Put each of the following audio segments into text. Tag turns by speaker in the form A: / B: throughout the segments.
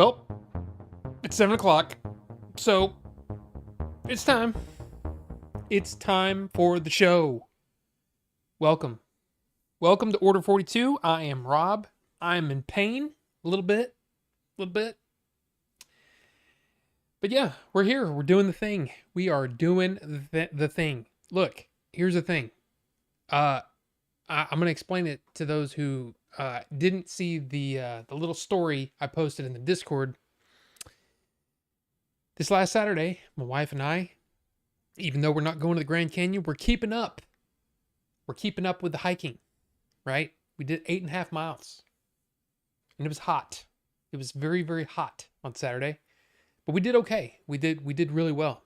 A: Well, it's 7 o'clock, so it's time. It's time for the show. Welcome. Welcome to Order 42. I am Rob. I am in pain a little bit. But yeah, we're here. We're doing the thing. We are doing the thing. Look, here's the thing. I'm going to explain it to those who didn't see the little story I posted in the Discord. This last Saturday, my wife and I, even though we're not going to the Grand Canyon, we're keeping up. We're keeping up with the hiking, right? We did 8.5 miles. And it was hot. It was very, very hot on Saturday. But we did okay. We did really well.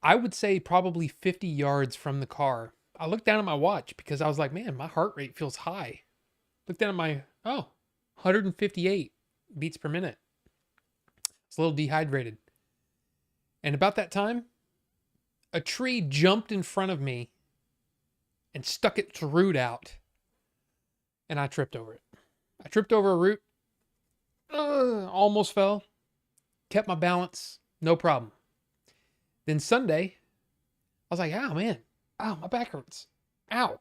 A: I would say probably 50 yards from the car, I looked down at my watch because I was like, man, my heart rate feels high. Looked down at my, 158 beats per minute. It's a little dehydrated. And about that time, a tree jumped in front of me and stuck its root out. And I tripped over it. I tripped over a root. Almost fell. Kept my balance. No problem. Then Sunday, I was like, oh man. Ow, my back hurts. Ow.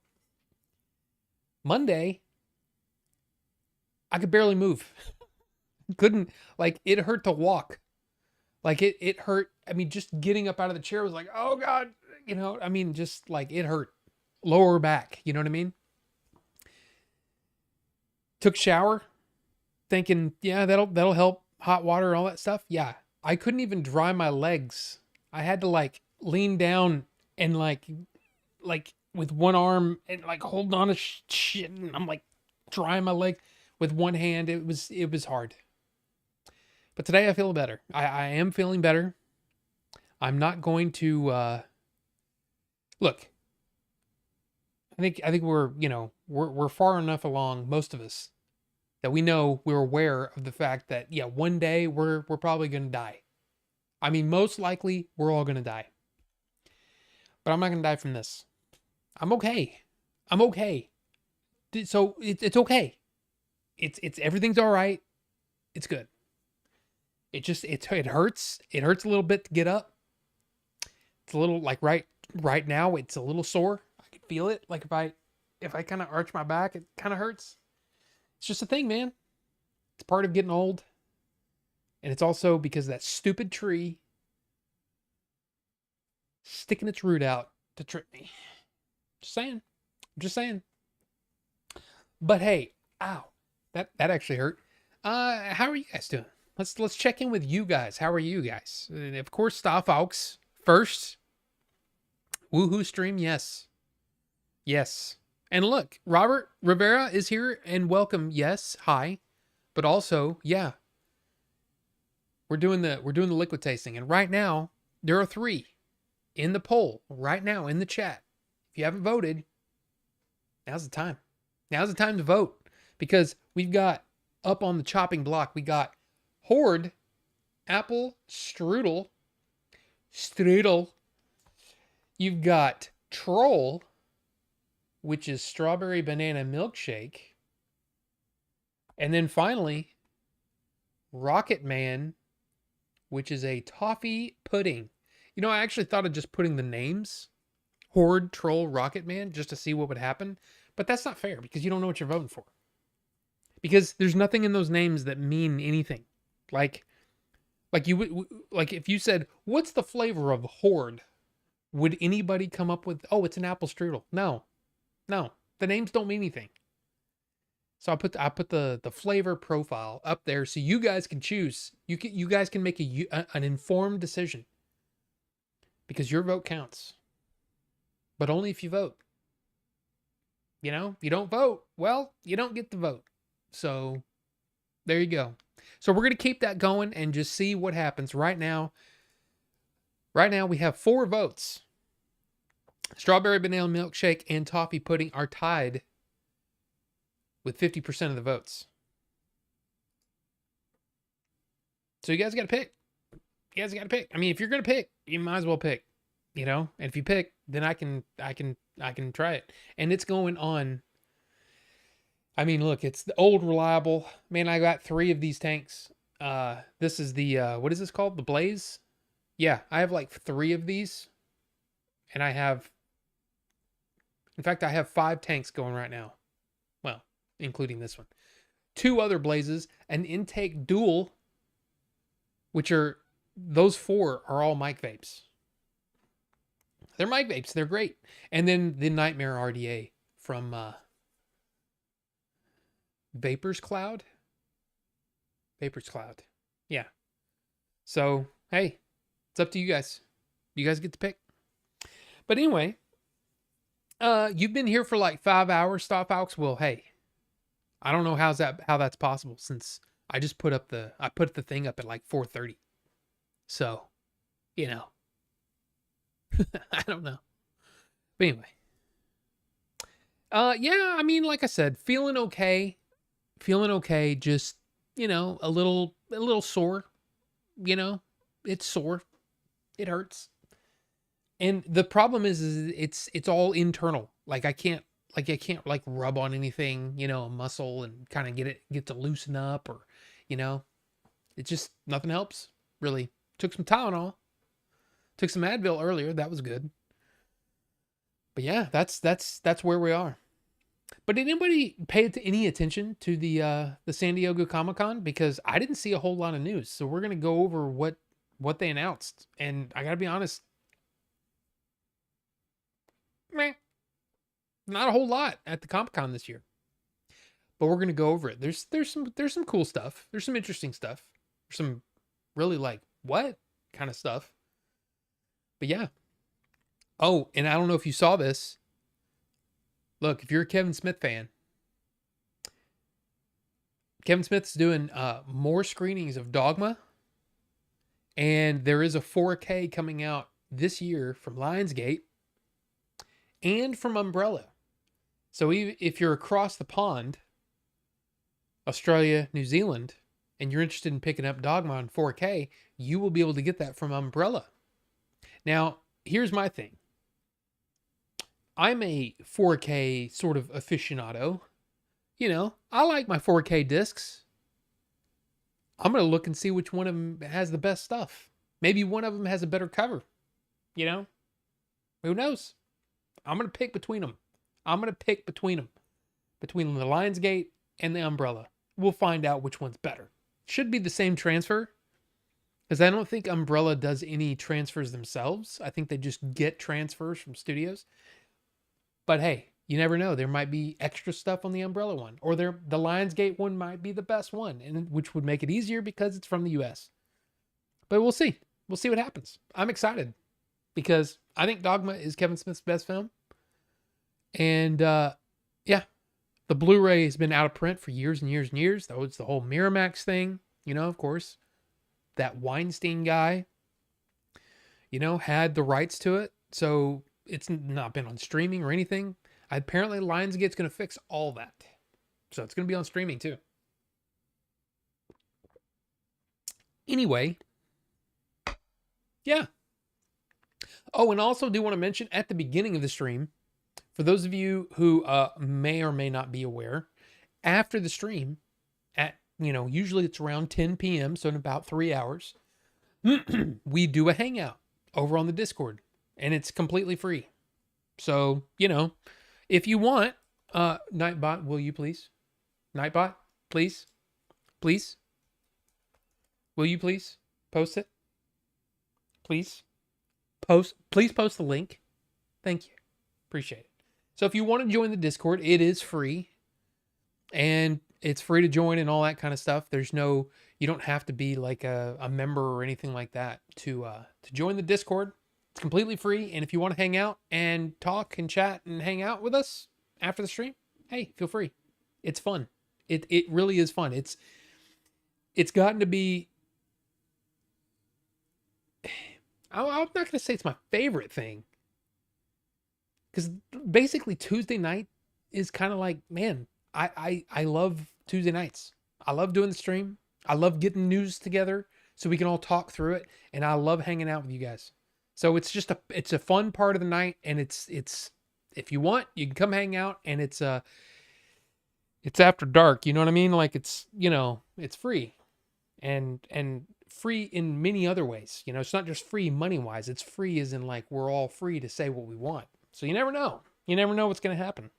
A: Monday, I could barely move. Couldn't, like, it hurt to walk. Like, it hurt. I mean, just getting up out of the chair was like, oh God. Just like it hurt. Lower back. You know what I mean? Took shower. Thinking, yeah, that'll help. Hot water, all that stuff. Yeah. I couldn't even dry my legs. I had to, like, lean down and, like with one arm and, like, holding on to shit. And I'm, like, drying my leg with one hand. It was hard. But today I feel better. I am feeling better. I'm not going to look. I think we're far enough along, most of us, that we're aware of the fact that one day we're probably going to die. I mean, most likely we're all going to die. But I'm not going to die from this. I'm okay. So it's okay. It's everything's all right. It's good. It hurts. It hurts a little bit to get up. It's a little, like, right now it's a little sore. I can feel it. Like if I kind of arch my back, it kind of hurts. It's just a thing, man. It's part of getting old. And it's also because of that stupid tree sticking its root out to trip me. I'm just saying. But hey, ow. That actually hurt. How are you guys doing? Let's check in with you guys. How are you guys? And of course, Starfox first. Woohoo stream, yes. Yes. And look, Robert Rivera is here and welcome. Yes, hi. But also, yeah. We're doing the liquid tasting, and right now there are 3 in the poll right now in the chat. If you haven't voted, now's the time. Now's the time to vote, because we've got up on the chopping block, we got Horde, Apple Strudel. You've got Troll, which is strawberry banana milkshake. And then finally, Rocket Man, which is a toffee pudding. I actually thought of just putting the names, Horde, Troll, Rocket Man, just to see what would happen. But that's not fair, because you don't know what you're voting for. Because there's nothing in those names that mean anything. Like you would, like if you said, what's the flavor of Horde? Would anybody come up with, oh, it's an apple strudel? No. The names don't mean anything. So I put the flavor profile up there so you guys can choose. You guys can make an informed decision, because your vote counts. But only if you vote. You don't vote, well, you don't get the vote. So there you go. So we're going to keep that going and just see what happens right now. Right now we have 4 votes. Strawberry banana milkshake and toffee pudding are tied with 50% of the votes. So you guys got to pick. I mean, if you're going to pick, you might as well pick, and if you pick, then I can try it. And it's going on. I mean, look, it's the old reliable. Man, I got 3 of these tanks. This is the what is this called? The Blaze? Yeah, I have like 3 of these, and in fact, I have 5 tanks going right now. Well, including this one. 2 other Blazes, an intake dual, which are those 4 are all mic vapes. They're mic vapes. They're great. And then the Nightmare RDA from Vapors Cloud. Vapors Cloud. Yeah. So, hey, it's up to you guys. You guys get to pick. But anyway, you've been here for like 5 hours, Stop Alex. Well, hey, I don't know how that's possible since I just put the thing up at like 4:30. So, you know, I don't know. But anyway, yeah, I mean, like I said, feeling okay. Just, a little sore. It's sore. It hurts. And the problem is it's all internal. Like I can't like rub on anything, a muscle and kind of get to loosen up or, it just nothing helps. Really. Took some Tylenol. Took some Advil earlier. That was good. But yeah, that's where we are. But did anybody pay any attention to the San Diego Comic-Con? Because I didn't see a whole lot of news. So we're gonna go over what they announced. And I gotta be honest, meh, not a whole lot at the Comic-Con this year. But we're gonna go over it. There's some cool stuff. There's some interesting stuff. There's some really like what kind of stuff. But yeah. Oh, and I don't know if you saw this. Look, if you're a Kevin Smith fan, Kevin Smith's doing more screenings of Dogma, and there is a 4K coming out this year from Lionsgate and from Umbrella. So if you're across the pond, Australia, New Zealand, and you're interested in picking up Dogma on 4K, you will be able to get that from Umbrella. Now, here's my thing. I'm a 4K sort of aficionado. I like my 4K discs. I'm going to look and see which one of them has the best stuff. Maybe one of them has a better cover. Who knows? I'm going to pick between them. Between the Lionsgate and the Umbrella. We'll find out which one's better. Should be the same transfer. Because I don't think Umbrella does any transfers themselves. I think they just get transfers from studios. But hey, you never know. There might be extra stuff on the Umbrella one. Or the Lionsgate one might be the best one. Which would make it easier because it's from the US. But we'll see. We'll see what happens. I'm excited. Because I think Dogma is Kevin Smith's best film. And yeah. The Blu-ray has been out of print for years and years and years. That was the whole Miramax thing. Of course. That Weinstein guy, had the rights to it. So it's not been on streaming or anything. Apparently Lionsgate's going to fix all that. So it's going to be on streaming too. Anyway. Yeah. Oh, and also do want to mention at the beginning of the stream, for those of you who may or may not be aware, after the stream, at usually it's around 10 p.m., so in about 3 hours, we do a hangout over on the Discord, and it's completely free. So, if you want, Nightbot, will you please? Nightbot, please? Please? Will you please post it? Please? Please post the link. Thank you. Appreciate it. So if you want to join the Discord, it is free. And it's free to join and all that kind of stuff. You don't have to be like a member or anything like that to join the Discord. It's completely free. And if you want to hang out and talk and chat and hang out with us after the stream, hey, feel free. It's fun. It really is fun. It's gotten to be, I'm not going to say it's my favorite thing. Because basically Tuesday night is kind of like, man, I love Tuesday nights. I love doing the stream. I love getting news together so we can all talk through it. And I love hanging out with you guys. So it's just it's a fun part of the night. And it's if you want, you can come hang out, and it's after dark. You know what I mean? Like it's free. and free in many other ways. You know, it's not just free money wise. It's free as in like we're all free to say what we want. So you never know. You never know what's going to happen.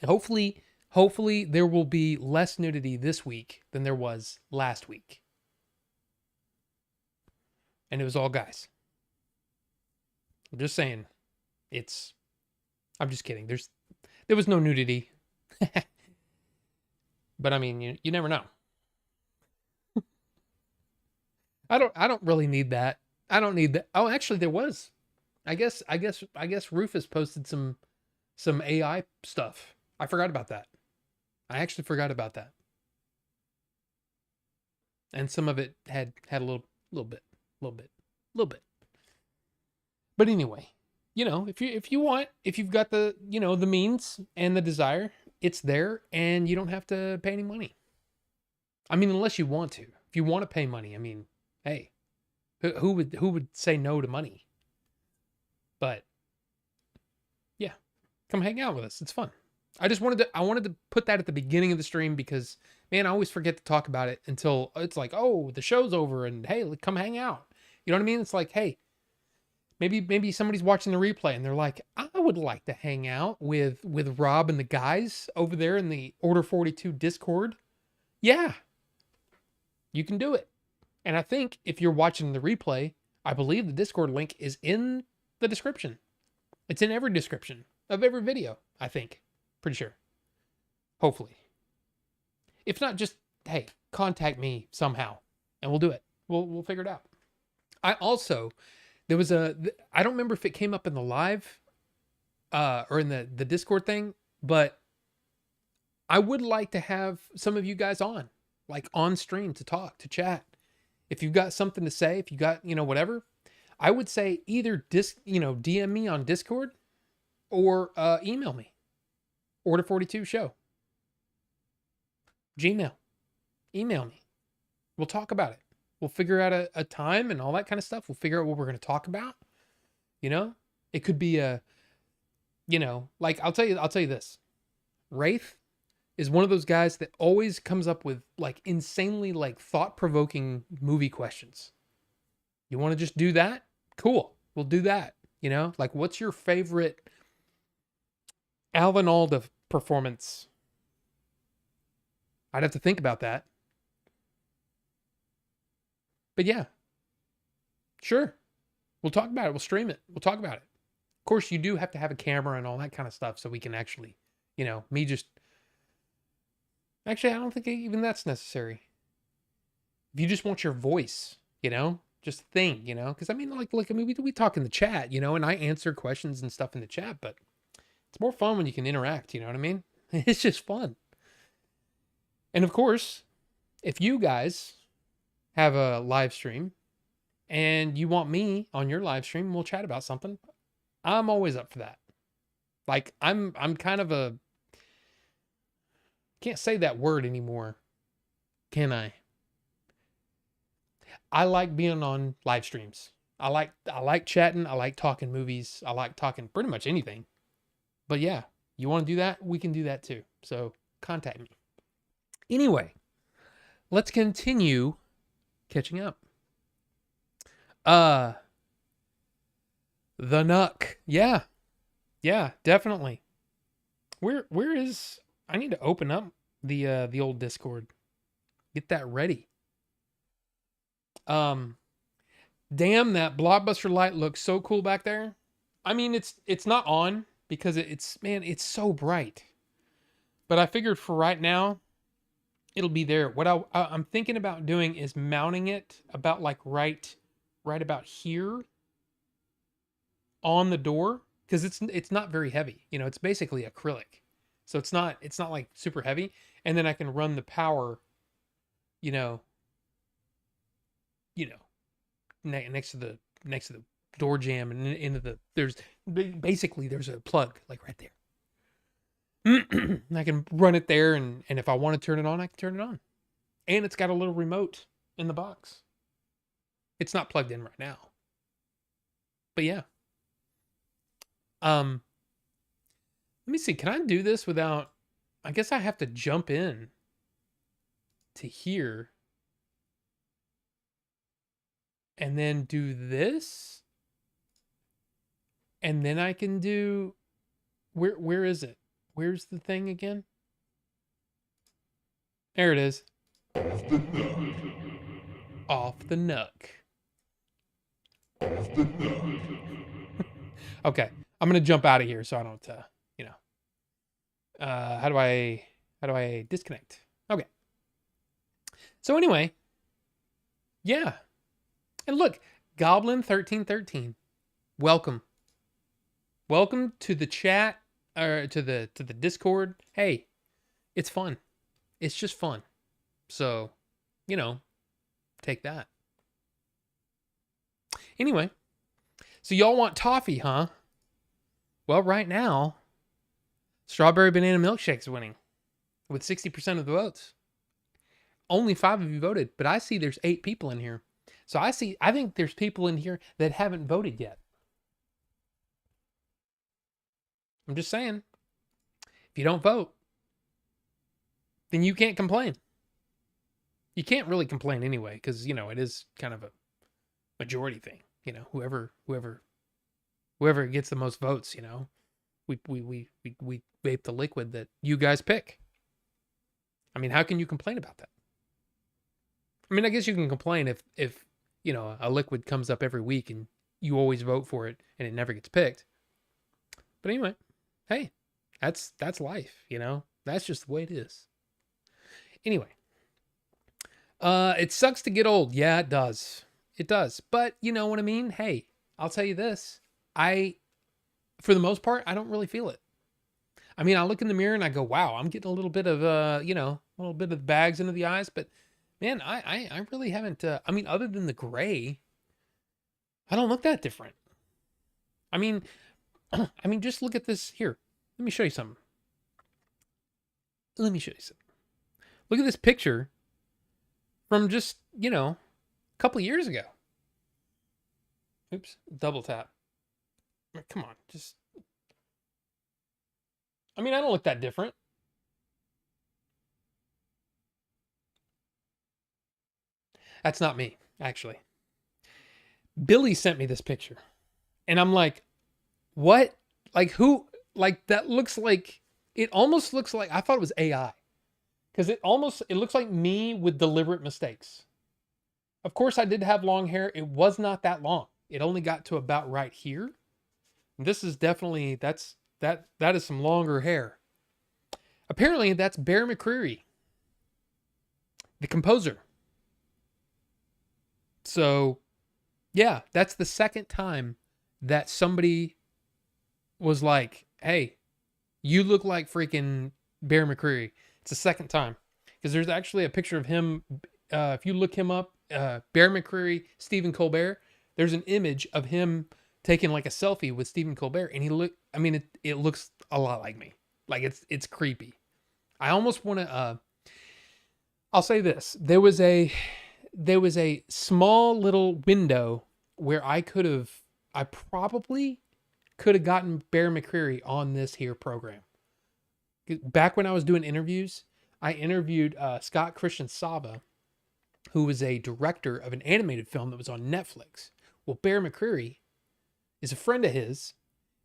A: And hopefully there will be less nudity this week than there was last week. And it was all guys. I'm just saying. I'm just kidding. There was no nudity. But I mean, you never know. I don't really need that. I don't need that. Oh, actually there was. I guess Rufus posted some AI stuff. I forgot about that. I actually forgot about that. And some of it had a little bit. But anyway, you know, if you've got the, you know, the means and the desire, it's there and you don't have to pay any money. I mean, unless you want to. If you want to pay money, I mean, hey, who would say no to money? But yeah, come hang out with us. It's fun. I wanted to put that at the beginning of the stream because, man, I always forget to talk about it until it's like, oh, the show's over and hey, come hang out. You know what I mean? It's like, hey, maybe somebody's watching the replay and they're like, I would like to hang out with Rob and the guys over there in the Order 42 Discord. Yeah, you can do it. And I think if you're watching the replay, I believe the Discord link is in the description. It's in every description of every video, I think. Pretty sure. Hopefully. If not, just, hey, contact me somehow and we'll do it. We'll figure it out. I also, there was I don't remember if it came up in the live or in the Discord thing, but I would like to have some of you guys on, like on stream to talk, to chat. If you've got something to say, if you got, you know, whatever, I would say either DM me on Discord or email me. Order 42 show. Gmail. Email me. We'll talk about it. We'll figure out a time and all that kind of stuff. We'll figure out what we're going to talk about. You know, it could be you know, like I'll tell you this. Wraith is one of those guys that always comes up with like insanely like thought-provoking movie questions. You want to just do that? Cool. We'll do that. You know, like what's your favorite Alan Alda performance? I'd have to think about that. But yeah, sure. We'll talk about it. We'll stream it. We'll talk about it. Of course, you do have to have a camera and all that kind of stuff so we can actually, you know, actually, I don't think even that's necessary. If you just want your voice, you know, just think, you know, because I mean, I mean, we talk in the chat, you know, and I answer questions and stuff in the chat, but it's more fun when you can interact, you know what I mean? It's just fun. And of course, if you guys have a live stream and you want me on your live stream, we'll chat about something. I'm always up for that. Like I'm kind of can't say that word anymore. Can I? I like being on live streams. I like chatting. I like talking movies. I like talking pretty much anything. But yeah, you want to do that? We can do that too. So contact me. Anyway, let's continue catching up. The Nuck. Yeah. Yeah, definitely. Where is I need to open up the old Discord. Get that ready. Damn, that Blockbuster light looks so cool back there. I mean, it's not on because it's so bright. But I figured for right now, it'll be there. What I'm thinking about doing is mounting it about like right about here on the door, because it's not very heavy. You know, it's basically acrylic, so it's not like super heavy. And then I can run the power, you know, next to the door jamb and into there's a plug like right there. And I can run it there, and if I want to turn it on, I can turn it on. And it's got a little remote in the box. It's not plugged in right now. But yeah. Let me see. Can I do this without... I guess I have to jump in to here. and then do this. And then I can do, where is it? Where's the thing again? There it is. Off the nuck. Okay, I'm gonna jump out of here so I don't, you know. How do I disconnect? Okay. So anyway, yeah. And look, Goblin 1313. Welcome. Welcome to the chat, or to the Discord. Hey, it's fun. It's just fun. So, you know, take that. Anyway, so y'all want toffee, huh? Well, right now, strawberry banana milkshake's winning with 60% of the votes. Only 5 of you voted, but I see there's 8 people in here. So I think there's people in here that haven't voted yet. I'm just saying, if you don't vote, then you can't complain. You can't really complain anyway, because, you know, it is kind of a majority thing. You know, whoever gets the most votes, you know, we vape the liquid that you guys pick. I mean, how can you complain about that? I mean, I guess you can complain if you know, a liquid comes up every week and you always vote for it and it never gets picked. But anyway, hey, that's life, you know? That's just the way it is. Anyway, it sucks to get old. Yeah, it does. It does. But you know what I mean? Hey, I'll tell you this. For the most part, I don't really feel it. I mean, I look in the mirror and I go, wow, I'm getting a little bit of, you know, a little bit of bags into the eyes. But man, I really haven't, I mean, other than the gray, I don't look that different. I mean, just look at this here. Let me show you something. Look at this picture from just, you know, a couple years ago. Oops, double tap. Come on, just. I mean, I don't look that different. That's not me, actually. Billy sent me this picture. And I'm like, what? Like, who? Like, that looks like, it almost looks like, I thought it was AI. Because it looks like me with deliberate mistakes. Of course, I did have long hair. It was not that long. It only got to about right here. This is definitely, that is some longer hair. Apparently, that's Bear McCreary, the composer. So, yeah, that's the second time that somebody was like, hey, you look like freaking Bear McCreary. It's the second time. Because there's actually a picture of him. If you look him up, Bear McCreary, Stephen Colbert, there's an image of him taking like a selfie with Stephen Colbert. And it looks a lot like me. Like it's creepy. I almost want to, I'll say this. There was a small little window where I probably could have gotten Bear McCreary on this here program. Back when I was doing interviews, I interviewed Scott Christian Sava, who was a director of an animated film that was on Netflix. Well, Bear McCreary is a friend of his,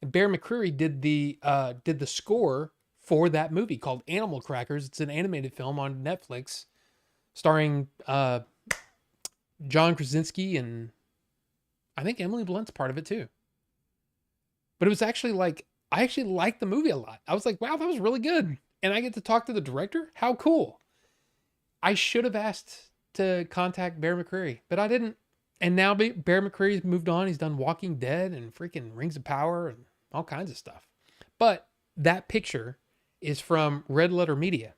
A: and Bear McCreary did the score for that movie called Animal Crackers. It's an animated film on Netflix, starring John Krasinski, and I think Emily Blunt's part of it too. But it was actually like, I actually liked the movie a lot. I was like, wow, that was really good. And I get to talk to the director? How cool. I should have asked to contact Bear McCreary, but I didn't. And now Bear McCreary's moved on. He's done Walking Dead and freaking Rings of Power and all kinds of stuff. But that picture is from Red Letter Media,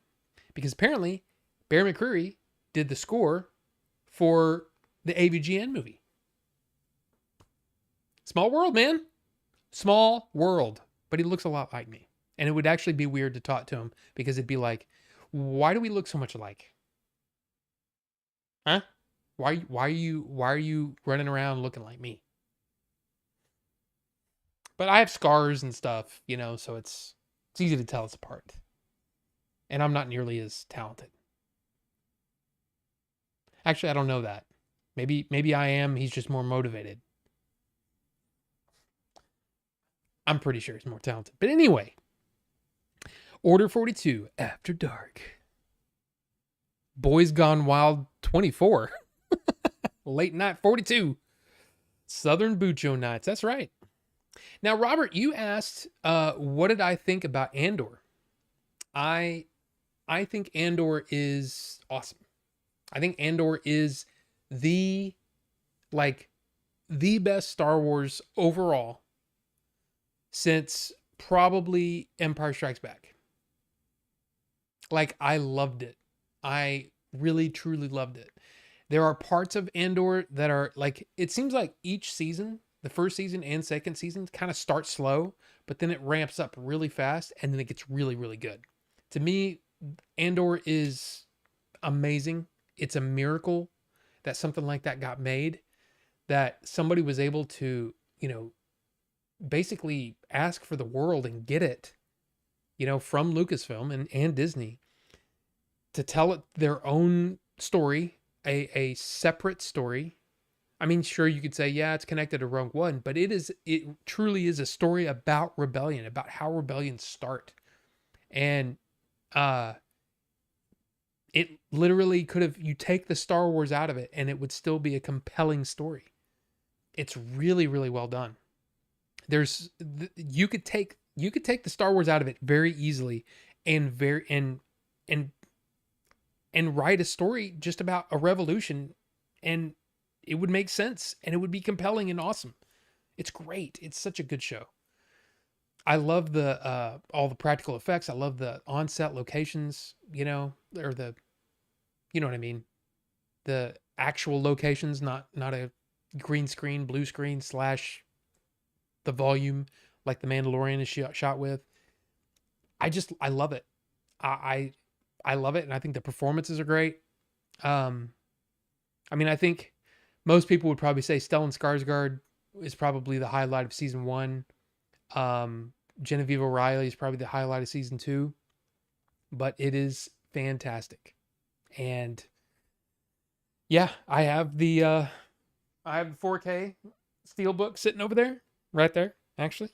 A: because apparently Bear McCreary did the score for the AVGN movie. Small world, man. Small world. But he looks a lot like me. And it would actually be weird to talk to him, because it'd be like, why do we look so much alike? Huh? Why are you running around looking like me? But I have scars and stuff, you know, so it's easy to tell us apart. And I'm not nearly as talented. Actually, I don't know that. Maybe I am. He's just more motivated. I'm pretty sure he's more talented. But anyway, Order 42, After Dark. Boys Gone Wild 24. Late Night 42. Southern Bucho Nights. That's right. Now, Robert, you asked, what did I think about Andor? I think Andor is awesome. I think Andor is the best Star Wars overall since probably Empire Strikes Back. Like, I loved it. I really, truly loved it. There are parts of Andor that are like, it seems like each season, the first season and second season, kind of start slow, but then it ramps up really fast and then it gets really, really good. To me, Andor is amazing. It's a miracle that something like that got made, that somebody was able to, basically ask for the world and get it, from Lucasfilm and Disney to tell it their own story, a separate story. I mean, sure, you could say, yeah, it's connected to Rogue One, but it truly is a story about rebellion, about how rebellions start. And it literally could have, you take the Star Wars out of it and it would still be a compelling story. It's really, really well done. You could take the Star Wars out of it very easily and write a story just about a revolution, and it would make sense and it would be compelling and awesome. It's great. It's such a good show. I love the all the practical effects. I love the on-set locations, or the, you know what I mean? The actual locations, not a green screen, blue screen / the volume like The Mandalorian is shot with. I love it. I love it, and I think the performances are great. I mean, I think most people would probably say Stellan Skarsgård is probably the highlight of season 1. Genevieve O'Reilly is probably the highlight of season 2, but it is fantastic. And yeah, I have the 4K Steelbook sitting over there, right there, actually.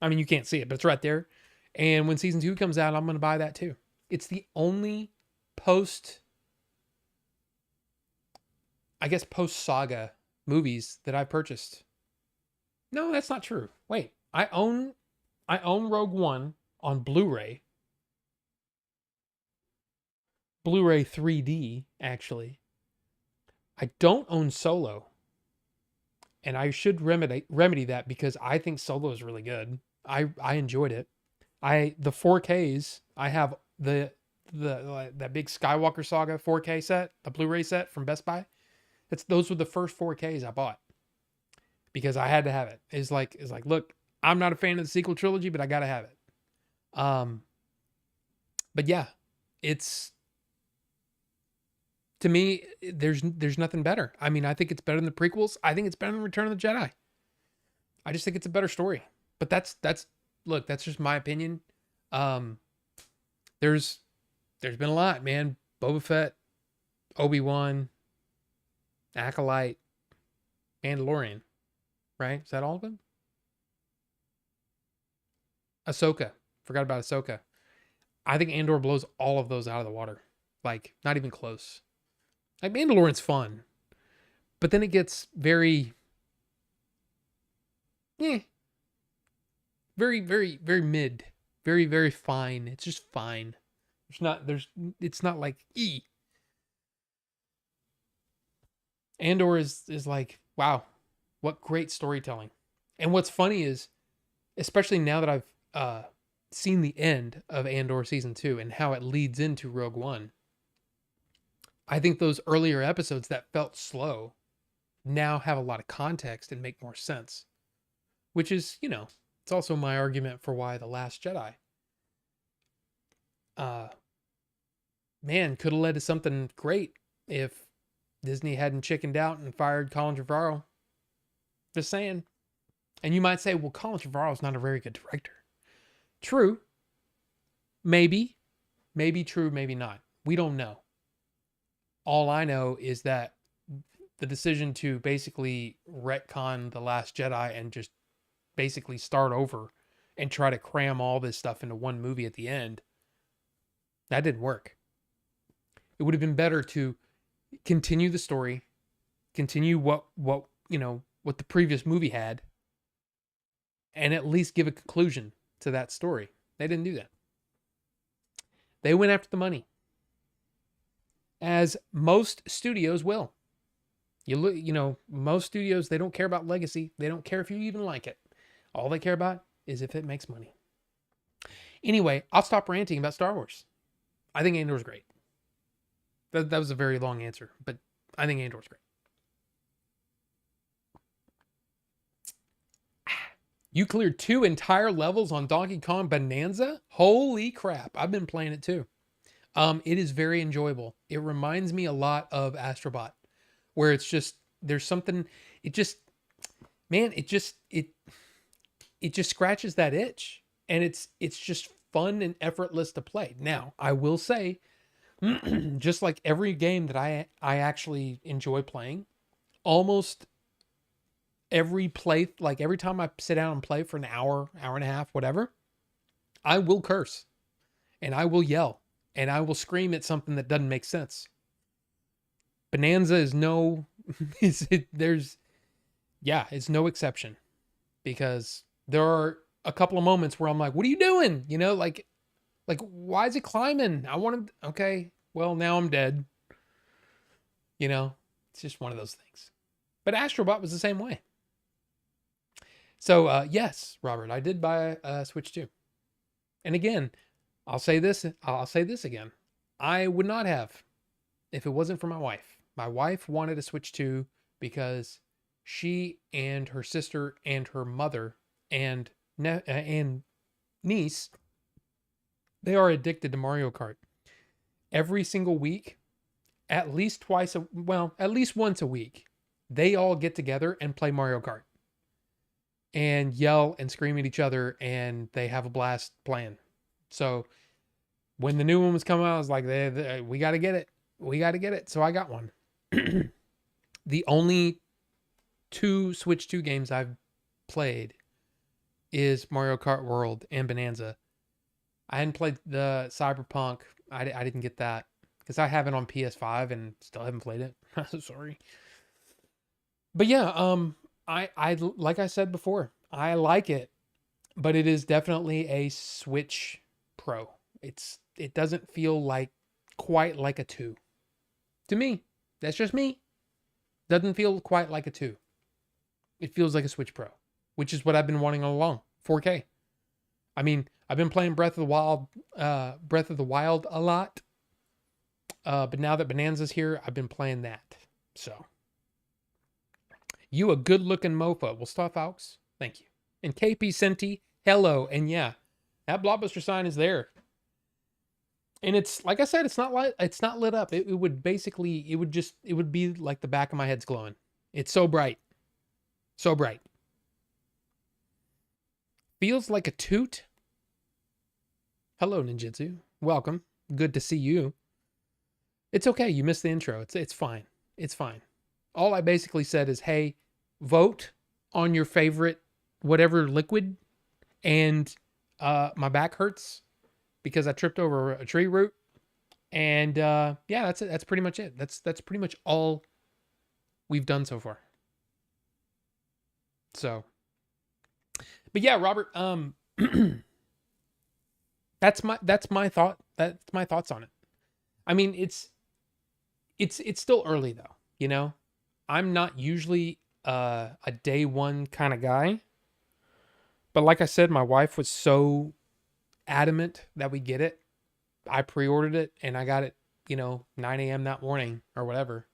A: I mean, you can't see it, but it's right there. And when season 2 comes out, I'm going to buy that too. It's the only post saga movies that I purchased. No, that's not true. Wait, I own Rogue One on Blu-ray 3D, actually. I don't own Solo. And I should remedy that, because I think Solo is really good. I enjoyed it. The 4Ks, I have that big Skywalker Saga 4K set, the Blu-ray set from Best Buy. Those were the first 4Ks I bought because I had to have it. It's like, look, I'm not a fan of the sequel trilogy, but I got to have it. But yeah, to me, there's nothing better. I mean, I think it's better than the prequels. I think it's better than Return of the Jedi. I just think it's a better story. But that's just my opinion. There's been a lot, man. Boba Fett, Obi-Wan, Acolyte, Mandalorian, right? Is that all of them? Ahsoka. Forgot about Ahsoka. I think Andor blows all of those out of the water. Like, not even close. Like, Mandalorian's fun, but then it gets very, very, very, very mid, very, very fine. It's just fine. It's not like Andor is like, wow, what great storytelling. And what's funny is, especially now that I've seen the end of Andor season 2 and how it leads into Rogue One, I think those earlier episodes that felt slow now have a lot of context and make more sense. Which is, it's also my argument for why The Last Jedi, man, could have led to something great if Disney hadn't chickened out and fired Colin Trevorrow. Just saying. And you might say, well, Colin Trevorrow is not a very good director. True. Maybe. Maybe true, maybe not. We don't know. All I know is that the decision to basically retcon The Last Jedi and just basically start over and try to cram all this stuff into one movie at the end, that didn't work. It would have been better to continue the story, continue what what the previous movie had, and at least give a conclusion to that story. They didn't do that. They went after the money, as most studios will. Most studios, they don't care about legacy. They don't care if you even like it. All they care about is if it makes money. Anyway, I'll stop ranting about Star Wars. I think Andor's great. That was a very long answer, but I think Andor's great. You cleared 2 entire levels on Donkey Kong Bonanza? Holy crap. I've been playing it too. It is very enjoyable. It reminds me a lot of Astrobot, where it's just, there's something, it just scratches that itch, and it's just fun and effortless to play. Now, I will say, just like every game that I actually enjoy playing, almost every time I sit down and play for an hour, hour and a half, whatever, I will curse and I will yell and I will scream at something that doesn't make sense. Bonanza is it's no exception, because there are a couple of moments where I'm like, what are you doing? Like, why is it climbing? I want to, okay, well, now I'm dead. It's just one of those things. But Astrobot was the same way. So, yes, Robert, I did buy a Switch 2. And again, I'll say this again. I would not have if it wasn't for my wife. My wife wanted a Switch 2 because she and her sister and her mother and niece, they are addicted to Mario Kart. Every single week, at least once a week, they all get together and play Mario Kart and yell and scream at each other, and they have a blast playing. So when the new one was coming out, I was like, we got to get it. We got to get it. So I got one. The only 2 Switch 2 games I've played is Mario Kart World and Bonanza. I hadn't played the Cyberpunk. I didn't get that because I have it on PS5 and still haven't played it. Sorry. But yeah, I like I said before, I like it, but it is definitely a Switch Pro. It doesn't feel quite like a 2. To me, that's just me. Doesn't feel quite like a 2. It feels like a Switch Pro, which is what I've been wanting all along. 4K. I mean, I've been playing Breath of the Wild a lot. But now that Bonanza's here, I've been playing that. So, you a good-looking mofo. Well, Stuff Alks, thank you. And KP Senti, hello. And yeah, that Blockbuster sign is there. And it's, like I said, it's not lit up. It would be like the back of my head's glowing. It's so bright. So bright. Feels like a toot. Hello, Ninjutsu. Welcome. Good to see you. It's okay. You missed the intro. It's fine. It's fine. All I basically said is, hey, vote on your favorite whatever liquid. And my back hurts because I tripped over a tree root. And yeah, that's it. That's pretty much it. That's pretty much all we've done so far. So, but yeah, Robert, that's my thought. That's my thoughts on it. I mean, it's still early though, I'm not usually a day one kind of guy. But like I said, my wife was so adamant that we get it. I pre-ordered it and I got it, 9 a.m. that morning or whatever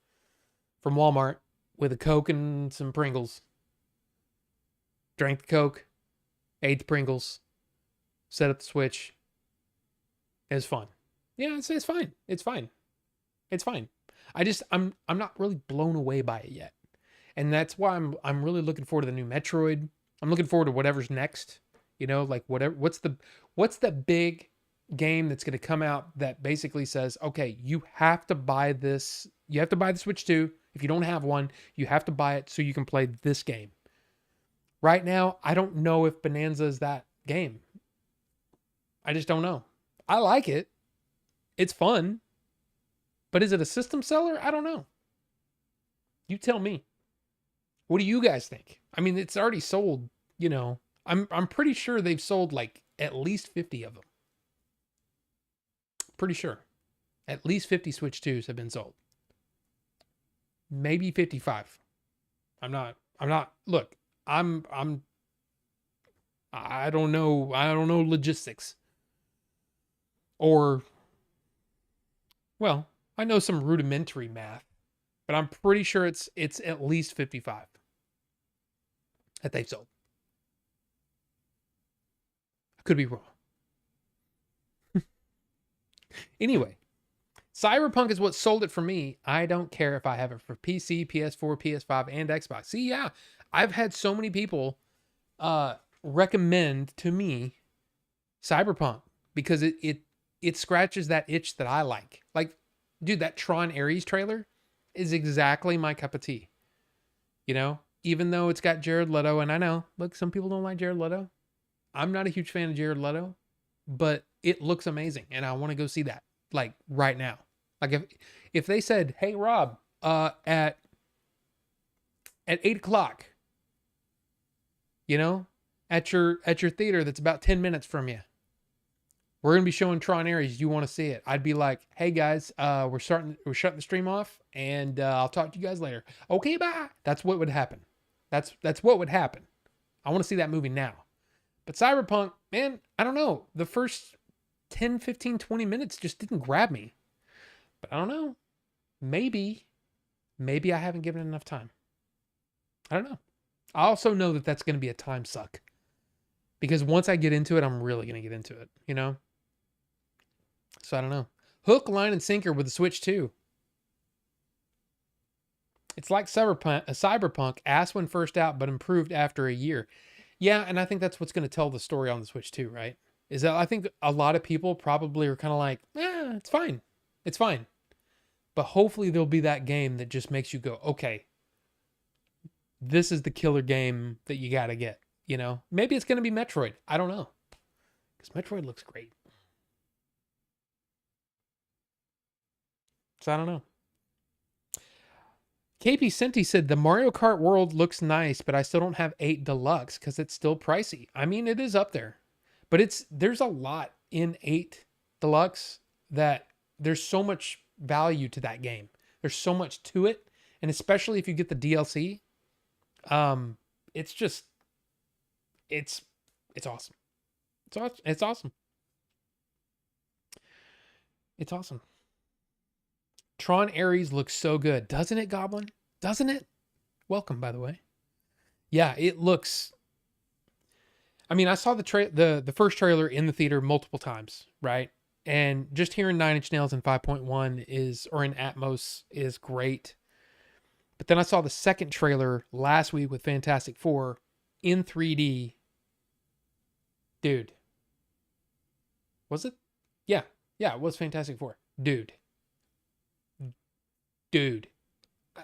A: from Walmart with a Coke and some Pringles. Drank the Coke, ate the Pringles, set up the Switch. It was fun. Yeah, it's fine. It's fine. It's fine. I'm not really blown away by it yet. And that's why I'm really looking forward to the new Metroid. I'm looking forward to whatever's next. Whatever. What's the big game that's going to come out that basically says, okay, you have to buy this. You have to buy the Switch 2. If you don't have one, you have to buy it so you can play this game. Right now, I don't know if Bonanza is that game. I just don't know. I like it. It's fun. But is it a system seller? I don't know. You tell me. What do you guys think? I mean, it's already sold, you know. I'm pretty sure they've sold like at least 50 of them. Pretty sure. At least 50 Switch 2s have been sold. Maybe 55. I'm not look, I don't know logistics. Or well, I know some rudimentary math, but I'm pretty sure it's at least 55 that they've sold. I could be wrong. Anyway, Cyberpunk is what sold it for me. I don't care if I have it for PC, PS4, PS5, and Xbox. See, yeah, I've had so many people recommend to me Cyberpunk because it scratches that itch that I like. Like, dude, that Tron Ares trailer is exactly my cup of tea. You know, even though it's got Jared Leto, and I know, look, some people don't like Jared Leto. I'm not a huge fan of Jared Leto, but it looks amazing, and I want to go see that like right now. Like if they said, "Hey Rob, at 8 o'clock, you know, at your theater that's about 10 minutes from you, we're gonna be showing Tron Ares. You want to see it?" I'd be like, "Hey guys, we're shutting the stream off, and I'll talk to you guys later." Okay, bye. That's what would happen. That's what would happen. I want to see that movie now. But Cyberpunk, man, I don't know. The first 10, 15, 20 minutes just didn't grab me. But I don't know. Maybe I haven't given it enough time. I don't know. I also know that that's going to be a time suck. Because once I get into it, I'm really going to get into it, you know? So I don't know. Hook, line, and sinker with the Switch 2. It's like Cyberpunk, ass when first out, but improved after a year. Yeah, and I think that's what's going to tell the story on the Switch 2, right? Is that I think a lot of people probably are kind of like, it's fine. It's fine. But hopefully there'll be that game that just makes you go, okay, this is the killer game that you got to get, you know? Maybe it's going to be Metroid. I don't know. Because Metroid looks great. So I don't know. KP Senti said, the Mario Kart world looks nice, but I still don't have 8 Deluxe because it's still pricey. I mean, it is up there. But there's a lot in 8 Deluxe that there's so much value to that game. There's so much to it. And especially if you get the DLC, it's just, it's awesome. It's awesome. It's awesome. Tron Ares looks so good. Doesn't it, Goblin? Doesn't it? Welcome, by the way. Yeah, it looks... I mean, I saw the first trailer in the theater multiple times, right? And just hearing 9 Inch Nails in 5.1 or in Atmos is great. But then I saw the second trailer last week with Fantastic Four in 3D. Dude. Was it? Yeah, it was Fantastic Four. Dude.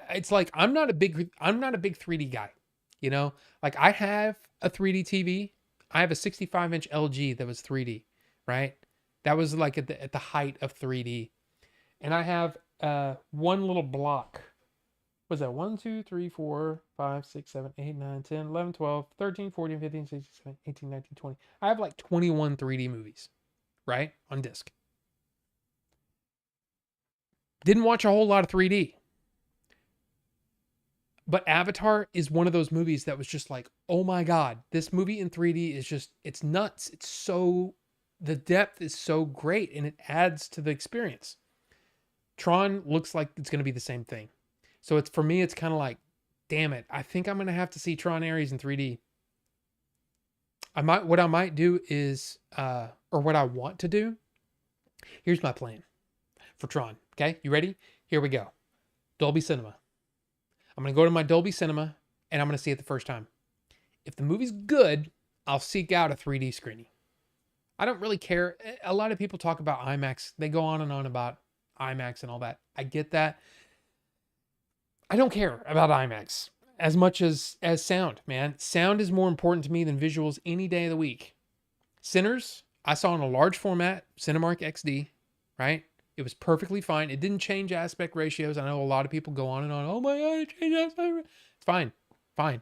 A: It's like I'm not a big 3D guy, you know? Like I have a 3D TV. I have a 65-inch LG that was 3D, right? That was like at the height of 3D. And I have one little block. What's that? 1, 2, 3, 4, 5, 6, 7, 8, 9, 10, 11, 12, 13, 14, 15, 16, 17, 18, 19, 20. I have like 21 3D movies, right? On disc. Didn't watch a whole lot of 3D. But Avatar is one of those movies that was just like, oh my God, this movie in 3D is just, it's nuts. It's so, the depth is so great and it adds to the experience. Tron looks like it's going to be the same thing. So it's, for me, it's kind of like, damn it. I think I'm going to have to see Tron Ares in 3D. What I might do is, or what I want to do, here's my plan for Tron. Okay, you ready? Here we go. Dolby Cinema. I'm going to go to my Dolby Cinema and I'm going to see it the first time. If the movie's good, I'll seek out a 3D screening. I don't really care. A lot of people talk about IMAX. They go on and on about IMAX and all that. I get that. I don't care about IMAX as much as sound, man. Sound is more important to me than visuals any day of the week. Sinners, I saw in a large format, Cinemark XD, right? It was perfectly fine. It didn't change aspect ratios. I know a lot of people go on and on. Oh my god, it changed aspect. It's fine, fine.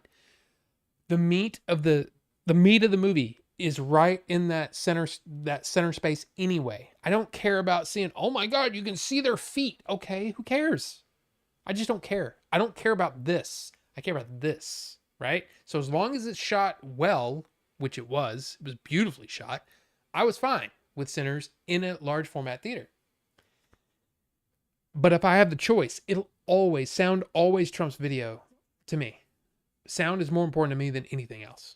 A: The meat of the movie is right in that center space anyway. I don't care about seeing. Oh my god, you can see their feet. Okay, who cares? I just don't care. I don't care about this. I care about this, right? So as long as it's shot well, which it was beautifully shot, I was fine with Sinners in a large format theater. But if I have the choice, sound always trumps video to me. Sound is more important to me than anything else.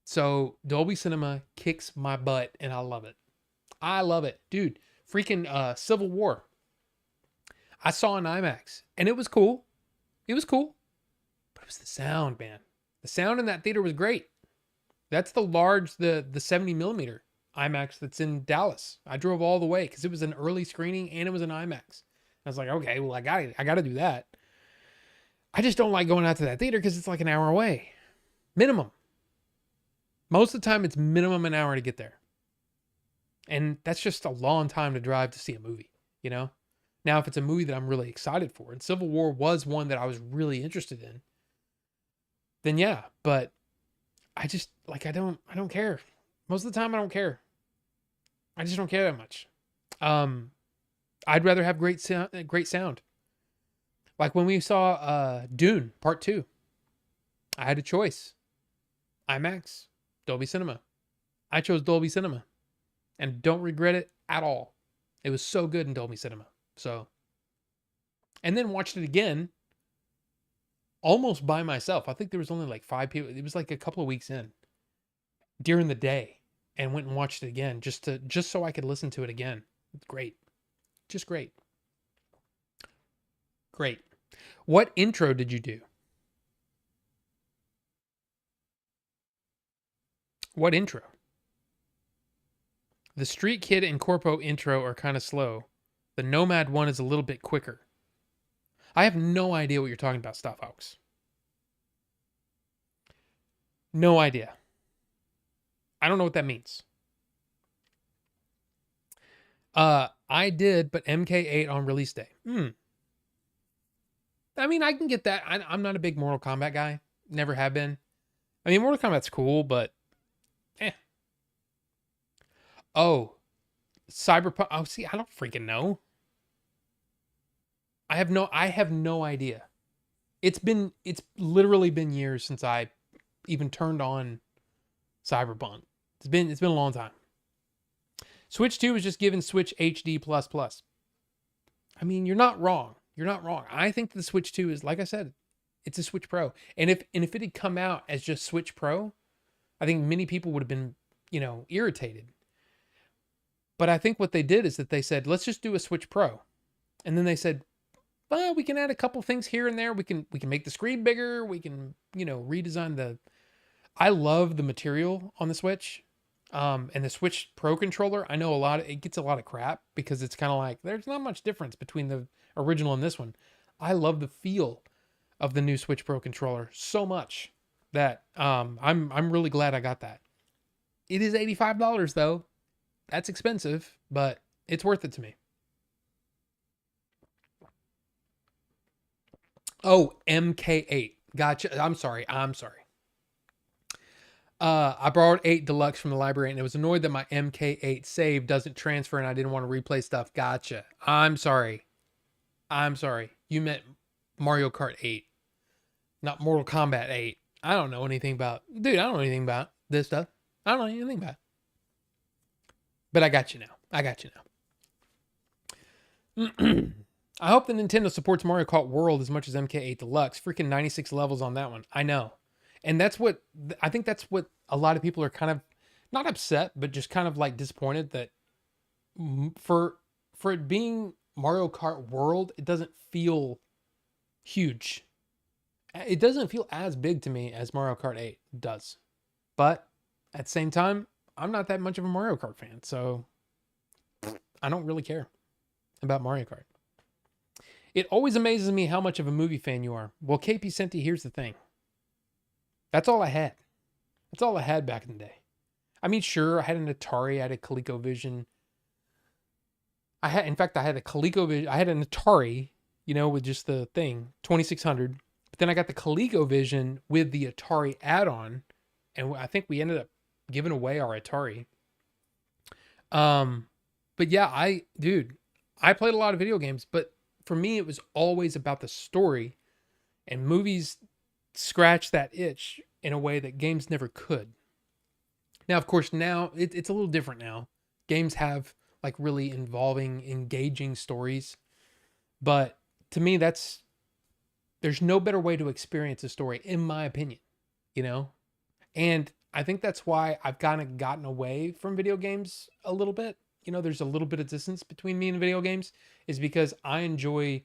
A: So Dolby Cinema kicks my butt and I love it. I love it. Dude, freaking Civil War. I saw in IMAX and it was cool. It was cool. But it was the sound, man. The sound in that theater was great. That's the 70 millimeter IMAX that's in Dallas. I drove all the way because it was an early screening and it was an IMAX. I was like, okay, well, I got to do that. I just don't like going out to that theater because it's like an hour away. Minimum. Most of the time, it's minimum an hour to get there. And that's just a long time to drive to see a movie, you know? Now, if it's a movie that I'm really excited for, and Civil War was one that I was really interested in, then yeah, but I just, like, I don't care. Most of the time, I don't care. I just don't care that much. I'd rather have great sound. Like when we saw Dune Part 2, I had a choice. IMAX, Dolby Cinema. I chose Dolby Cinema and don't regret it at all. It was so good in Dolby Cinema. So, and then watched it again almost by myself. I think there was only like 5 people. It was like a couple of weeks in during the day and went and watched it again just so I could listen to it again. It's great. Just great. Great. What intro did you do? What intro? The Street Kid and Corpo intro are kind of slow. The Nomad one is a little bit quicker. I have no idea what you're talking about, Stop Hawks. No idea. I don't know what that means. I did, but MK8 on release day. I mean, I can get that. I'm not a big Mortal Kombat guy. Never have been. I mean, Mortal Kombat's cool, but Oh, Cyberpunk. Oh, see, I don't freaking know. I have no idea. It's literally been years since I even turned on Cyberpunk. It's been a long time. Switch 2 was just given Switch HD++. I mean, you're not wrong. You're not wrong. I think the Switch 2 is, like I said, it's a Switch Pro. And if it had come out as just Switch Pro, I think many people would have been, irritated. But I think what they did is that they said, let's just do a Switch Pro. And then they said, well, we can add a couple things here and there. We can make the screen bigger. We can, redesign I love the material on the Switch. And the Switch Pro controller, I know it gets a lot of crap because it's kind of like, there's not much difference between the original and this one. I love the feel of the new Switch Pro controller so much that I'm really glad I got that. It is $85 though. That's expensive, but it's worth it to me. Oh, MK8. Gotcha. I'm sorry. I borrowed 8 Deluxe from the library and I was annoyed that my MK8 save doesn't transfer and I didn't want to replay stuff. Gotcha. I'm sorry. You meant Mario Kart 8, not Mortal Kombat 8. I don't know anything about this stuff. I don't know anything about it. But I got you now. I hope the Nintendo supports Mario Kart World as much as MK8 Deluxe. Freaking 96 levels on that one. I know. And I think that's what a lot of people are kind of not upset, but just kind of like disappointed that for it being Mario Kart World, it doesn't feel huge. It doesn't feel as big to me as Mario Kart 8 does. But at the same time, I'm not that much of a Mario Kart fan, so I don't really care about Mario Kart. It always amazes me how much of a movie fan you are. Well, KP Senti, here's the thing. That's all I had. That's all I had back in the day. I mean, sure, I had an Atari, I had a ColecoVision. I had a ColecoVision, I had an Atari, with just the thing, 2600. But then I got the ColecoVision with the Atari add-on, and I think we ended up giving away our Atari. But yeah, I played a lot of video games, but for me, it was always about the story, and movies scratch that itch in a way that games never could. Now, of course, now it's a little different now. Games have like really involving, engaging stories, but to me, there's no better way to experience a story, in my opinion, And I think that's why I've kind of gotten away from video games a little bit. There's a little bit of distance between me and video games, is because I enjoy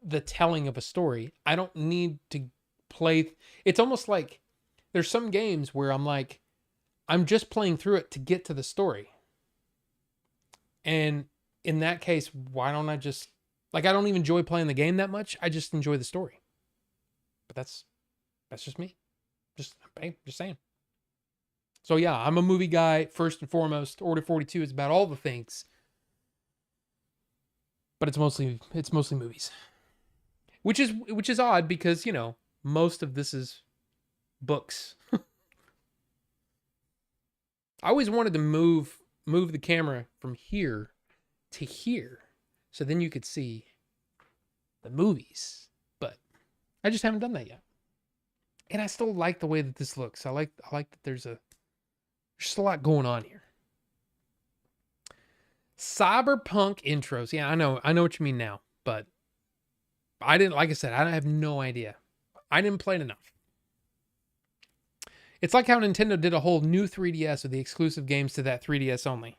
A: the telling of a story. I don't need to play. It's almost like there's some games where I'm just playing through it to get to the story. And in that case, why don't I just, I don't even enjoy playing the game that much. I just enjoy the story. But that's just me. Just saying. So yeah, I'm a movie guy first and foremost. Order 42 is about all the things, but it's mostly movies, which is odd because most of this is books. I always wanted to move the camera from here to here, so then you could see the movies, but I just haven't done that yet. And I still like the way that this looks. I like that there's just a lot going on here. Cyberpunk intros. Yeah, I know what you mean now, but I didn't, like I said, I have no idea. I didn't play it enough. It's like how Nintendo did a whole new 3DS with the exclusive games to that 3DS only.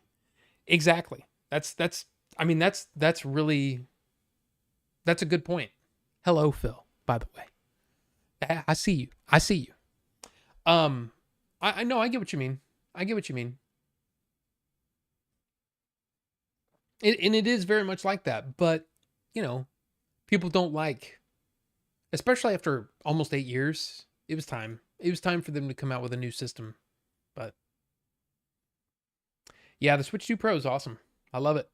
A: Exactly. That's a good point. Hello, Phil, by the way. I see you. I know, I get what you mean. And it is very much like that, but people don't like, especially after almost 8 years. It was time for them to come out with a new system. But yeah, the Switch 2 Pro is awesome. I love it.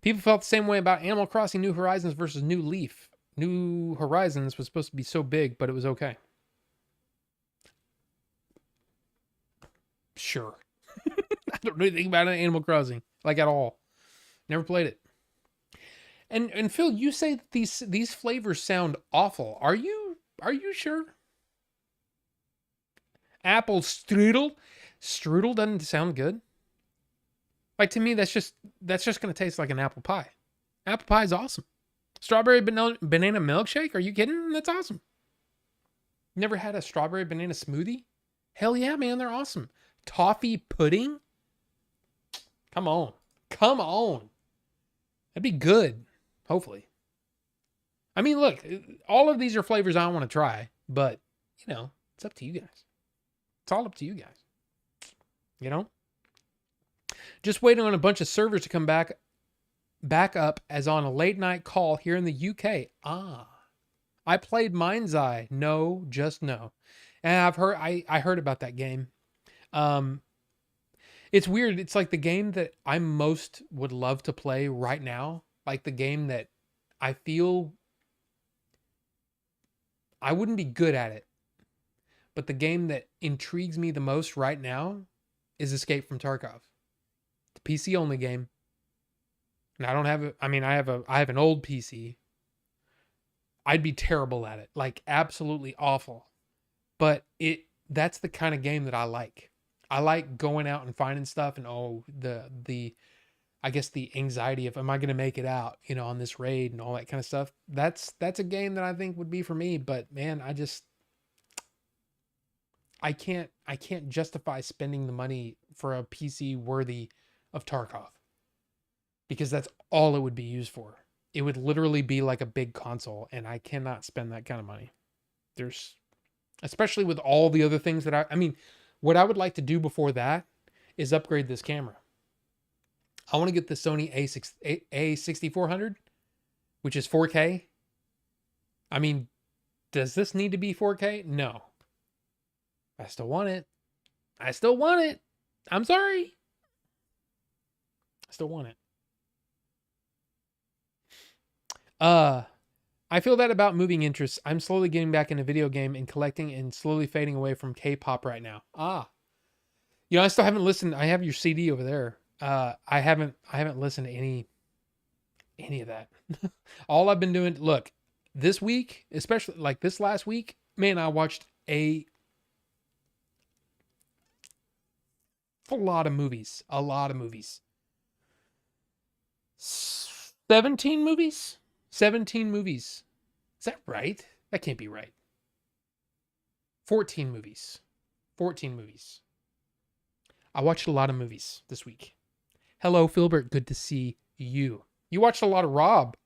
A: People felt the same way about Animal Crossing New Horizons versus New Leaf. New Horizons was supposed to be so big, but it was okay. Sure. I don't know anything about Animal Crossing, at all. Never played it. And Phil, you say that these flavors sound awful. Are you sure? Apple strudel? Strudel doesn't sound good. To me, that's just going to taste like an apple pie. Apple pie is awesome. Strawberry banana milkshake? Are you kidding? That's awesome. Never had a strawberry banana smoothie? Hell yeah, man, they're awesome. Toffee pudding? Come on. That'd be good. Hopefully. I mean, look, all of these are flavors I want to try, but, it's up to you guys. It's all up to you guys. Just waiting on a bunch of servers to come back up as on a late night call here in the UK. I played Mind's Eye. No, just no. And I heard about that game. It's weird. It's like the game that I most would love to play right now. Like the game that I feel I wouldn't be good at it. But the game that intrigues me the most right now is Escape from Tarkov. The PC only game. And I don't have I have an old PC. I'd be terrible at it. Absolutely awful. But that's the kind of game that I like. I like going out and finding stuff and the I guess the anxiety of, am I going to make it out, on this raid and all that kind of stuff. That's a game that I think would be for me, but man, I can't justify spending the money for a PC worthy of Tarkov, because that's all it would be used for. It would literally be like a big console, and I cannot spend that kind of money. Especially with all the other things that What I would like to do before that is upgrade this camera. I want to get the Sony A6400, which is 4K. I mean, does this need to be 4K? No. I still want it. I still want it. I'm sorry. I still want it. I feel that about moving interests. I'm slowly getting back into video game and collecting and slowly fading away from K-pop right now. You know, I still haven't listened. I have your CD over there. I haven't listened to any of that. All I've been doing, look, this week, especially like this last week, man, I watched a lot of movies. 17 movies? 17 movies. Is that right? That can't be right. 14 movies. 14 movies. I watched a lot of movies this week. Hello, Filbert. Good to see you. You watched a lot of Rob.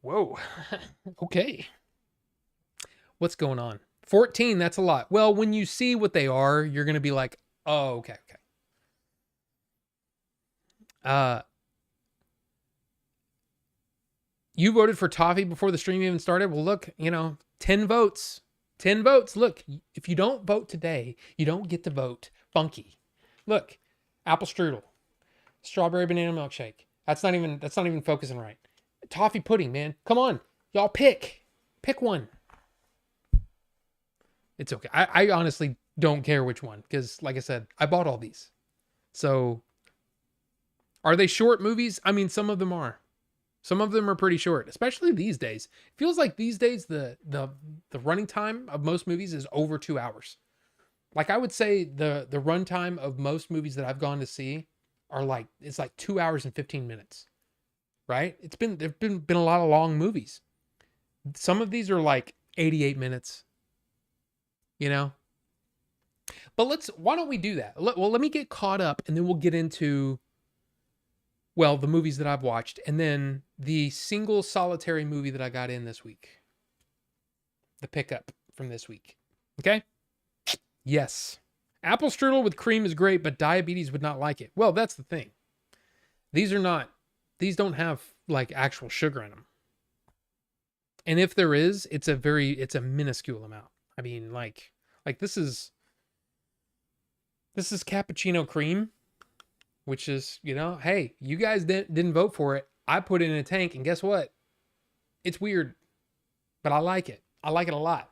A: Whoa. Okay. What's going on? 14, that's a lot. Well, when you see what they are, you're going to be like, oh, okay. You voted for Toffee before the stream even started. Well, look, 10 votes. 10 votes. Look, if you don't vote today, you don't get to vote Funky. Look, apple strudel, strawberry banana milkshake. That's not even focusing right. Toffee pudding, man. Come on. Y'all pick one. It's okay. I honestly don't care which one because, like I said, I bought all these. So, are they short movies? I mean, some of them are. Some of them are pretty short, especially these days. It feels like these days the running time of most movies is over 2 hours. Like I would say the runtime of most movies that I've gone to see are like 2 hours and 15 minutes. Right? There've been a lot of long movies. Some of these are like 88 minutes. But why don't we do that? Let me get caught up and then we'll get into the movies that I've watched and then the single solitary movie that I got in this week. The pickup from this week. Okay? Yes. Apple strudel with cream is great, but diabetes would not like it. Well, that's the thing. These don't have like actual sugar in them. And if there is, it's a minuscule amount. I mean, like this is cappuccino cream, which is, hey, you guys didn't vote for it. I put it in a tank and guess what? It's weird, but I like it. I like it a lot.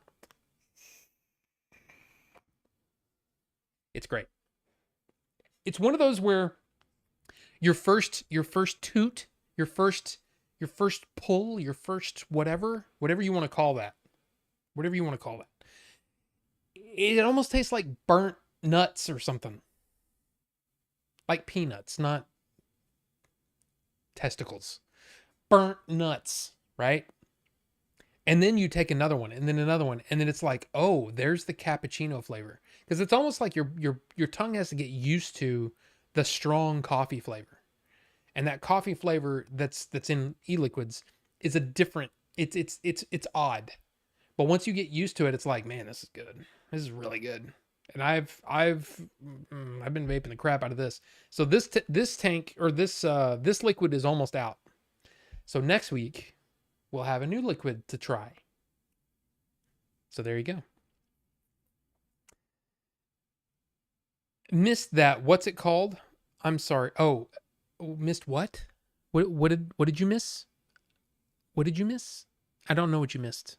A: It's great. It's one of those where your first toot, your first pull, your first whatever you want to call that. Whatever you want to call that. It almost tastes like burnt nuts or something. Like peanuts, not testicles. Burnt nuts, right? And then you take another one and then another one. And then it's like, oh, there's the cappuccino flavor. Because it's almost like your tongue has to get used to the strong coffee flavor. And that coffee flavor that's in e-liquids is a different, it's odd. But once you get used to it, it's like, man, this is good. This is really good. And I've been vaping the crap out of this. So this tank or this liquid is almost out. So next week we'll have a new liquid to try. So there you go. Missed that. What's it called? I'm sorry. Oh, missed what? What did you miss? What did you miss? I don't know what you missed.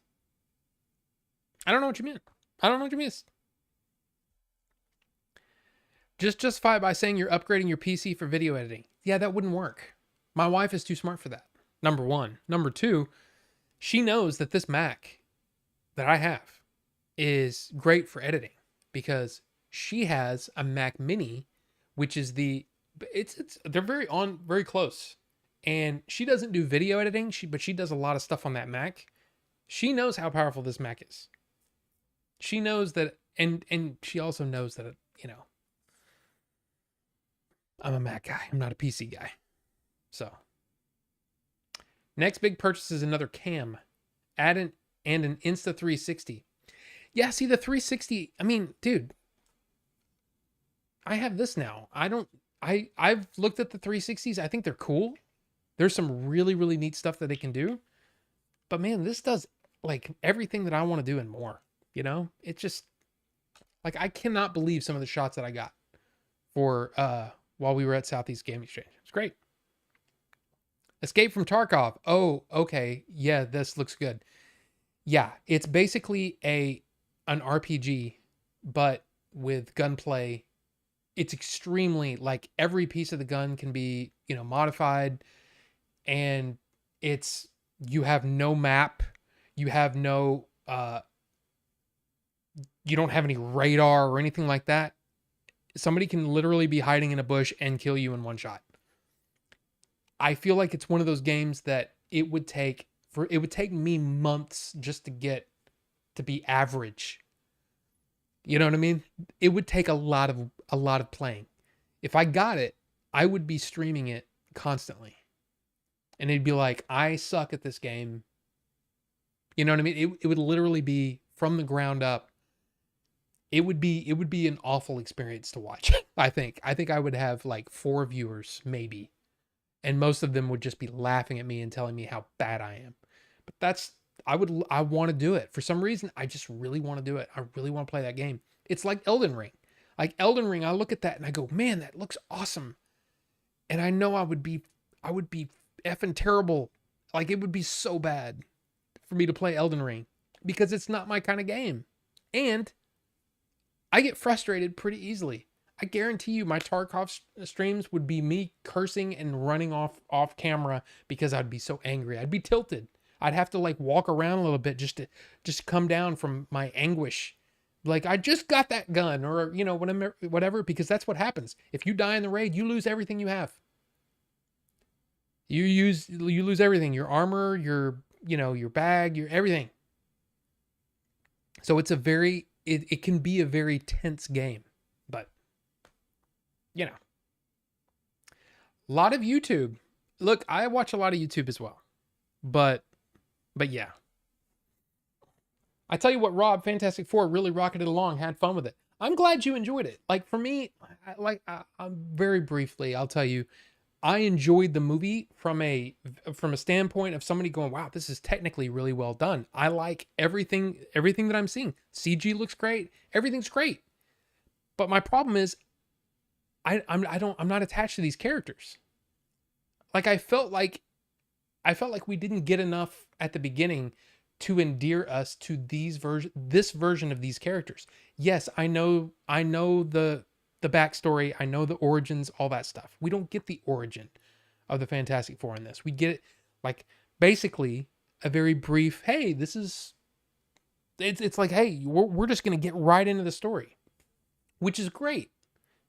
A: I don't know what you meant. I don't know what you missed. Just justify it by saying you're upgrading your PC for video editing. Yeah, that wouldn't work. My wife is too smart for that. Number one. Number two, she knows that this Mac that I have is great for editing because she has a Mac Mini, which is they're very close. And she doesn't do video editing, but she does a lot of stuff on that Mac. She knows how powerful this Mac is. She knows that, and she also knows that, I'm a Mac guy. I'm not a PC guy. So, next big purchase is another cam. And an Insta360. Yeah, see the 360. I mean, dude, I have this now. I've looked at the 360s. I think they're cool. There's some really, really neat stuff that they can do. But man, this does like everything that I want to do and more. You know? It just like I cannot believe some of the shots that I got for while we were at Southeast Game Exchange. It's great. Escape from Tarkov. Oh, okay. Yeah, this looks good. Yeah, it's basically an RPG, but with gunplay. It's extremely like every piece of the gun can be, modified, and it's you have no map, you have no you don't have any radar or anything like that. Somebody can literally be hiding in a bush and kill you in one shot. I feel like it's one of those games that it would take me months just to get to be average. You know what I mean? It would take a lot of playing. If I got it, I would be streaming it constantly. And it'd be like, I suck at this game. You know what I mean? It would literally be from the ground up. It would be an awful experience to watch. I think I would have like 4 viewers maybe. And most of them would just be laughing at me and telling me how bad I am. But I want to do it. For some reason, I just really want to do it. I really want to play that game. It's like Elden Ring. Like Elden Ring, I look at that and I go, man, that looks awesome. And I know I would be effing terrible. Like it would be so bad for me to play Elden Ring because it's not my kind of game. And I get frustrated pretty easily. I guarantee you my Tarkov streams would be me cursing and running off camera because I'd be so angry. I'd be tilted. I'd have to like walk around a little bit just to come down from my anguish. Like I just got that gun or whatever, because that's what happens. If you die in the raid, you lose everything you have. You lose everything, your armor, your bag, your everything. So it's it can be a very tense game, but a lot of YouTube. Look, I watch a lot of YouTube as well, but yeah. I tell you what, Rob, Fantastic Four really rocketed along, had fun with it. I'm glad you enjoyed it. Like for me, I'm very briefly, I'll tell you, I enjoyed the movie from a standpoint of somebody going, wow, this is technically really well done. I like everything that I'm seeing. CG looks great. Everything's great. But my problem is I'm not attached to these characters. Like I felt like we didn't get enough at the beginning to endear us to this version of these characters. Yes, I know the backstory, I know the origins, all that stuff. We don't get the origin of the Fantastic Four in this. We get it like basically a very brief, hey, it's like, hey, we're just going to get right into the story, which is great.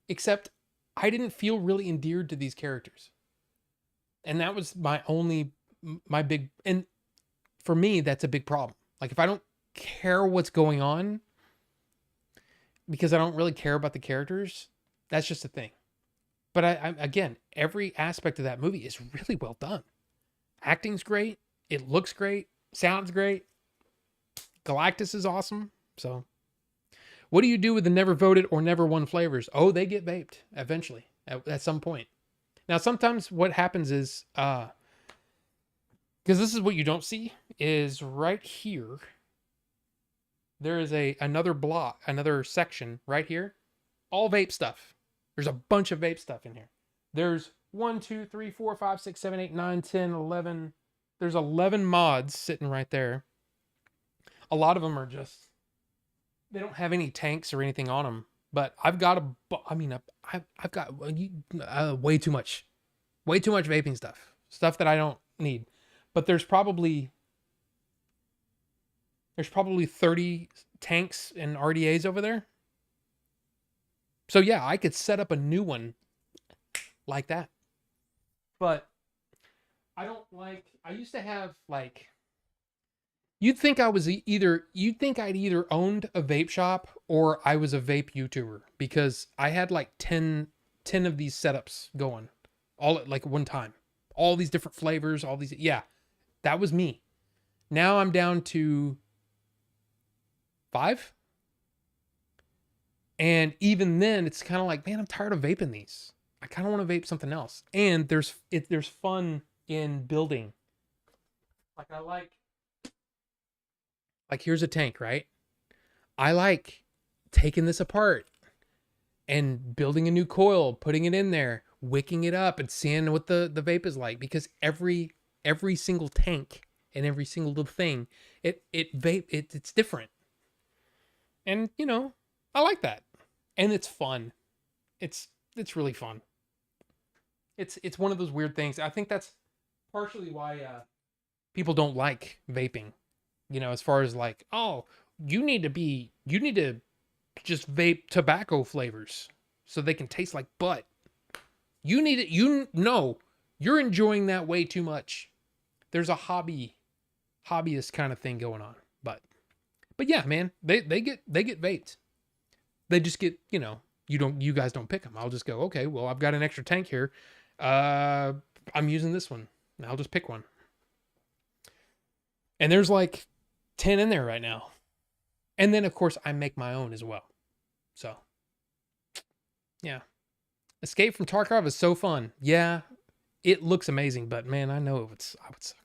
A: Except I didn't feel really endeared to these characters. And that was my big, and for me, that's a big problem. Like if I don't care what's going on because I don't really care about the characters, that's just a thing. But I again, every aspect of that movie is really well done. Acting's great. It looks great. Sounds great. Galactus is awesome. So what do you do with the never voted or never won flavors? Oh, they get vaped eventually at some point. Now, sometimes what happens is, because this is what you don't see, is right here, there is another section right here, all vape stuff. There's a bunch of vape stuff in here. There's 1, 2, 3, 4, 5, 6, 7, 8, 9, 10, 11. There's 11 mods sitting right there. A lot of them are just, they don't have any tanks or anything on them. But I've got I've got way too much vaping stuff that I don't need. But there's probably 30 tanks and RDAs over there. So yeah, I could set up a new one like that. But I used to have like, you'd think I'd either owned a vape shop or I was a vape YouTuber, because I had like 10 of these setups going all at like one time. All these different flavors, yeah, that was me. Now I'm down to 5. And even then, it's kind of like, man, I'm tired of vaping these. I kind of want to vape something else. And there's fun in building. Like here's a tank, right? I like taking this apart and building a new coil, putting it in there, wicking it up, and seeing what the vape is like. Because every single tank and every single little thing, it's different. And I like that. And it's fun. It's really fun. It's one of those weird things. I think that's partially why people don't like vaping. As far as like, oh, you need to just vape tobacco flavors so they can taste like butt. You need it. You're enjoying that way too much. There's a hobbyist kind of thing going on. But yeah, man, they get vaped. They just get, you guys don't pick them. I'll just go, okay, well, I've got an extra tank here. I'm using this one. I'll just pick one. And there's like 10 in there right now. And then of course I make my own as well. So yeah. Escape from Tarkov is so fun. Yeah, it looks amazing, but man, I know I would suck.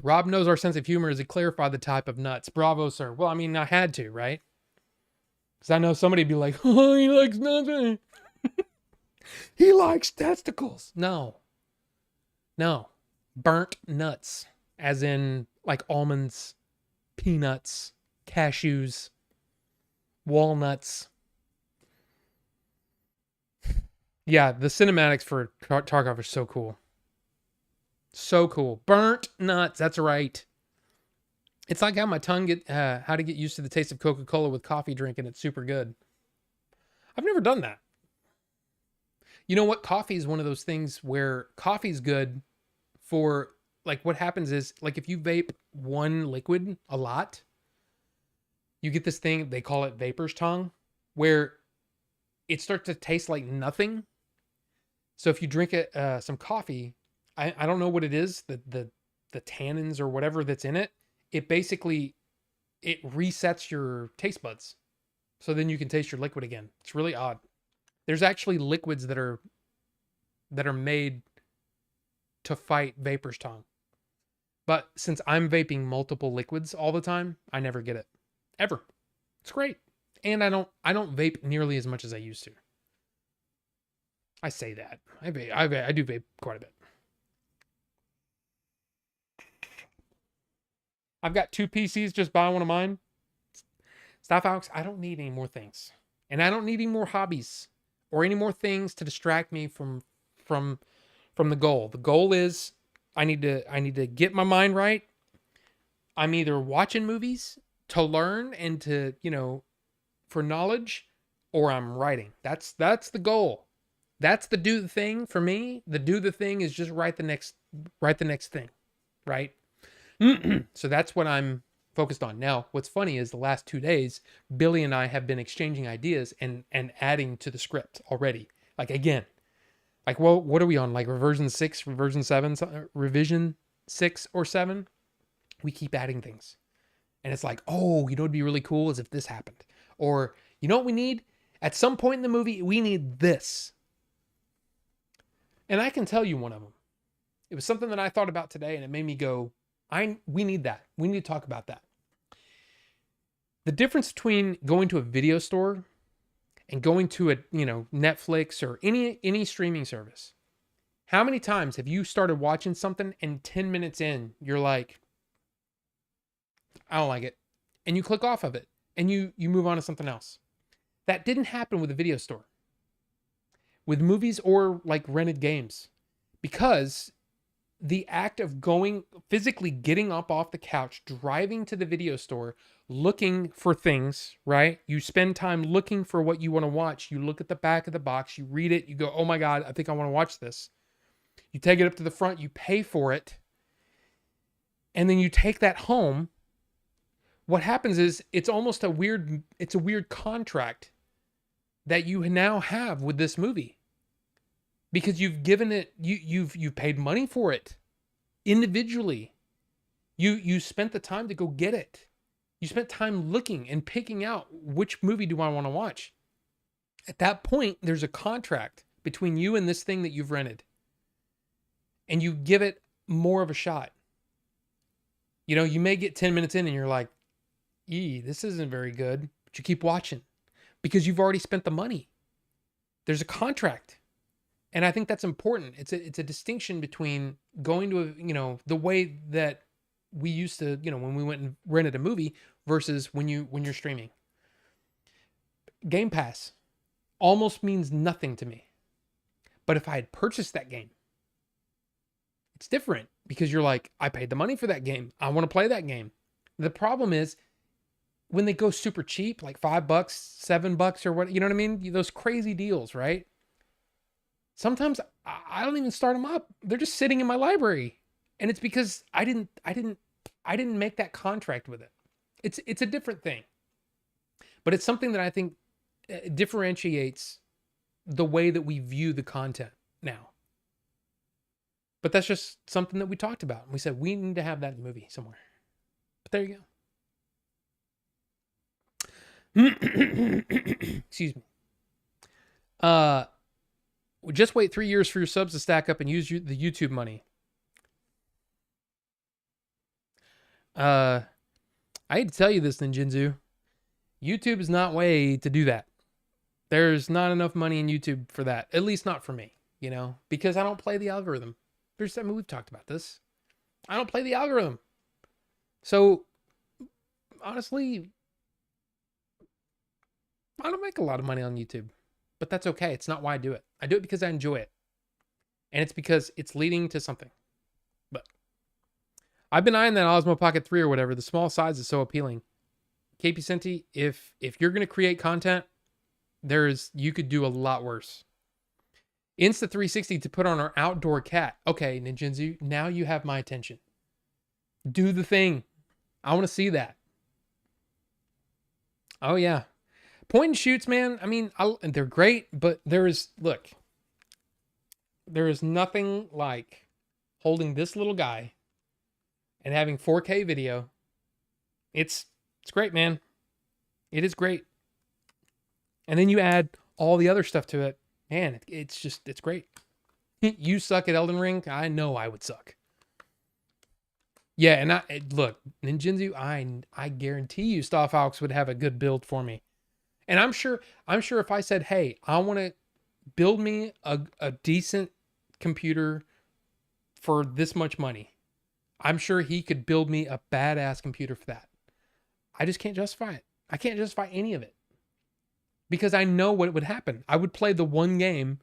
A: Rob knows our sense of humor as he clarified the type of nuts. Bravo, sir. Well, I mean, I had to, right? Because I know somebody'd be like, oh, he likes nothing. He likes testicles. No. Burnt nuts. As in, like almonds, peanuts, cashews, walnuts. Yeah, the cinematics for Tarkov are so cool. So cool. Burnt nuts. That's right. It's like how my tongue how to get used to the taste of Coca-Cola with coffee drinking. It's super good. I've never done that. You know what? Coffee is one of those things where coffee's good for, like, what happens is, like, if you vape one liquid a lot, you get this thing, they call it vapor's tongue, where it starts to taste like nothing. So if you drink some coffee, I don't know what it is, the tannins or whatever that's in it, it basically, it resets your taste buds. So then you can taste your liquid again. It's really odd. There's actually liquids that are made to fight vapor's tongue. But since I'm vaping multiple liquids all the time, I never get it. Ever. It's great. And I don't vape nearly as much as I used to. I say that. I do vape quite a bit. I've got 2 PCs, just buy one of mine. Stop, Alex. I don't need any more things. And I don't need any more hobbies or any more things to distract me from the goal. The goal is I need to get my mind right. I'm either watching movies to learn and to, for knowledge, or I'm writing. That's the goal. That's the do the thing for me. The do the thing is just write the next thing, right? So that's what I'm focused on. Now, what's funny is the last 2 days, Billy and I have been exchanging ideas and adding to the script already. Like, again, like, well, what are we on? Like revision 6 or 7? We keep adding things. And it's like, oh, it'd be really cool as if this happened. Or, you know what we need? At some point in the movie, we need this. And I can tell you one of them. It was something that I thought about today, and it made me go, we need that. We need to talk about that. The difference between going to a video store and going to a, Netflix or any streaming service. How many times have you started watching something and 10 minutes in, you're like, I don't like it. And you click off of it and you move on to something else. That didn't happen with a video store, with movies or like rented games, because the act of physically getting up off the couch, driving to the video store, looking for things, right? You spend time looking for what you want to watch. You look at the back of the box, you read it, you go, oh my God, I think I want to watch this. You take it up to the front, you pay for it, and then you take that home. What happens is it's almost a weird contract that you now have with this movie. Because you've given it, you've paid money for it individually. You spent the time to go get it. You spent time looking and picking out which movie do I want to watch. At that point, there's a contract between you and this thing that you've rented. And you give it more of a shot. You know, you may get 10 minutes in and you're like, this isn't very good. But you keep watching because you've already spent the money. There's a contract. And I think that's important. It's a distinction between going to the way that we used to, when we went and rented a movie versus when you're streaming. Game Pass almost means nothing to me. But if I had purchased that game, it's different because you're like, I paid the money for that game. I want to play that game. The problem is when they go super cheap, like $5, $7 or what, you know what I mean? Those crazy deals, right? Sometimes I don't even start them up. They're just sitting in my library. And it's because I didn't make that contract with it. It's a different thing. But it's something that I think differentiates the way that we view the content now. But that's just something that we talked about. We said we need to have that in the movie somewhere. But there you go. Excuse me. Just wait 3 years for your subs to stack up and use the YouTube money. I hate to tell you this, Ninjinzu. YouTube is not way to do that. There's not enough money in YouTube for that. At least not for me, because I don't play the algorithm. We've talked about this. I don't play the algorithm. So, honestly, I don't make a lot of money on YouTube. But that's okay. It's not why I do it. I do it because I enjoy it. And it's because it's leading to something. But I've been eyeing that Osmo Pocket 3 or whatever. The small size is so appealing. KP Senti, if you're going to create content, you could do a lot worse. Insta360 to put on our outdoor cat. Okay, Ninjinzu, now you have my attention. Do the thing. I want to see that. Oh, yeah. Point and shoots, man. I mean, they're great, but there is nothing like holding this little guy and having 4K video. It's great, man. It is great. And then you add all the other stuff to it. Man, it's great. You suck at Elden Ring. I know I would suck. Yeah, and look, Ninjinzu, I guarantee you Starfox would have a good build for me. And I'm sure if I said, hey, I want to build me a decent computer for this much money, I'm sure he could build me a badass computer for that. I just can't justify it. I can't justify any of it. Because I know what would happen. I would play the one game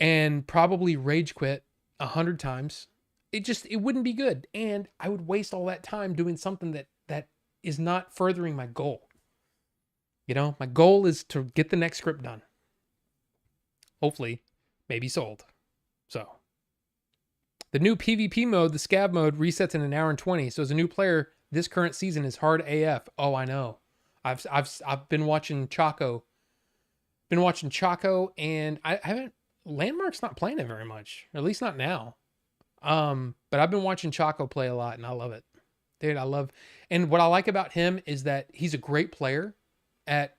A: and probably rage quit 100 times. It wouldn't be good. And I would waste all that time doing something that is not furthering my goal. My goal is to get the next script done. Hopefully, maybe sold. So, the new PvP mode, the Scav mode, resets in 1 hour and 20. So as a new player, this current season is hard AF. Oh, I know. I've been watching Choco. And I haven't. Landmark's not playing it very much, or at least not now. But I've been watching Choco play a lot, and I love it, dude. And what I like about him is that he's a great player at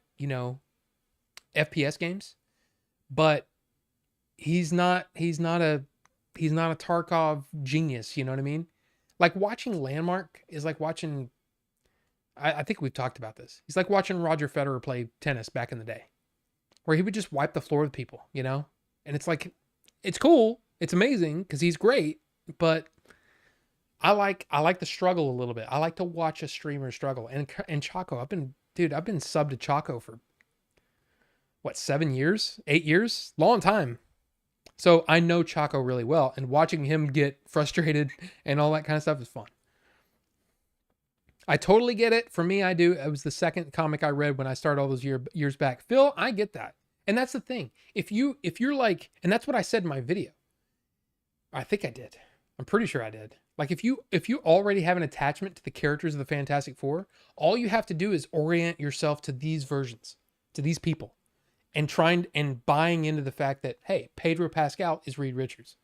A: FPS games, but he's not a Tarkov genius. You know what I mean? Like watching Landmark is like watching. I think we've talked about this. He's like watching Roger Federer play tennis back in the day, where he would just wipe the floor with people, And it's like, it's cool, it's amazing because he's great, but I like the struggle a little bit. I like to watch a streamer struggle. And Choco, I've been subbed to Choco for what, 7 years, 8 years, long time. So I know Choco really well, and watching him get frustrated and all that kind of stuff is fun. I totally get it. For me, I do. It was the second comic I read when I started all those years back. Phil, I get that. And that's the thing. If you're like, and that's what I said in my video. I think I did. I'm pretty sure I did. Like if you already have an attachment to the characters of the Fantastic Four, all you have to do is orient yourself to these versions, to these people, and trying and buying into the fact that, hey, Pedro Pascal is Reed Richards,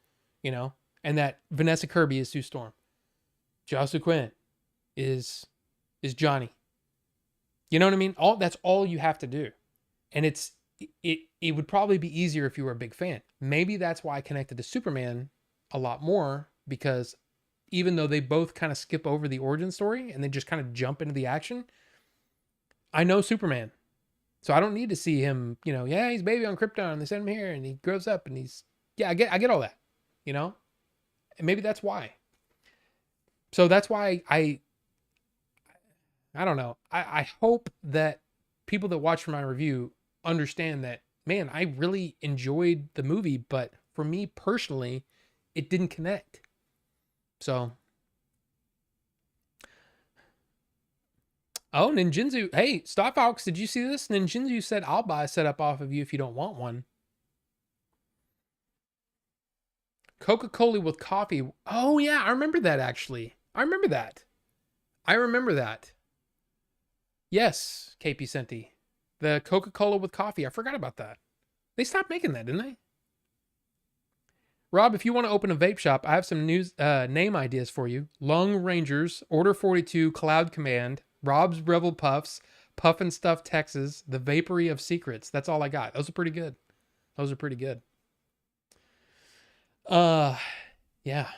A: and that Vanessa Kirby is Sue Storm. Joshua Quinn is Johnny. You know what I mean? That's all you have to do. And it would probably be easier if you were a big fan. Maybe that's why I connected to Superman a lot more, because even though they both kind of skip over the origin story and they just kind of jump into the action, I know Superman. So I don't need to see him, yeah, he's baby on Krypton and they send him here and he grows up and I get all that, and maybe that's why. So that's why I don't know. I hope that people that watch my review understand that, man, I really enjoyed the movie, but for me personally, it didn't connect. So, oh, Ninjinzu. Hey, Star Fox, did you see this? Ninjinzu said, I'll buy a setup off of you if you don't want one. Coca-Cola with coffee. Oh, yeah, I remember that, actually. I remember that. Yes, KP Senti. The Coca-Cola with coffee. I forgot about that. They stopped making that, didn't they? Rob, if you want to open a vape shop, I have some name ideas for you. Lung Rangers, Order 42, Cloud Command, Rob's Rebel Puffs, Puff and Stuff Texas, The Vapory of Secrets. That's all I got. Those are pretty good. Yeah.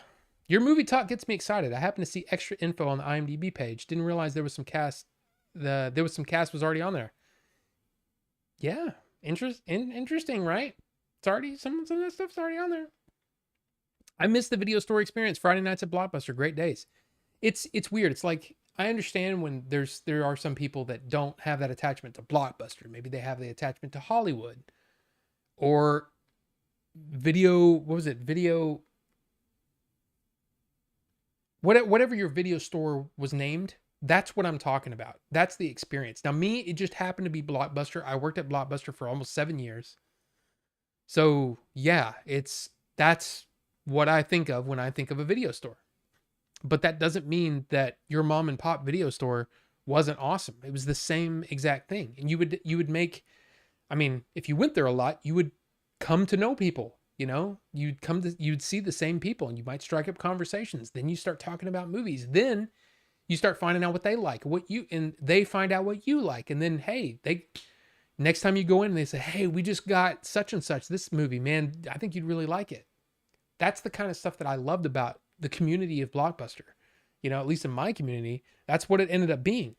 A: Your movie talk gets me excited. I happen to see extra info on the IMDb page. Didn't realize there was some cast. There was some cast was already on there. Yeah. Interesting, right? It's already, some of that stuff's already on there. I missed the video store experience. Friday nights at Blockbuster. Great days. It's weird. It's like, I understand when there are some people that don't have that attachment to Blockbuster. Maybe they have the attachment to Hollywood or video. What was it? Video. Whatever your video store was named. That's what I'm talking about. That's the experience. Now, me, it just happened to be Blockbuster. I worked at Blockbuster for almost 7 years. So yeah, that's what I think of when I think of a video store. But that doesn't mean that your mom and pop video store wasn't awesome. It was the same exact thing. And you would make, I mean, if you went there a lot, you would come to know people, you'd see the same people and you might strike up conversations. Then you start talking about movies. Then you start finding out what they like, and they find out what you like. And then, hey, next time you go in, they say, hey, we just got such and such, this movie, man, I think you'd really like it. That's the kind of stuff that I loved about the community of Blockbuster. At least in my community, that's what it ended up being.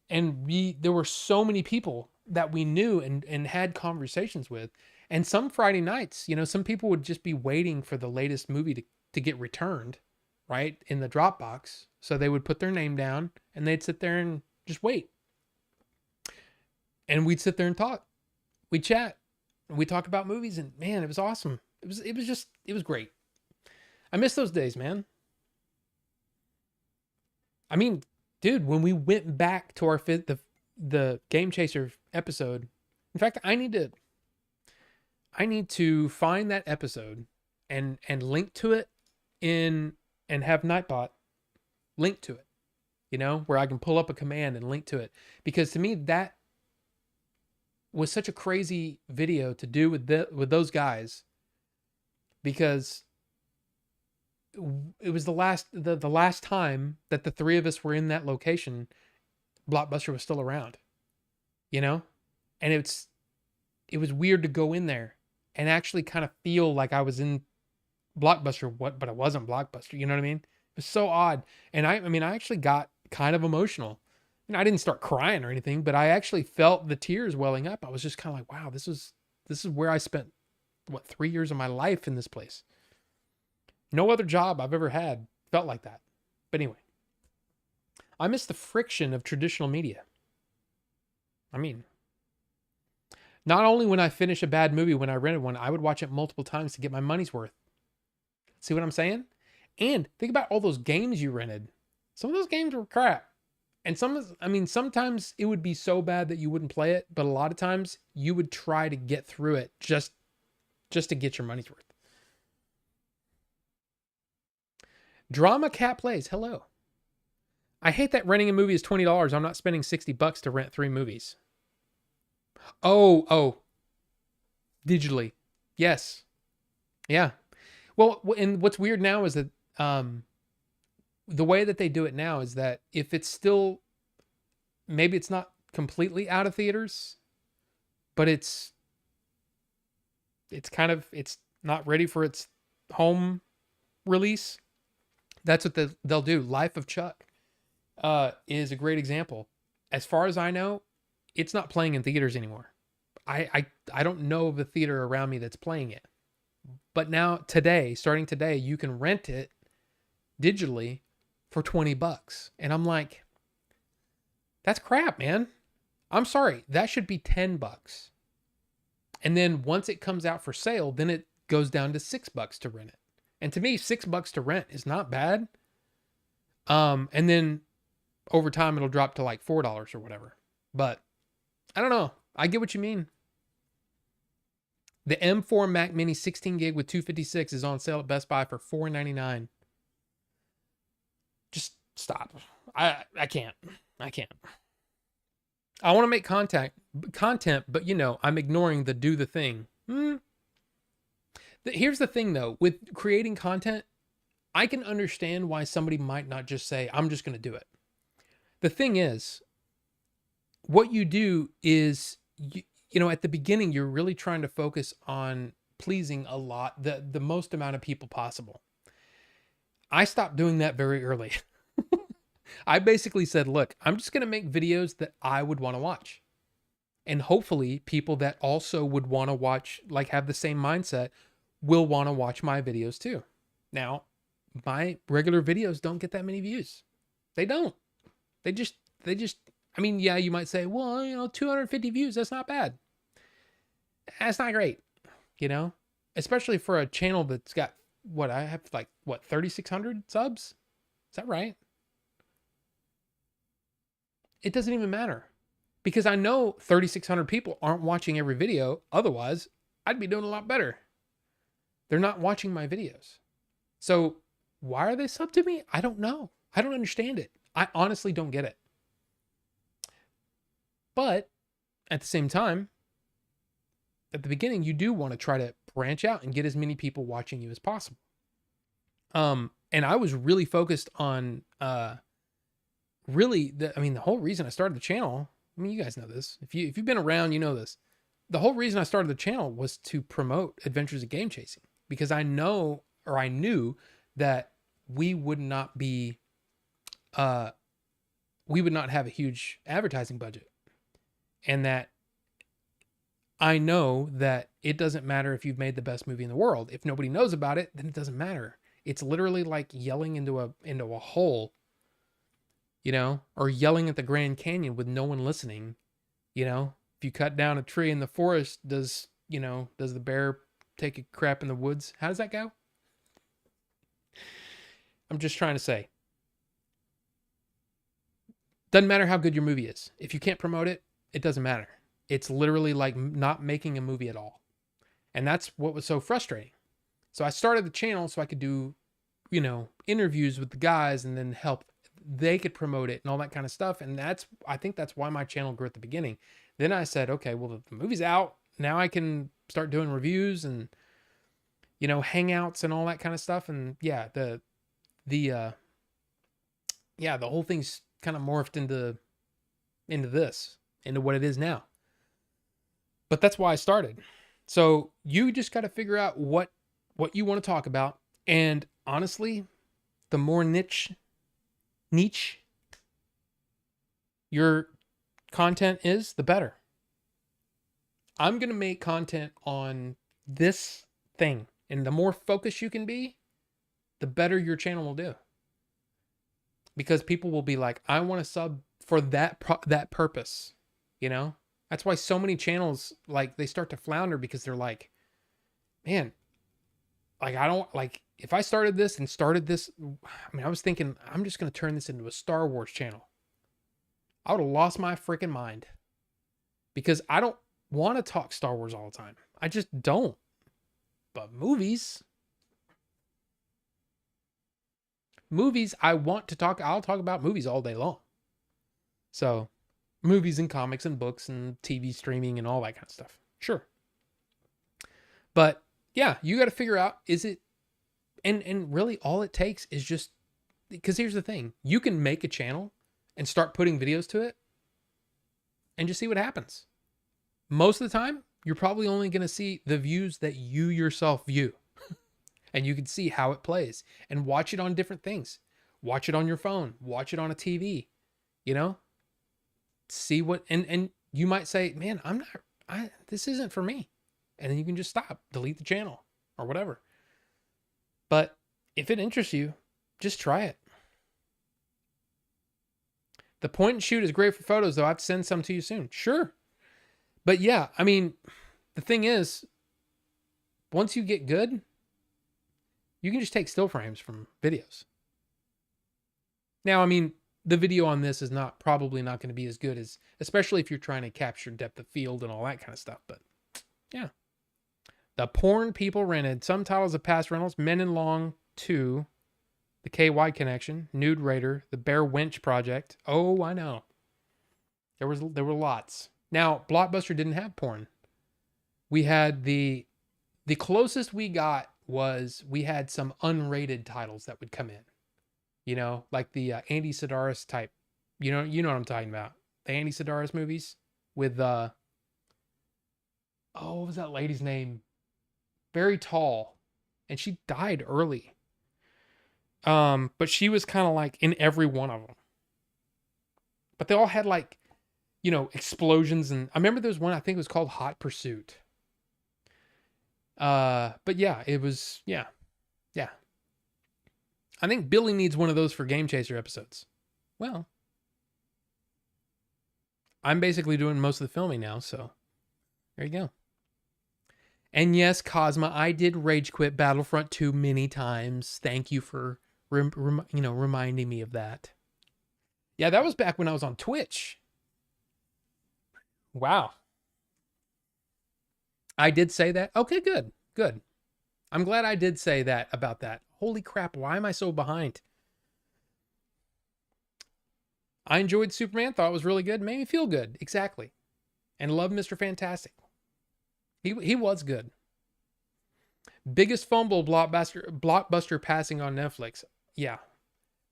A: And there were so many people that we knew and had conversations with. And some Friday nights, some people would just be waiting for the latest movie to get returned, right, in the Dropbox. So they would put their name down and they'd sit there and just wait. And we'd sit there and talk. We'd chat. And we'd talk about movies. And man, it was awesome. It was great. I miss those days, man. I mean, dude, when we went back to our the Game Chaser episode, in fact, I need to find that episode and link to it and have Nightbot link to it, where I can pull up a command and link to it. Because to me, that was such a crazy video to do with those guys, because it was the last time that the three of us were in that location. Blockbuster was still around, and it was weird to go in there and actually kind of feel like I was in Blockbuster, but it wasn't Blockbuster. You know what I mean? It was so odd. And I actually got kind of emotional. I didn't start crying or anything, but I actually felt the tears welling up. I was just kind of like, wow, this is where I spent 3 years of my life in this place. No other job I've ever had felt like that. But anyway, I miss the friction of traditional media. I mean, not only when I finish a bad movie when I rented one, I would watch it multiple times to get my money's worth. See what I'm saying? And think about all those games you rented. Some of those games were crap. And sometimes it would be so bad that you wouldn't play it, but a lot of times you would try to get through it just to get your money's worth. Drama Cat Plays. Hello. I hate that renting a movie is $20. I'm not spending $60 to rent 3 movies. Oh. Digitally. Yes. Yeah. Well, and what's weird now is that the way that they do it now is that if it's still, maybe it's not completely out of theaters, but it's kind of, it's not ready for its home release. That's what they'll do. Life of Chuck is a great example. As far as I know, it's not playing in theaters anymore. I don't know of a theater around me that's playing it. But now today, starting today, you can rent it digitally for $20. And I'm like, that's crap, man. I'm sorry. That should be $10. And then once it comes out for sale, then it goes down to $6 to rent it. And to me, $6 to rent is not bad. And then over time, it'll drop to like $4 or whatever. But I don't know. I get what you mean. The M4 Mac Mini 16 gig with 256 is on sale at Best Buy for $499. Just stop. I can't. I want to make content, but you know, I'm ignoring the do the thing. Here's the thing though, with creating content, I can understand why somebody might not just say, I'm just going to do it. The thing is, what you do is, you know, at the beginning, you're really trying to focus on pleasing the most amount of people possible. I stopped doing that very early. I basically said, look, I'm just going to make videos that I would want to watch. And hopefully people that also would want to watch, like have the same mindset, will want to watch my videos too. Now, my regular videos don't get that many views. They don't. They just, I mean, yeah, you might say, well, you know, 250 views, that's not bad. That's not great, you know, especially for a channel that's got I have like 3,600 subs. Is that right? It doesn't even matter because I know 3,600 people aren't watching every video. Otherwise, I'd be doing a lot better. They're not watching my videos. So why are they subbed to me? I don't know. I don't understand it. I honestly don't get it. But at the same time, at the beginning, you do want to try to branch out and get as many people watching you as possible. And I was really focused on, the whole reason I started the channel, I mean, you guys know this. If you've been around, you know this. The whole reason I started the channel was to promote Adventures of Game Chasing because I knew that we would not have a huge advertising budget. And that I know that it doesn't matter if you've made the best movie in the world. If nobody knows about it, then it doesn't matter. It's literally like yelling into a hole, you know, or yelling at the Grand Canyon with no one listening. You know, if you cut down a tree in the forest, does the bear take a crap in the woods? How does that go? I'm just trying to say, doesn't matter how good your movie is. If you can't promote it, it doesn't matter. It's literally like not making a movie at all. And that's what was so frustrating. So I started the channel so I could do, you know, interviews with the guys and then they could promote it and all that kind of stuff. And I think that's why my channel grew at the beginning. Then I said, okay, well, the movie's out. Now I can start doing reviews and, you know, hangouts and all that kind of stuff. And yeah, the whole thing's kind of morphed into what it is now. But that's why I started. So you just got to figure out what you want to talk about. And honestly, the more niche your content is, the better. I'm going to make content on this thing. And the more focused you can be, the better your channel will do. Because people will be like, I want to sub for that purpose, you know? That's why so many channels, like, they start to flounder because they're like, man, like, I don't, like, if I started this, I was thinking, I'm just going to turn this into a Star Wars channel. I would have lost my freaking mind because I don't want to talk Star Wars all the time. I just don't. But movies, I'll talk about movies all day long. So, movies and comics and books and TV streaming and all that kind of stuff. Sure. But yeah, you got to figure out, is it, and really all it takes is just because here's the thing, you can make a channel and start putting videos to it and just see what happens. Most of the time, you're probably only going to see the views that you yourself view. And you can see how it plays and watch it on different things. Watch it on your phone, watch it on a TV, you know? See what, and you might say, man, this isn't for me. And then you can just stop, delete the channel or whatever. But if it interests you, just try it. The point and shoot is great for photos, though. I have to send some to you soon. Sure. But yeah, I mean, the thing is, once you get good, you can just take still frames from videos. Now, I mean, the video on this is probably not going to be as good as, especially if you're trying to capture depth of field and all that kind of stuff. But yeah. The Porn People Rented. Some titles of past rentals: Men in Long 2, The KY Connection, Nude Raider, The Bear Wench Project. Oh, I know. There were lots. Now, Blockbuster didn't have porn. We had the closest we got was we had some unrated titles that would come in. You know, like the Andy Sidaris type. You know what I'm talking about. The Andy Sidaris movies with what was that lady's name? Very tall, and she died early. But she was kind of like in every one of them. But they all had like, you know, explosions, and I remember there was one, I think it was called Hot Pursuit. But yeah, it was, yeah. I think Billy needs one of those for Game Chaser episodes. Well, I'm basically doing most of the filming now, so there you go. And yes, Cosma, I did rage quit Battlefront 2 many times. Thank you for reminding me of that. Yeah, that was back when I was on Twitch. Wow. I did say that? Okay, good. I'm glad I did say that about that. Holy crap, why am I so behind? I enjoyed Superman, thought it was really good, made me feel good. Exactly. And love Mr. Fantastic. He was good. Biggest fumble blockbuster passing on Netflix. Yeah.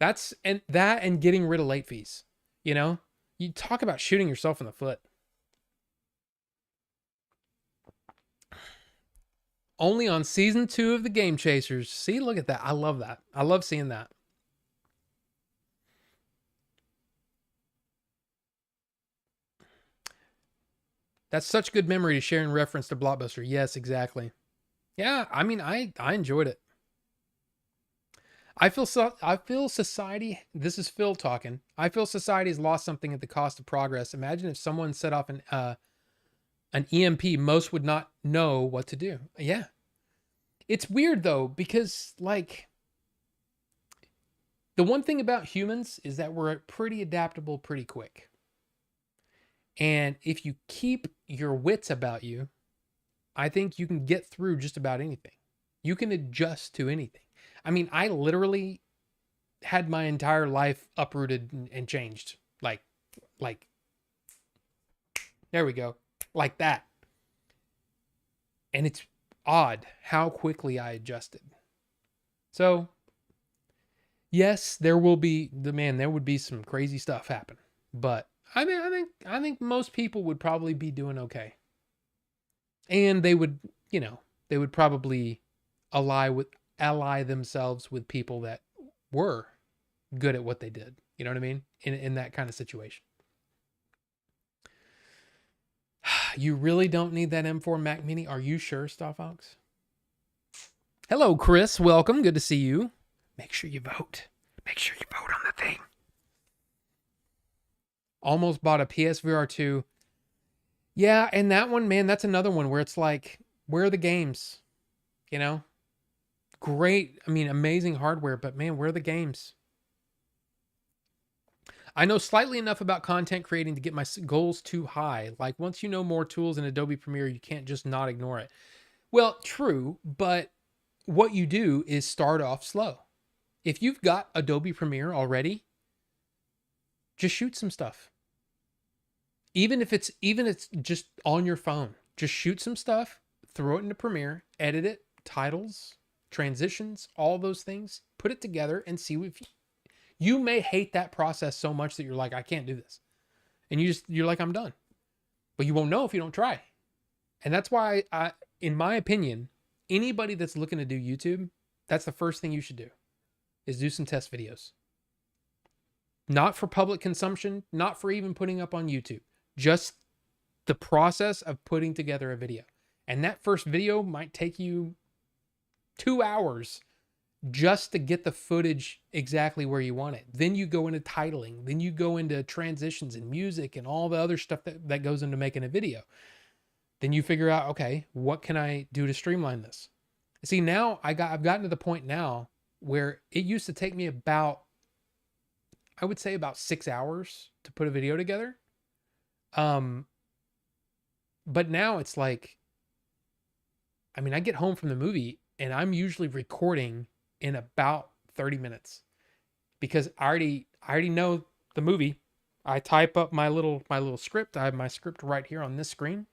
A: And getting rid of late fees. You know? You talk about shooting yourself in the foot. Only on season 2 of the Game Chasers. See, look at that. I love that. I love seeing that. That's such good memory to share in reference to Blockbuster. Yes, exactly. Yeah, I mean, I enjoyed it. I feel society, this is Phil talking. I feel society has lost something at the cost of progress. Imagine if someone set off an EMP, most would not know what to do. Yeah. It's weird though, because like the one thing about humans is that we're pretty adaptable pretty quick. And if you keep your wits about you, I think you can get through just about anything. You can adjust to anything. I mean, I literally had my entire life uprooted and changed. Like, there we go. Like that. And it's odd how quickly I adjusted. So, yes, there would be some crazy stuff happen. But I think most people would probably be doing okay. And they would probably ally themselves with people that were good at what they did. You know what I mean? In that kind of situation. You really don't need that M4 Mac Mini. Are you sure, Starfox? Hello, Chris. Welcome. Good to see you. Make sure you vote. Make sure you vote on the thing. Almost bought a PSVR 2. Yeah, and that one, man, that's another one where it's like, where are the games? You know? Great, I mean, amazing hardware, but man, where are the games? I know slightly enough about content creating to get my goals too high. Like once you know more tools in Adobe Premiere, you can't just not ignore it. Well, true, but what you do is start off slow. If you've got Adobe Premiere already, just shoot some stuff. Even if it's just on your phone, just shoot some stuff, throw it into Premiere, edit it, titles, transitions, all those things, put it together and see You may hate that process so much that you're like, I can't do this. And you're like, I'm done. But you won't know if you don't try. And that's why in my opinion, anybody that's looking to do YouTube, that's the first thing you should do is do some test videos. Not for public consumption, not for even putting up on YouTube, just the process of putting together a video. And that first video might take you 2 hours just to get the footage exactly where you want it. Then you go into titling, then you go into transitions and music and all the other stuff that goes into making a video. Then you figure out, okay, what can I do to streamline this? See, now I've gotten to the point now where it used to take me about, I would say about 6 hours to put a video together. But now it's like, I mean, I get home from the movie and I'm usually recording in about 30 minutes because I already know the movie. I type up my little script. I have my script right here on this screen.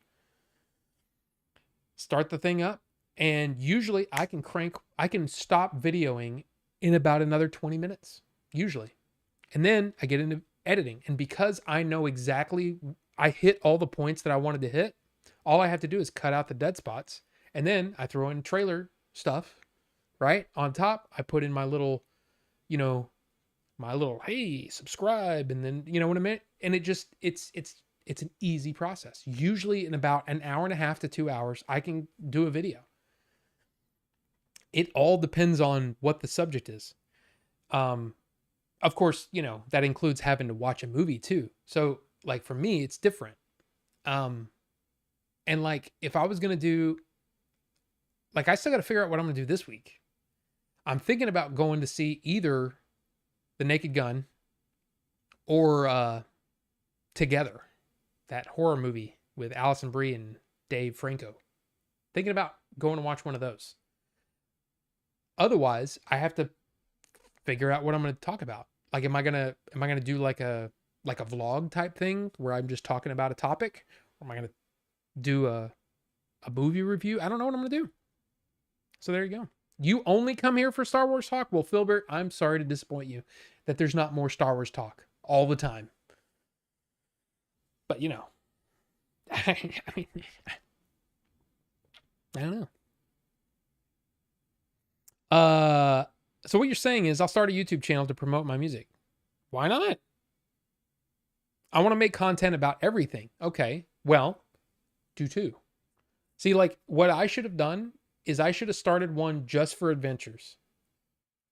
A: Start the thing up, and usually I can stop videoing in about another 20 minutes, usually. And then I get into editing. And because I know exactly, I hit all the points that I wanted to hit, all I have to do is cut out the dead spots. And then I throw in trailer stuff, right? On top, I put in my little, hey, subscribe. And then, you know what I mean? And it's an easy process. Usually in about an hour and a half to 2 hours, I can do a video. It all depends on what the subject is. Of course, that includes having to watch a movie too. So like for me, it's different. And like, if I was going to do, like, I still got to figure out what I'm going to do this week. I'm thinking about going to see either The Naked Gun or Together, that horror movie with Alison Brie and Dave Franco. Thinking about going to watch one of those. Otherwise, I have to figure out what I'm going to talk about. Like, am I going to do like a vlog type thing where I'm just talking about a topic? Or am I going to do a movie review? I don't know what I'm going to do. So there you go. You only come here for Star Wars talk? Well, Philbert, I'm sorry to disappoint you that there's not more Star Wars talk all the time. But, I mean, I don't know. So what you're saying is I'll start a YouTube channel to promote my music. Why not? I want to make content about everything. Okay, well, do too. See, like, what I should have done is I should have started one just for adventures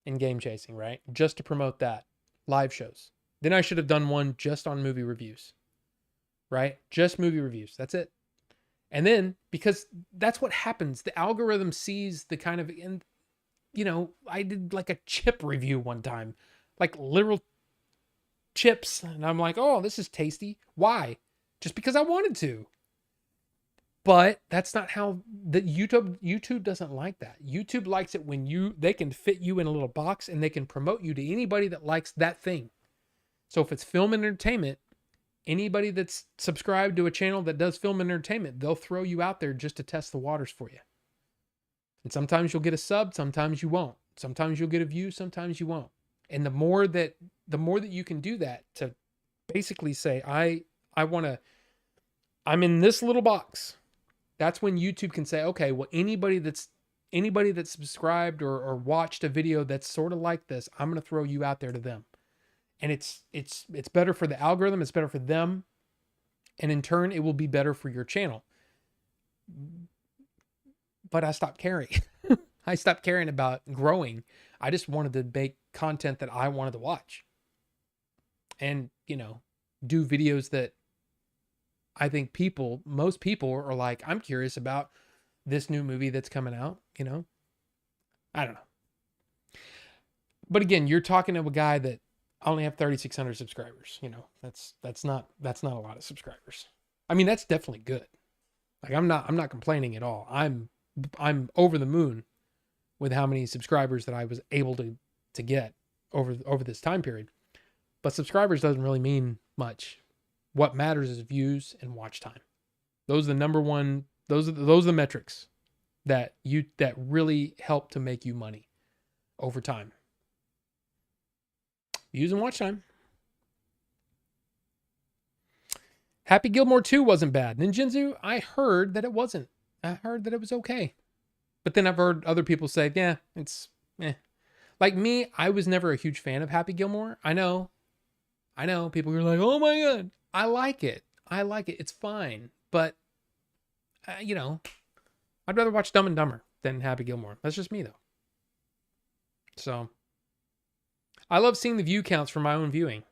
A: and game chasing, right? Just to promote that. Live shows. Then I should have done one just on movie reviews, right? Just movie reviews. That's it. And then, because that's what happens, the algorithm sees the kind of, and I did like a chip review one time, like literal chips. And I'm like, oh, this is tasty. Why? Just because I wanted to. But that's not how YouTube doesn't like that. YouTube likes it when they can fit you in a little box and they can promote you to anybody that likes that thing. So if it's film and entertainment, anybody that's subscribed to a channel that does film and entertainment, they'll throw you out there just to test the waters for you. And sometimes you'll get a sub, sometimes you won't. Sometimes you'll get a view, sometimes you won't. And the more that you can do that, to basically say, I'm in this little box. That's when YouTube can say, okay, well, anybody that's subscribed or watched a video that's sort of like this, I'm going to throw you out there to them. And it's better for the algorithm. It's better for them. And in turn, it will be better for your channel. But I stopped caring. I stopped caring about growing. I just wanted to make content that I wanted to watch. And, do videos that I think most people are like, I'm curious about this new movie that's coming out, I don't know. But again, you're talking to a guy that I only have 3,600 subscribers. That's not a lot of subscribers. I mean, that's definitely good. Like, I'm not complaining at all. I'm over the moon with how many subscribers that I was able to get over this time period. But subscribers doesn't really mean much. What matters is views and watch time. Those are the number one. Those are the metrics that really help to make you money over time. Views and watch time. Happy Gilmore 2 wasn't bad. Ninjinzu, I heard that it wasn't. I heard that it was okay. But then I've heard other people say, yeah, it's eh. Like me, I was never a huge fan of Happy Gilmore. I know. People are like, oh my God. I like it. It's fine. But, I'd rather watch Dumb and Dumber than Happy Gilmore. That's just me, though. So, I love seeing the view counts from my own viewing.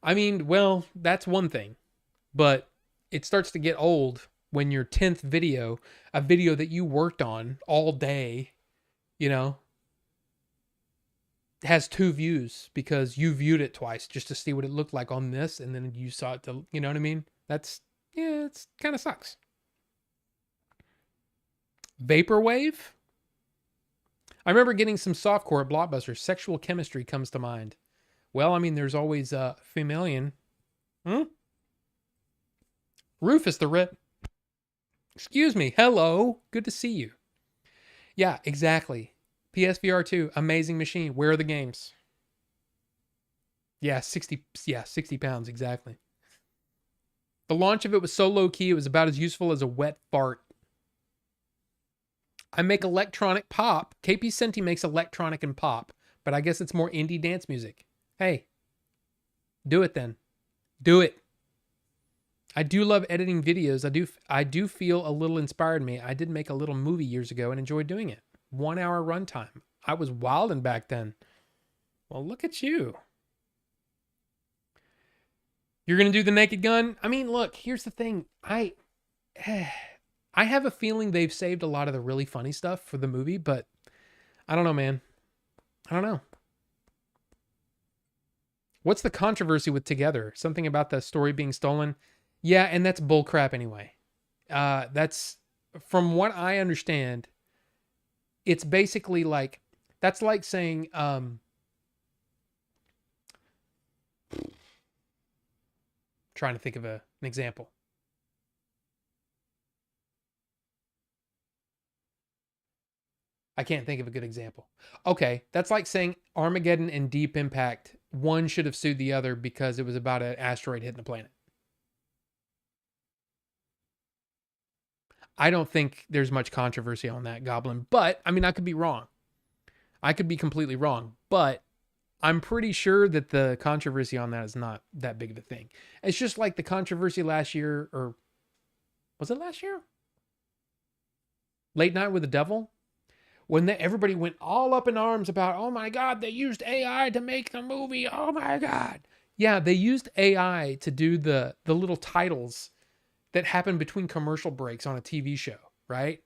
A: I mean, well, that's one thing. But it starts to get old when your 10th video, a video that you worked on all day, has 2 views because you viewed it twice just to see what it looked like on this. And then you saw it to, you know what I mean? It's kind of sucks. Vaporwave. I remember getting some softcore at Blockbuster. Sexual Chemistry comes to mind. Well, I mean, there's always Femalian. Rufus the Red. Excuse me. Hello. Good to see you. Yeah, exactly. PSVR 2, amazing machine. Where are the games? Yeah, 60 pounds, exactly. The launch of it was so low key, it was about as useful as a wet fart. I make electronic pop. KP Senti makes electronic and pop, but I guess it's more indie dance music. Hey, do it then. Do it. I do love editing videos. I do feel a little inspired me. I did make a little movie years ago and enjoyed doing it. 1 hour runtime. I was wilding back then. Well, look at you. You're going to do the Naked Gun? I mean, look, here's the thing. I have a feeling they've saved a lot of the really funny stuff for the movie, but I don't know, man. I don't know. What's the controversy with Together? Something about the story being stolen? Yeah, and that's bullcrap anyway. That's, from what I understand, it's basically like, that's like saying, trying to think of an example. I can't think of a good example. Okay, that's like saying Armageddon and Deep Impact, one should have sued the other because it was about an asteroid hitting the planet. I don't think there's much controversy on that, Goblin. But, I mean, I could be wrong. I could be completely wrong. But I'm pretty sure that the controversy on that is not that big of a thing. It's just like the controversy last year, or was it last year? Late Night with the Devil? When everybody went all up in arms about, oh my God, they used AI to make the movie. Oh my God. Yeah, they used AI to do the little titles that happen between commercial breaks on a TV show, right?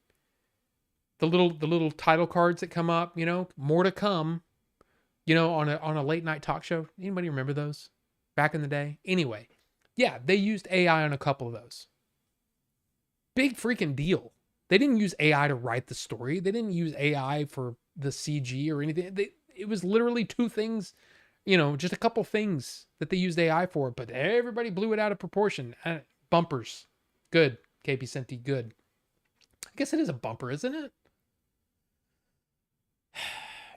A: The little title cards that come up, more to come, on a late night talk show. Anybody remember those back in the day? Anyway, yeah, they used AI on a couple of those. Big freaking deal. They didn't use AI to write the story. They didn't use AI for the CG or anything. It was literally 2 things, just a couple things that they used AI for, but everybody blew it out of proportion. Bumpers. Good. KP Senti, good. I guess it is a bumper, isn't it?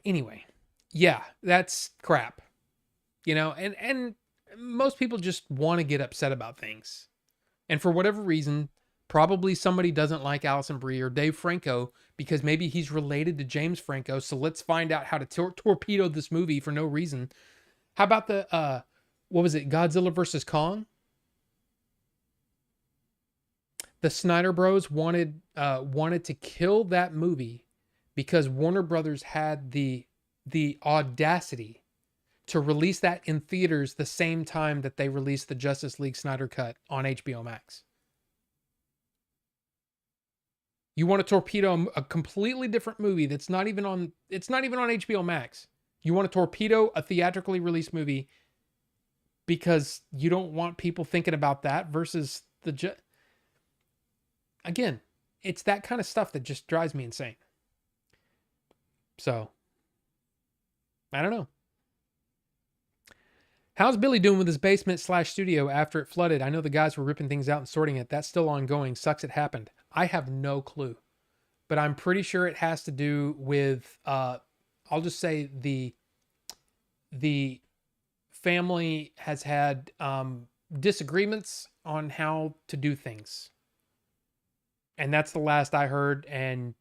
A: Anyway, yeah, that's crap. And most people just want to get upset about things. And for whatever reason, probably somebody doesn't like Alison Brie or Dave Franco because maybe he's related to James Franco. So let's find out how to torpedo this movie for no reason. How about the, what was it? Godzilla versus Kong? The Snyder Bros wanted to kill that movie because Warner Brothers had the audacity to release that in theaters the same time that they released the Justice League Snyder Cut on HBO Max. You want to torpedo a completely different movie that's not even on HBO Max. You want to torpedo a theatrically released movie because you don't want people thinking about that versus again, it's that kind of stuff that just drives me insane. So, I don't know. How's Billy doing with his basement/studio after it flooded? I know the guys were ripping things out and sorting it. That's still ongoing. Sucks it happened. I have no clue. But I'm pretty sure it has to do with, I'll just say the family has had disagreements on how to do things. And that's the last I heard. And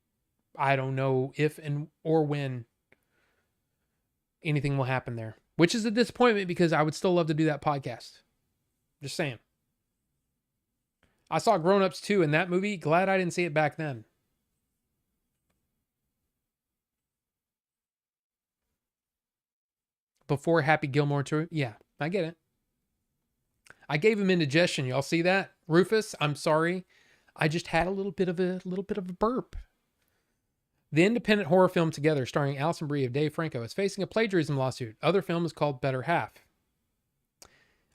A: I don't know if and or when anything will happen there, which is a disappointment because I would still love to do that podcast. Just saying. I saw Grown Ups 2 in that movie. Glad I didn't see it back then. Before Happy Gilmore 2. Yeah, I get it. I gave him indigestion. Y'all see that? Rufus, I'm sorry. I just had a little bit of a burp. The independent horror film Together, starring Alison Brie of Dave Franco, is facing a plagiarism lawsuit. Other film is called Better Half.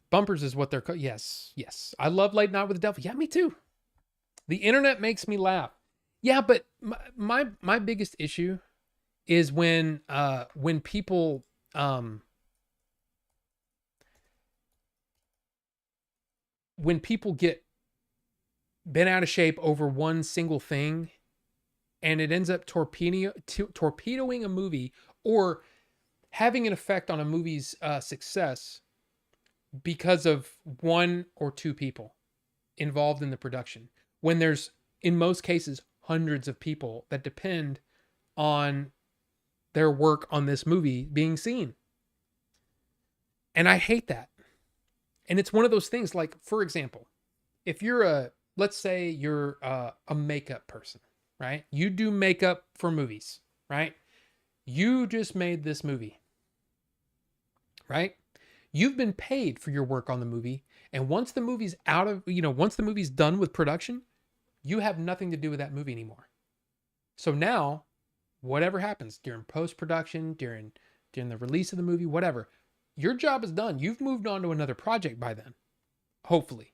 A: Bumpers is what they're called. Yes. I love Late Night with the Devil. Yeah, me too. The internet makes me laugh. Yeah, but my biggest issue is when people get bent out of shape over one single thing, and it ends up torpedoing a movie or having an effect on a movie's success because of one or two people involved in the production. When there's, in most cases, hundreds of people that depend on their work on this movie being seen. And I hate that. And it's one of those things, like, for example, if you're let's say you're a makeup person, right? You do makeup for movies, right? You just made this movie, right? You've been paid for your work on the movie. And once the movie's once the movie's done with production, you have nothing to do with that movie anymore. So now, whatever happens during post-production, during the release of the movie, whatever, your job is done. You've moved on to another project by then, hopefully.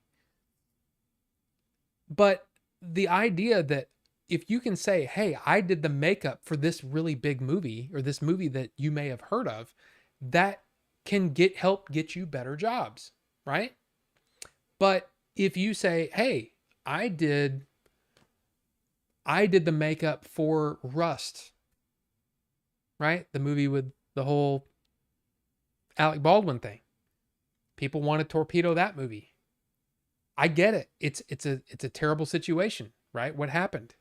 A: But the idea that if you can say, hey, I did the makeup for this really big movie or this movie that you may have heard of, that can help get you better jobs, right? But if you say, hey, I did the makeup for Rust, right? The movie with the whole Alec Baldwin thing. People want to torpedo that movie. I get it. It's a terrible situation, right? What happened?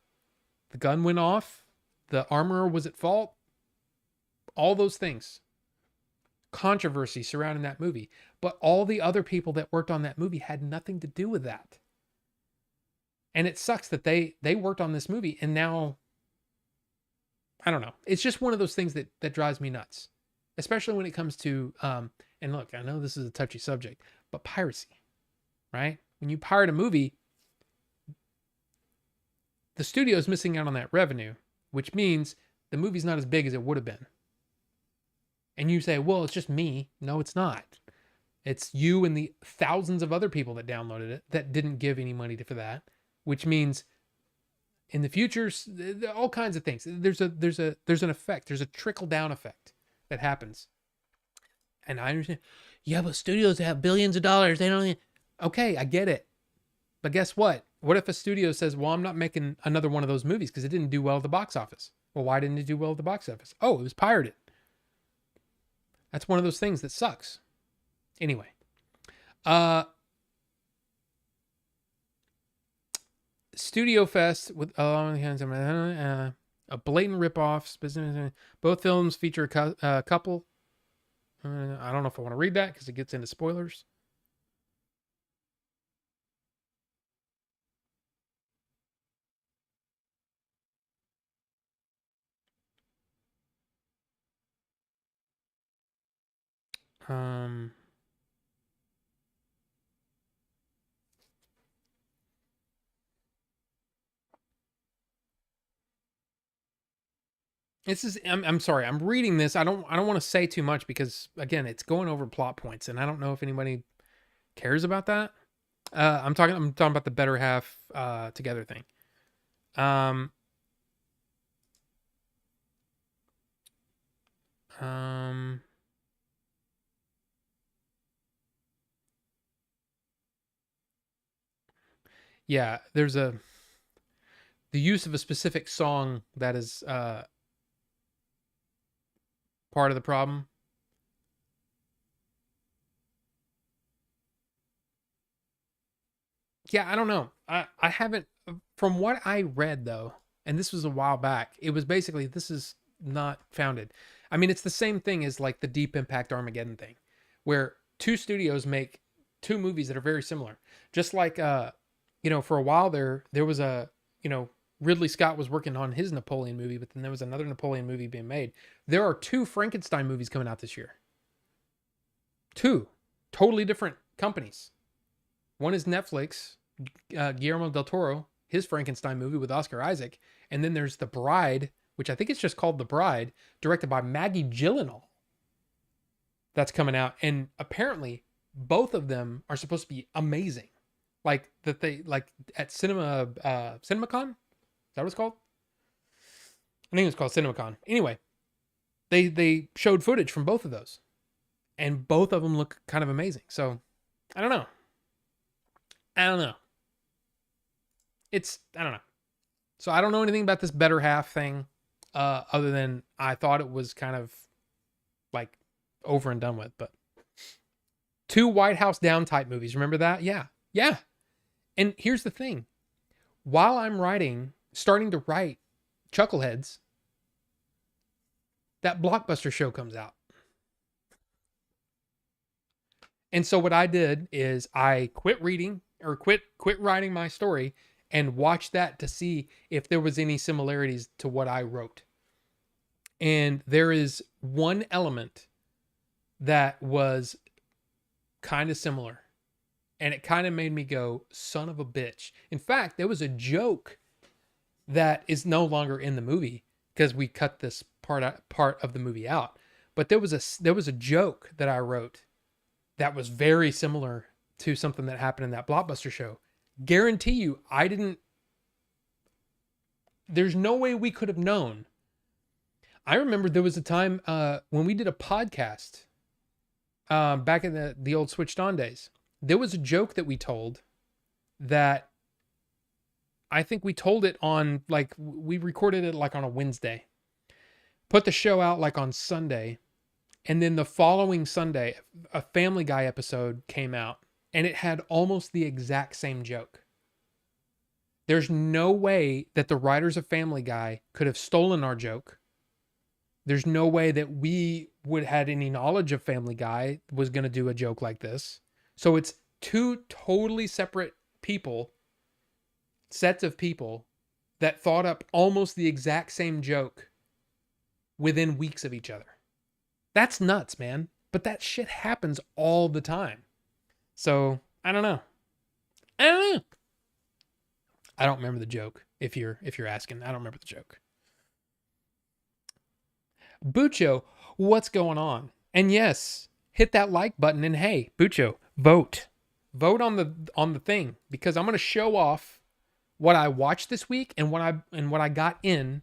A: The gun went off. The armorer was at fault. All those things. Controversy surrounding that movie. But all the other people that worked on that movie had nothing to do with that. And it sucks that they worked on this movie and now, I don't know. It's just one of those things that drives me nuts. Especially when it comes to, and look, I know this is a touchy subject, but piracy, right? When you pirate a movie, the studio's missing out on that revenue, which means the movie's not as big as it would have been. And you say, well, it's just me. No, it's not. It's you and the thousands of other people that downloaded it that didn't give any money for that, which means in the future, all kinds of things. There's an effect. There's a trickle down effect that happens. And I understand. Yeah, but studios have billions of dollars. They don't. Okay, I get it. But guess what? What if a studio says, well, I'm not making another one of those movies because it didn't do well at the box office? Well, why didn't it do well at the box office? Oh, it was pirated. That's one of those things that sucks. Anyway. Studio Fest with a blatant ripoff. Both films feature a couple. I don't know if I want to read that because it gets into spoilers. This is I'm sorry. I'm reading this. I don't want to say too much because again, it's going over plot points and I don't know if anybody cares about that. I'm talking about the Better Half Together thing. Yeah, there's the use of a specific song that is part of the problem. Yeah, I don't know. I haven't, from what I read though, and this was a while back, it was basically, this is not founded. I mean, it's the same thing as like the Deep Impact Armageddon thing, where two studios make two movies that are very similar. Just like, for a while there was a, Ridley Scott was working on his Napoleon movie, but then there was another Napoleon movie being made. There are two Frankenstein movies coming out this year. Two totally different companies. One is Netflix, Guillermo del Toro, his Frankenstein movie with Oscar Isaac. And then there's The Bride, which I think it's just called The Bride, directed by Maggie Gyllenhaal. That's coming out. And apparently, both of them are supposed to be amazing. Like that they like at CinemaCon? Is that what it's called? I think it's called CinemaCon. Anyway, they showed footage from both of those. And both of them look kind of amazing. So, I don't know. I don't know. I don't know. So I don't know anything about this better half thing, other than I thought it was kind of like over and done with. But two White House Down type movies. Remember that? Yeah. Yeah. And here's the thing. While I'm starting to write Chuckleheads, that Blockbuster show comes out. And so what I did is I quit writing my story and watched that to see if there was any similarities to what I wrote. And there is one element that was kind of similar. And it kind of made me go, son of a bitch. In fact, there was a joke that is no longer in the movie because we cut this part of the movie out. But there was a joke that I wrote that was very similar to something that happened in that Blockbuster show. Guarantee you, there's no way we could have known. I remember there was a time when we did a podcast back in the old Switched On days. There was a joke that we told that I think we told it on, like, we recorded it like on a Wednesday. Put the show out like on Sunday. And then the following Sunday, a Family Guy episode came out, and it had almost the exact same joke. There's no way that the writers of Family Guy could have stolen our joke. There's no way that we would have had any knowledge of Family Guy was going to do a joke like this. So it's two totally separate sets of people that thought up almost the exact same joke within weeks of each other. That's nuts, man. But that shit happens all the time. So, I don't know. I don't remember the joke. If you're asking, I don't remember the joke. Bucho, what's going on? And yes, hit that like button, and hey, Bucho, vote. Vote on the thing, because I'm going to show off what I watched this week and what I got in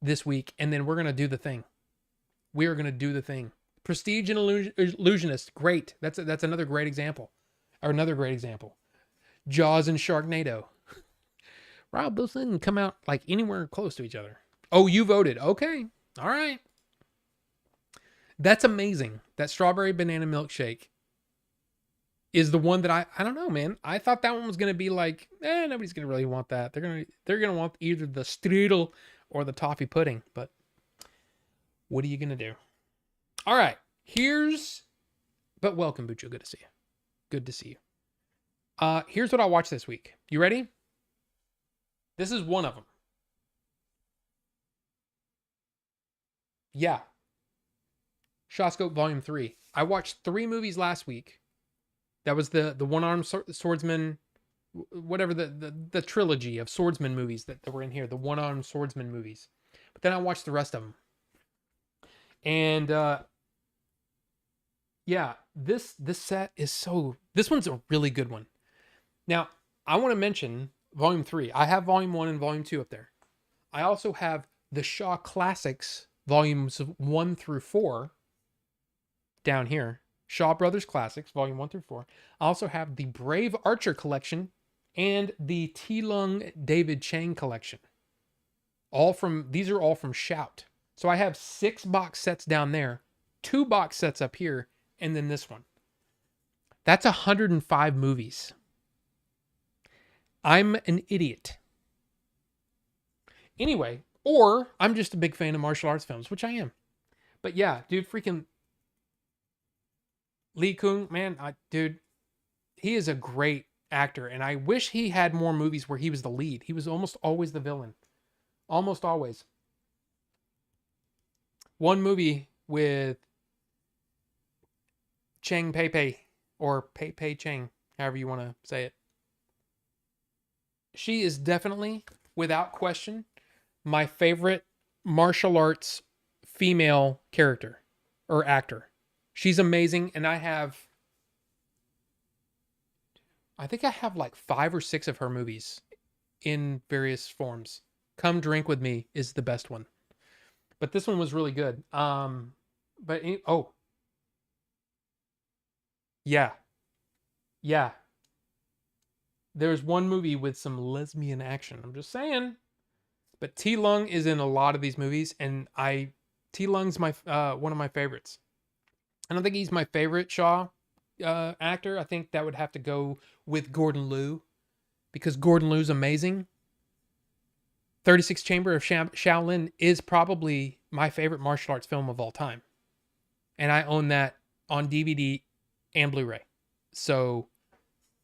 A: this week, and then we're going to do the thing. We are going to do the thing. Prestige and Illusionist. Great. That's another great example. Or another great example. Jaws and Sharknado. Rob, those didn't come out like anywhere close to each other. Oh, you voted. Okay. All right. That's amazing. That strawberry banana milkshake is the one that I don't know, man. I thought that one was going to be like, nobody's going to really want that. They're going to want either the strudel or the toffee pudding, but what are you going to do? All right. But welcome, Bucho. Good to see you. Good to see you. Here's what I watched this week. You ready? This is one of them. Yeah. Shawscope Volume 3. I watched 3 movies last week. That was the one-armed swordsman, whatever, the trilogy of swordsman movies that were in here. The one-armed swordsman movies. But then I watched the rest of them. And yeah, this set is this one's a really good one. Now, I want to mention Volume 3. I have Volume 1 and Volume 2 up there. I also have the Shaw Classics, Volumes 1 through 4 down here. Shaw Brothers Classics, Volume 1 through 4. I also have the Brave Archer Collection and the T-Lung David Chang Collection. These are all from Shout. So I have 6 box sets down there, 2 box sets up here, and then this one. That's 105 movies. I'm an idiot. Anyway, or I'm just a big fan of martial arts films, which I am. But yeah, dude, freaking Lee Kung, man, dude, he is a great actor, and I wish he had more movies where he was the lead. He was almost always the villain. Almost always. One movie with Cheng Pei Pei, or Pei Pei Cheng, however you want to say it. She is definitely, without question, my favorite martial arts female character or actor. She's amazing, and I think I have like 5 or 6 of her movies in various forms. Come Drink with Me is the best one. But this one was really good. Oh. Yeah. Yeah. There's one movie with some lesbian action. I'm just saying. But T Lung is in a lot of these movies, and T Lung's my one of my favorites. I don't think he's my favorite Shaw actor. I think that would have to go with Gordon Liu, because Gordon Liu's amazing. 36 Chamber of Shaolin is probably my favorite martial arts film of all time. And I own that on DVD and Blu-ray. So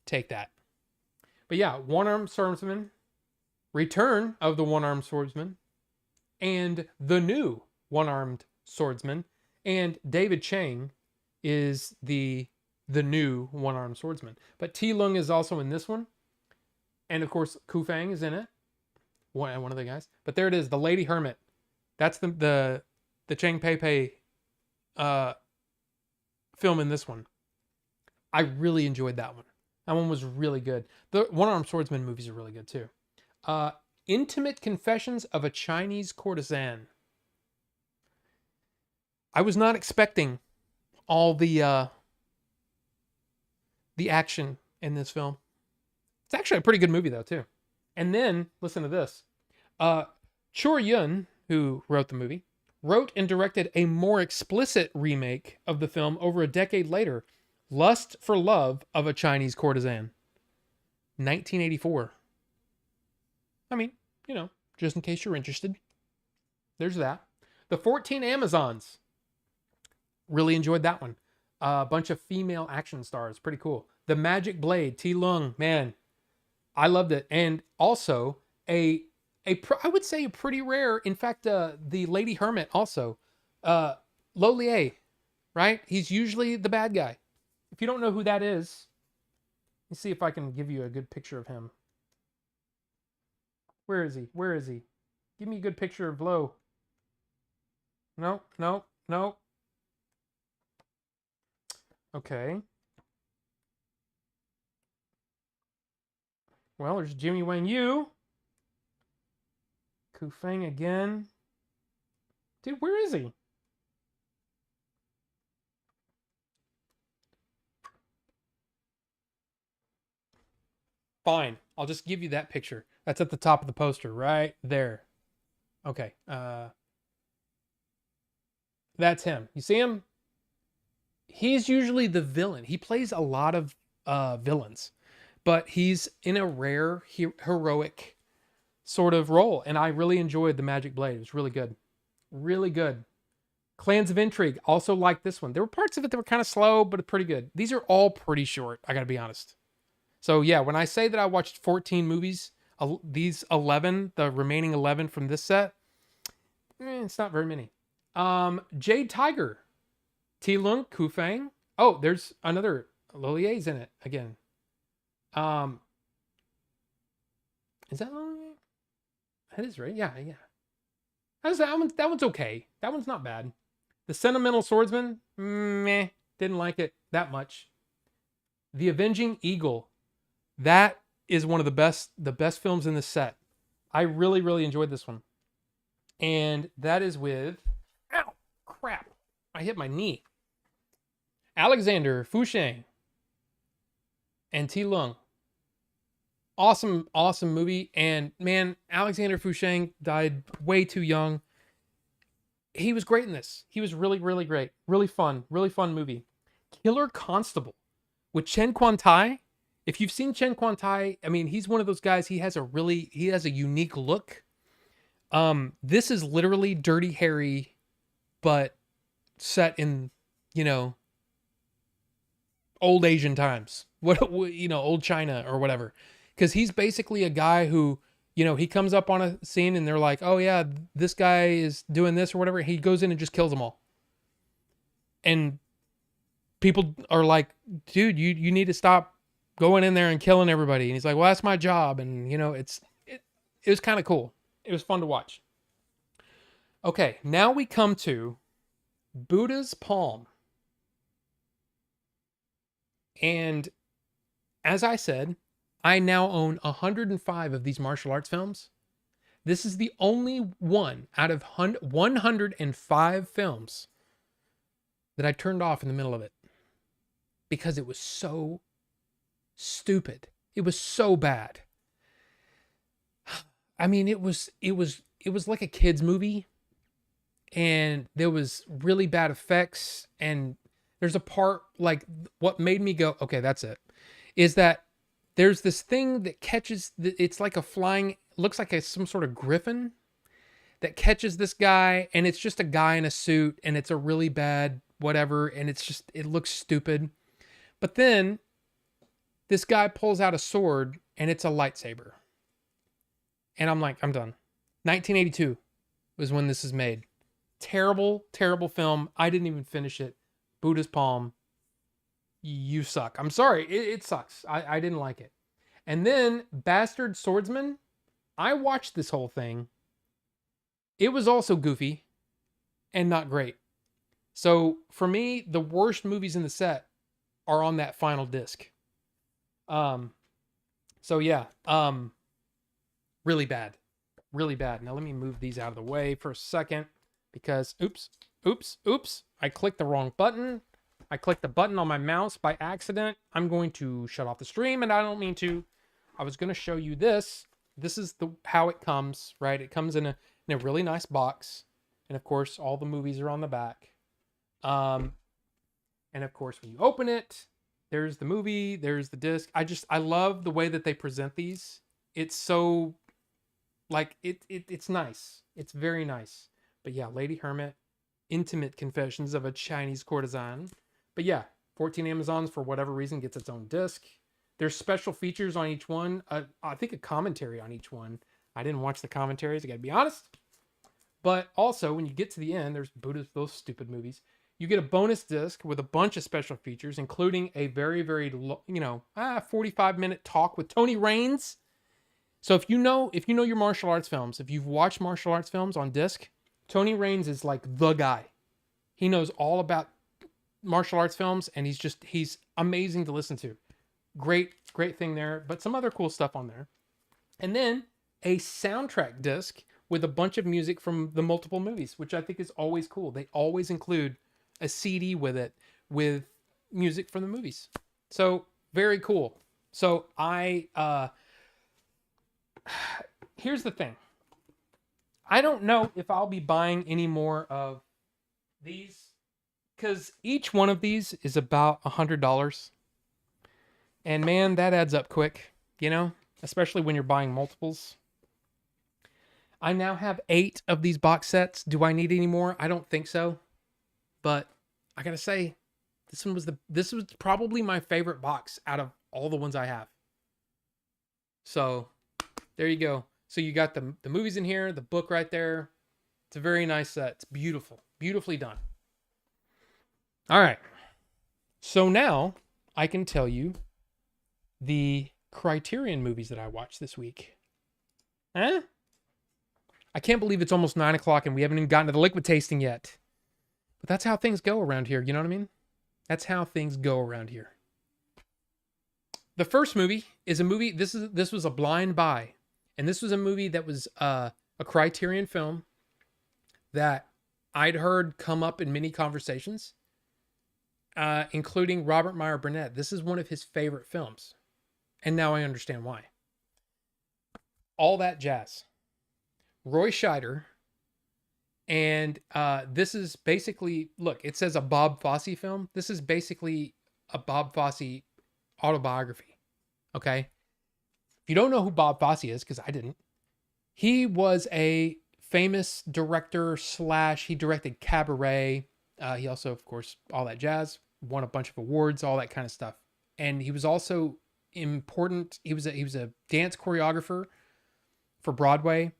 A: take that. But yeah, One-Armed Swordsman, Return of the One-Armed Swordsman, and The New One-Armed Swordsman. And David Chang is the new One-Armed Swordsman. But T Lung is also in this one. And of course, Ku Fang is in it. One of the guys. But there it is, The Lady Hermit. That's the Cheng Pei Pei film in this one. I really enjoyed that one. That one was really good. The One-Armed Swordsman movies are really good too. Intimate Confessions of a Chinese Courtesan. I was not expecting all the action in this film. It's actually a pretty good movie though too. And then listen to this. Chor Yun, who wrote the movie, wrote and directed a more explicit remake of the film over a decade later, Lust for Love of a Chinese Courtesan. 1984. I mean, just in case you're interested. There's that. The 14 Amazons. Really enjoyed that one. A bunch of female action stars. Pretty cool. The Magic Blade. T Lung. Man, I loved it. And also I would say a pretty rare, in fact, the Lady Hermit also. Lo Lieh, right? He's usually the bad guy. If you don't know who that is, let's see if I can give you a good picture of him. Where is he? Where is he? Give me a good picture of Lo. No. Okay. Well, there's Jimmy Wang Yu. Ku Feng again. Dude, where is he? Fine. I'll just give you that picture. That's at the top of the poster, right there. Okay. That's him. You see him? He's usually the villain. He plays a lot of villains, but he's in a rare heroic sort of role. And I really enjoyed The Magic Blade. It was really good. Really good. Clans of Intrigue. Also liked this one. There were parts of it that were kind of slow, but pretty good. These are all pretty short, I gotta be honest. So yeah, when I say that I watched 14 movies, these 11, the remaining 11 from this set, it's not very many. Jade Tiger. T Lung, Ku Fang. Oh, there's another. Lo Lieh's in it again. Is that Lo Lieh? That is right. Yeah. That one's okay. That one's not bad. The Sentimental Swordsman, meh, didn't like it that much. The Avenging Eagle, that is one of the best films in this set. I really, really enjoyed this one. And that is with, ow, crap, I hit my knee. Alexander Fusheng and T Lung. Awesome movie. And man, Alexander Fusheng died way too young. He was great in this. He was really, really great. Really fun movie. Killer Constable with Chen Quan Tai If you've seen Chen Quan Tai, I mean, he's one of those guys. He has a unique look. This is literally Dirty Harry, but set in, you know, old Asian times. Old China or whatever. Because he's basically a guy who, he comes up on a scene and they're like, oh yeah, this guy is doing this or whatever. He goes in and just kills them all. And people are like, dude, you need to stop going in there and killing everybody. And he's like, well, that's my job. And it was kind of cool. It was fun to watch. Okay, now we come to Buddha's Palm. And as I said, I now own 105 of these martial arts films. This is the only one out of 105 films that I turned off in the middle of it because it was so stupid. It was so bad. I mean, it was like a kid's movie, and there was really bad effects. And there's a part, like, what made me go, okay, that's it, is that there's this thing that catches, it's like a flying, looks like some sort of griffin that catches this guy, and it's just a guy in a suit, and it's a really bad whatever, and it looks stupid. But then this guy pulls out a sword, and it's a lightsaber. And I'm like, I'm done. 1982 was when this is made. Terrible, terrible film. I didn't even finish it. Buddha's Palm. You suck. I'm sorry. It sucks. I didn't like it. And then Bastard Swordsman. I watched this whole thing. It was also goofy and not great. So for me, the worst movies in the set are on that final disc. So yeah, really bad. Really bad. Now let me move these out of the way for a second because oops. I clicked the wrong button. I clicked the button on my mouse by accident. I'm going to shut off the stream, and I don't mean to. I was going to show you this. This is how it comes, right? It comes in a really nice box. And of course, all the movies are on the back. And of course, when you open it, there's the movie, there's the disc. I love the way that they present these. It's so, like, it's nice. It's very nice. But yeah, Lady Hermit, Intimate Confessions of a Chinese Courtesan. But yeah, 14 Amazons, for whatever reason, gets its own disc. There's special features on each one. I think a commentary on each one. I didn't watch the commentaries, I gotta be honest. But also, when you get to the end, there's Buddha's, those stupid movies. You get a bonus disc with a bunch of special features, including a very, very, 45-minute talk with Tony Raines. So if you know your martial arts films, if you've watched martial arts films on disc, Tony Raines is like the guy. He knows all about martial arts films, and he's amazing to listen to. Great thing there, but some other cool stuff on there. And then a soundtrack disc with a bunch of music from the multiple movies, which I think is always cool. They always include a CD with it, with music from the movies. So very cool. So here's the thing. I don't know if I'll be buying any more of these, because each one of these is about $100. And man, that adds up quick, especially when you're buying multiples. I now have 8 of these box sets. Do I need any more? I don't think so. But I gotta say, this was probably my favorite box out of all the ones I have. So there you go. So you got the movies in here, the book right there. It's a very nice set. It's beautiful. Beautifully done. All right. So now I can tell you the Criterion movies that I watched this week. I can't believe it's almost 9 o'clock and we haven't even gotten to the liquid tasting yet. But that's how things go around here. You know what I mean? That's how things go around here. The first movie is a movie. This was a blind buy. And this was a movie that was a Criterion film that I'd heard come up in many conversations, including Robert Meyer Burnett. This is one of his favorite films. And now I understand why. All That Jazz. Roy Scheider. And this is basically, look, it says a Bob Fosse film. This is basically a Bob Fosse autobiography. Okay. If you don't know who Bob Fosse is, because I didn't, he was a famous director slash he directed Cabaret. He also, of course, all that jazz, won a bunch of awards, all that kind of stuff. And he was also important. He was a dance choreographer for Broadway,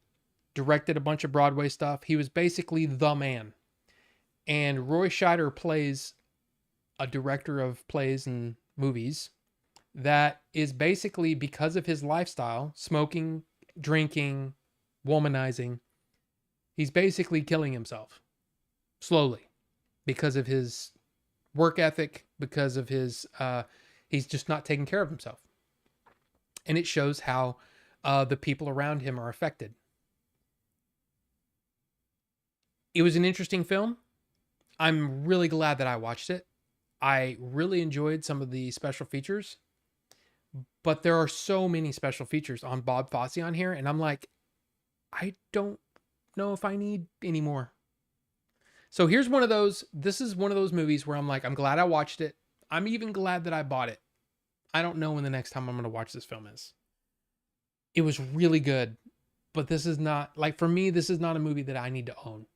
A: directed a bunch of Broadway stuff. He was basically the man. And Roy Scheider plays a director of plays and movies that is basically, because of his lifestyle, smoking, drinking, womanizing, he's basically killing himself slowly because of his work ethic, because of his he's just not taking care of himself. And it shows how the people around him are affected. It was an interesting film. I'm really glad that I watched it. I really enjoyed some of the special features, but there are so many special features on Bob Fosse on here, and I'm like, I don't know if I need any more. So here's one of those. This is one of those movies where I'm like, I'm glad I watched it. I'm even glad that I bought it. I don't know when the next time I'm going to watch this film is. It was really good, but this is not, like, for me, this is not a movie that I need to own.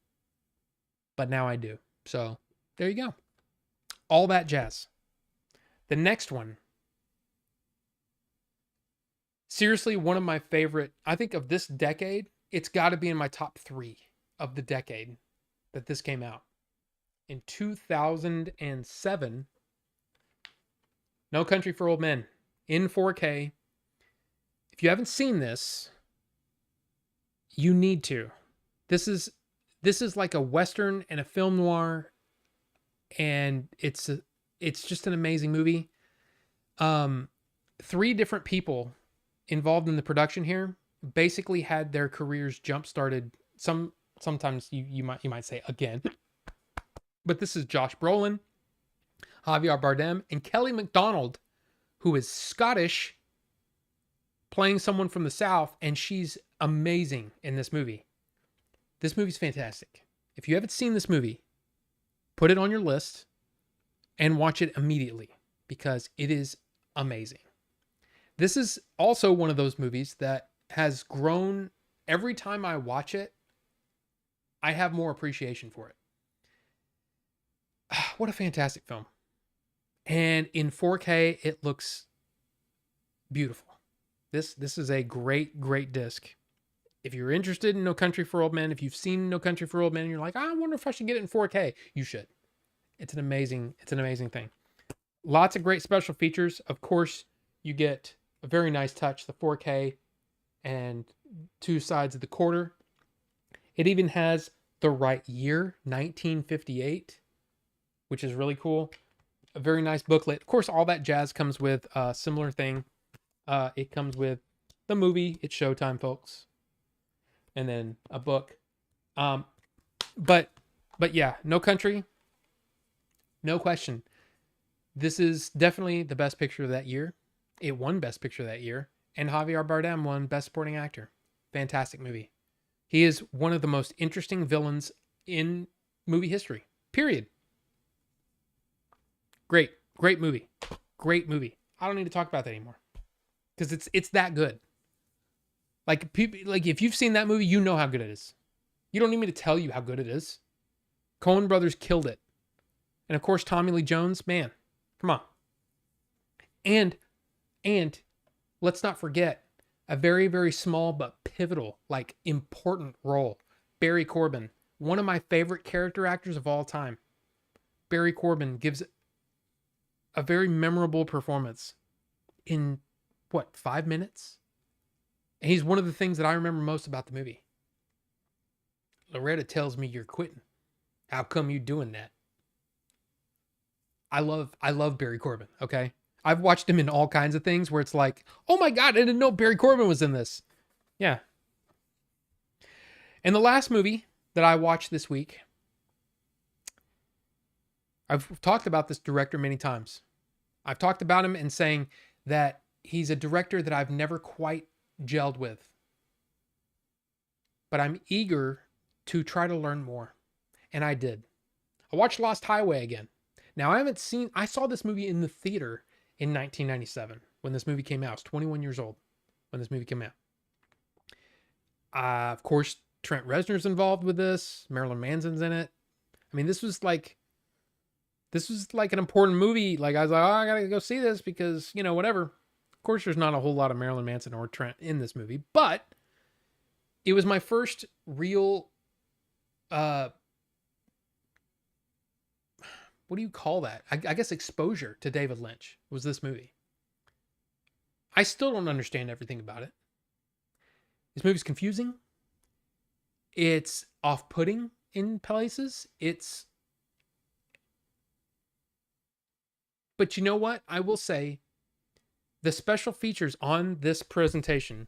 A: But now I do. So there you go. All that jazz. The next one. Seriously, one of my favorite, I think of this decade, it's got to be in my top 3 of the decade that this came out. In 2007, No Country for Old Men in 4K. If you haven't seen this, you need to. This is like a Western and a film noir, and it's just an amazing movie. 3 different people involved in the production here basically had their careers jump started. Sometimes you might say again, but this is Josh Brolin, Javier Bardem, and Kelly MacDonald, who is Scottish, playing someone from the South, and she's amazing in this movie. This movie's fantastic. If you haven't seen this movie, put it on your list and watch it immediately because it is amazing. This is also one of those movies that has grown. Every time I watch it, I have more appreciation for it. What a fantastic film. And in 4K, it looks beautiful. This is a great, great disc. If you're interested in No Country for Old Men, if you've seen No Country for Old Men and you're like, I wonder if I should get it in 4K, you should. It's an amazing thing. Lots of great special features. Of course, you get a very nice touch, the 4K and 2 sides of the quarter. It even has the right year, 1958, which is really cool. A very nice booklet. Of course, all that jazz comes with a similar thing. It comes with the movie. It's Showtime, folks. And then a book. But yeah, No Country, no question. This is definitely the best picture of that year. It won Best Picture that year. And Javier Bardem won Best Supporting Actor. Fantastic movie. He is one of the most interesting villains in movie history. Period. Great movie. Great movie. I don't need to talk about that anymore. Because it's that good. Like, people, like, if you've seen that movie, you know how good it is. You don't need me to tell you how good it is. Coen Brothers killed it. And of course, Tommy Lee Jones, man, come on. And let's not forget a very, very small but pivotal, like, important role. Barry Corbin, one of my favorite character actors of all time. Barry Corbin gives a very memorable performance in, 5 minutes? And he's one of the things that I remember most about the movie. Loretta tells me you're quitting. How come you doing that? I love Barry Corbin, okay? I've watched him in all kinds of things where it's like, oh my God, I didn't know Barry Corbin was in this. Yeah. And the last movie that I watched this week, I've talked about this director many times. I've talked about him and saying that he's a director that I've never quite gelled with. But I'm eager to try to learn more. And I did. I watched Lost Highway again. Now, I saw this movie in the theater in 1997 when this movie came out. I was 21 years old when this movie came out. Of course, Trent Reznor's involved with this. Marilyn Manson's in it. I mean, this was like an important movie. Like, I was like, oh, I gotta go see this because, you know, whatever. Of course, there's not a whole lot of Marilyn Manson or Trent in this movie, but it was my first real, what do you call that? I guess exposure to David Lynch was this movie. I still don't understand everything about it. This movie's confusing. It's off-putting in places. But you know what? I will say the special features on this presentation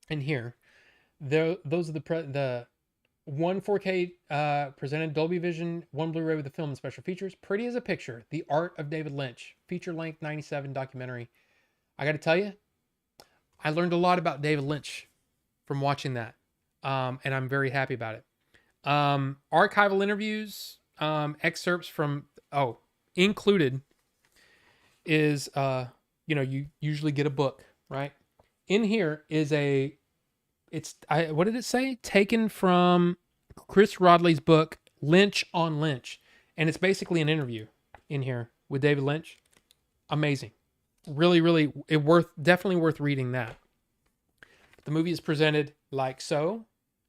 A: and here, those are the one 4K presented Dolby Vision, one Blu-ray with the film and special features. Pretty as a Picture, The Art of David Lynch, feature-length 97 documentary. I got to tell you, I learned a lot about David Lynch from watching that, and I'm very happy about it. Archival interviews, excerpts from, included is, you usually get a book, right? In here is what did it say? Taken from Chris Rodley's book, Lynch on Lynch. And it's basically an interview in here with David Lynch. Amazing. Really, really, definitely worth reading that. The movie is presented like so.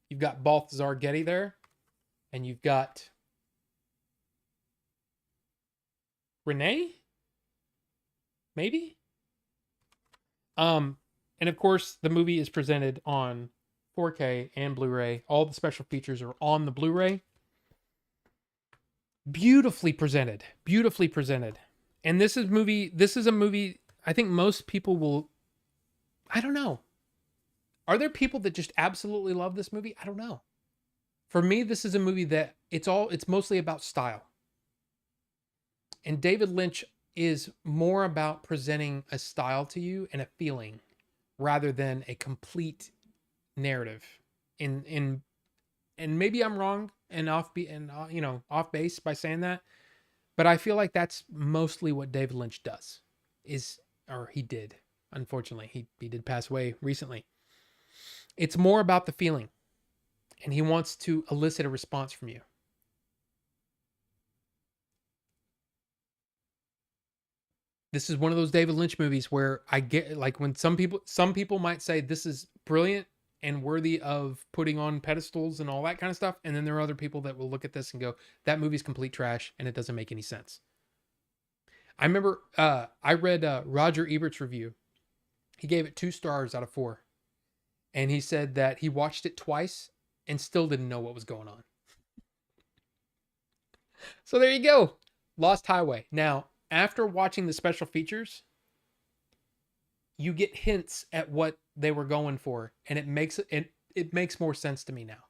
A: You've got Balthazar Getty there. And you've got Renee? Maybe? And of course, the movie is presented on 4K and Blu-ray. All the special features are on the Blu-ray. Beautifully presented. Beautifully presented. And this is a movie I think most people will, I don't know. Are there people that just absolutely love this movie? I don't know. For me, this is a movie that it's mostly about style. And David Lynch is more about presenting a style to you and a feeling rather than a complete narrative. And maybe I'm wrong and off base by saying that, but I feel like that's mostly what David Lynch does. He did. Unfortunately, he did pass away recently. It's more about the feeling, and he wants to elicit a response from you. This is one of those David Lynch movies where I get, like, when some people might say this is brilliant and worthy of putting on pedestals and all that kind of stuff. And then there are other people that will look at this and go, that movie's complete trash and it doesn't make any sense. I remember I read Roger Ebert's review. He gave it 2 stars out of 4. And he said that he watched it twice and still didn't know what was going on. So there you go. Lost Highway. Now, after watching the special features, you get hints at what they were going for, and it makes more sense to me now.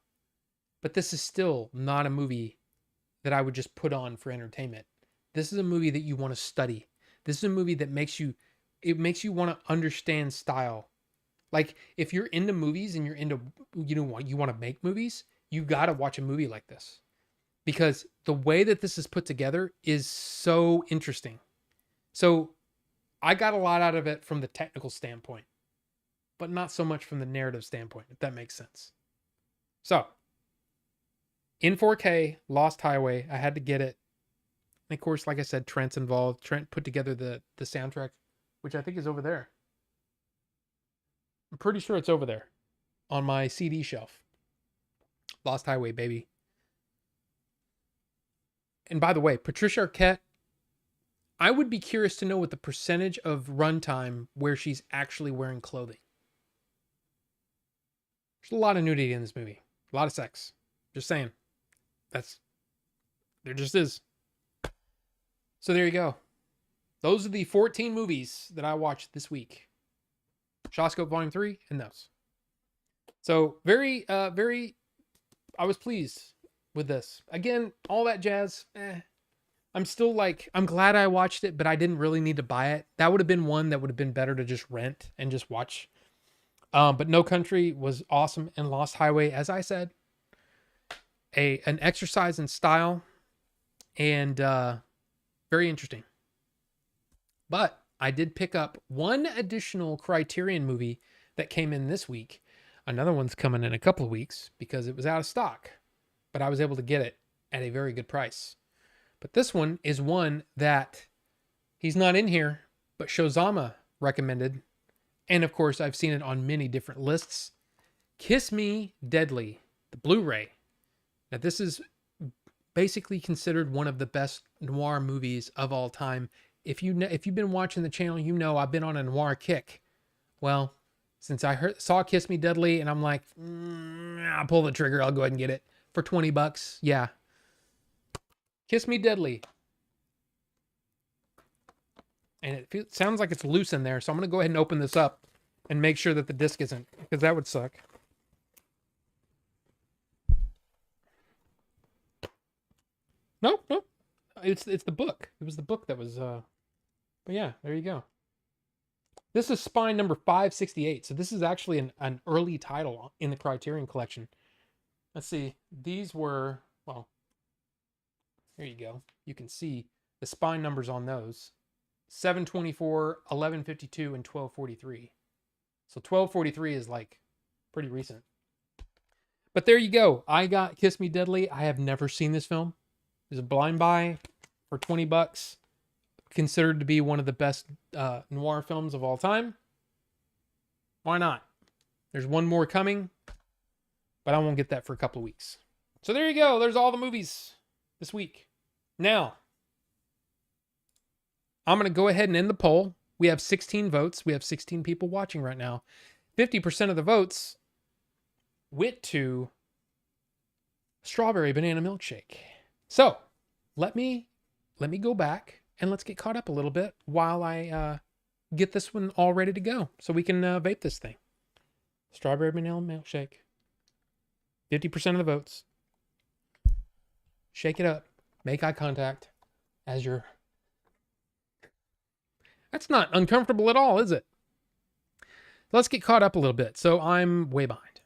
A: But this is still not a movie that I would just put on for entertainment. This is a movie that you want to study. This is a movie that makes you want to understand style. Like, if you're into movies and you're into, you want to make movies, you got to watch a movie like this. Because the way that this is put together is so interesting. So I got a lot out of it from the technical standpoint, but not so much from the narrative standpoint, if that makes sense. So, in 4K, Lost Highway, I had to get it. And of course, like I said, Trent's involved. Trent put together the soundtrack, which I think is over there. I'm pretty sure it's over there on my CD shelf. Lost Highway, baby. And by the way, Patricia Arquette, I would be curious to know what the percentage of runtime where she's actually wearing clothing. There's a lot of nudity in this movie. A lot of sex. Just saying. There just is. So there you go. Those are the 14 movies that I watched this week. Shawscope Volume 3 and those. So very, I was pleased with this. Again, all that jazz, I'm still like, I'm glad I watched it, but I didn't really need to buy it. That would have been one that would have been better to just rent and just watch. But No Country was awesome, and Lost Highway, as I said, an exercise in style and very interesting. But I did pick up one additional Criterion movie that came in this week. Another one's coming in a couple of weeks because it was out of stock, but I was able to get it at a very good price. But this one is one that he's not in here, but Shozama recommended. And of course, I've seen it on many different lists. Kiss Me Deadly, the Blu-ray. Now, this is basically considered one of the best noir movies of all time. If you've been watching the channel, you know I've been on a noir kick. Well, since I saw Kiss Me Deadly, and I'm like, I'll pull the trigger. I'll go ahead and get it for $20. Yeah, Kiss Me Deadly. And it sounds like it's loose in there, so I'm going to go ahead and open this up and make sure that the disc isn't, because that would suck. Nope. It's the book. It was the book that was, but yeah, there you go. This is spine number 568. So this is actually an early title in the Criterion collection. Let's see. These were, well, here you go. You can see the spine numbers on those. 724, 1152, and 1243. So 1243 is like pretty recent. But there you go. I got Kiss Me Deadly. I have never seen this film. It was a blind buy for $20. Considered to be one of the best noir films of all time. Why not? There's one more coming, but I won't get that for a couple of weeks. So there you go. There's all the movies this week. Now, I'm going to go ahead and end the poll. We have 16 votes. We have 16 people watching right now. 50% of the votes went to Strawberry Banana Milkshake. So let me go back and let's get caught up a little bit while I get this one all ready to go so we can vape this thing. Strawberry Banana Milkshake. 50% of the votes. Shake it up. Make eye contact as you're... That's not uncomfortable at all, is it? Let's get caught up a little bit. So I'm way behind.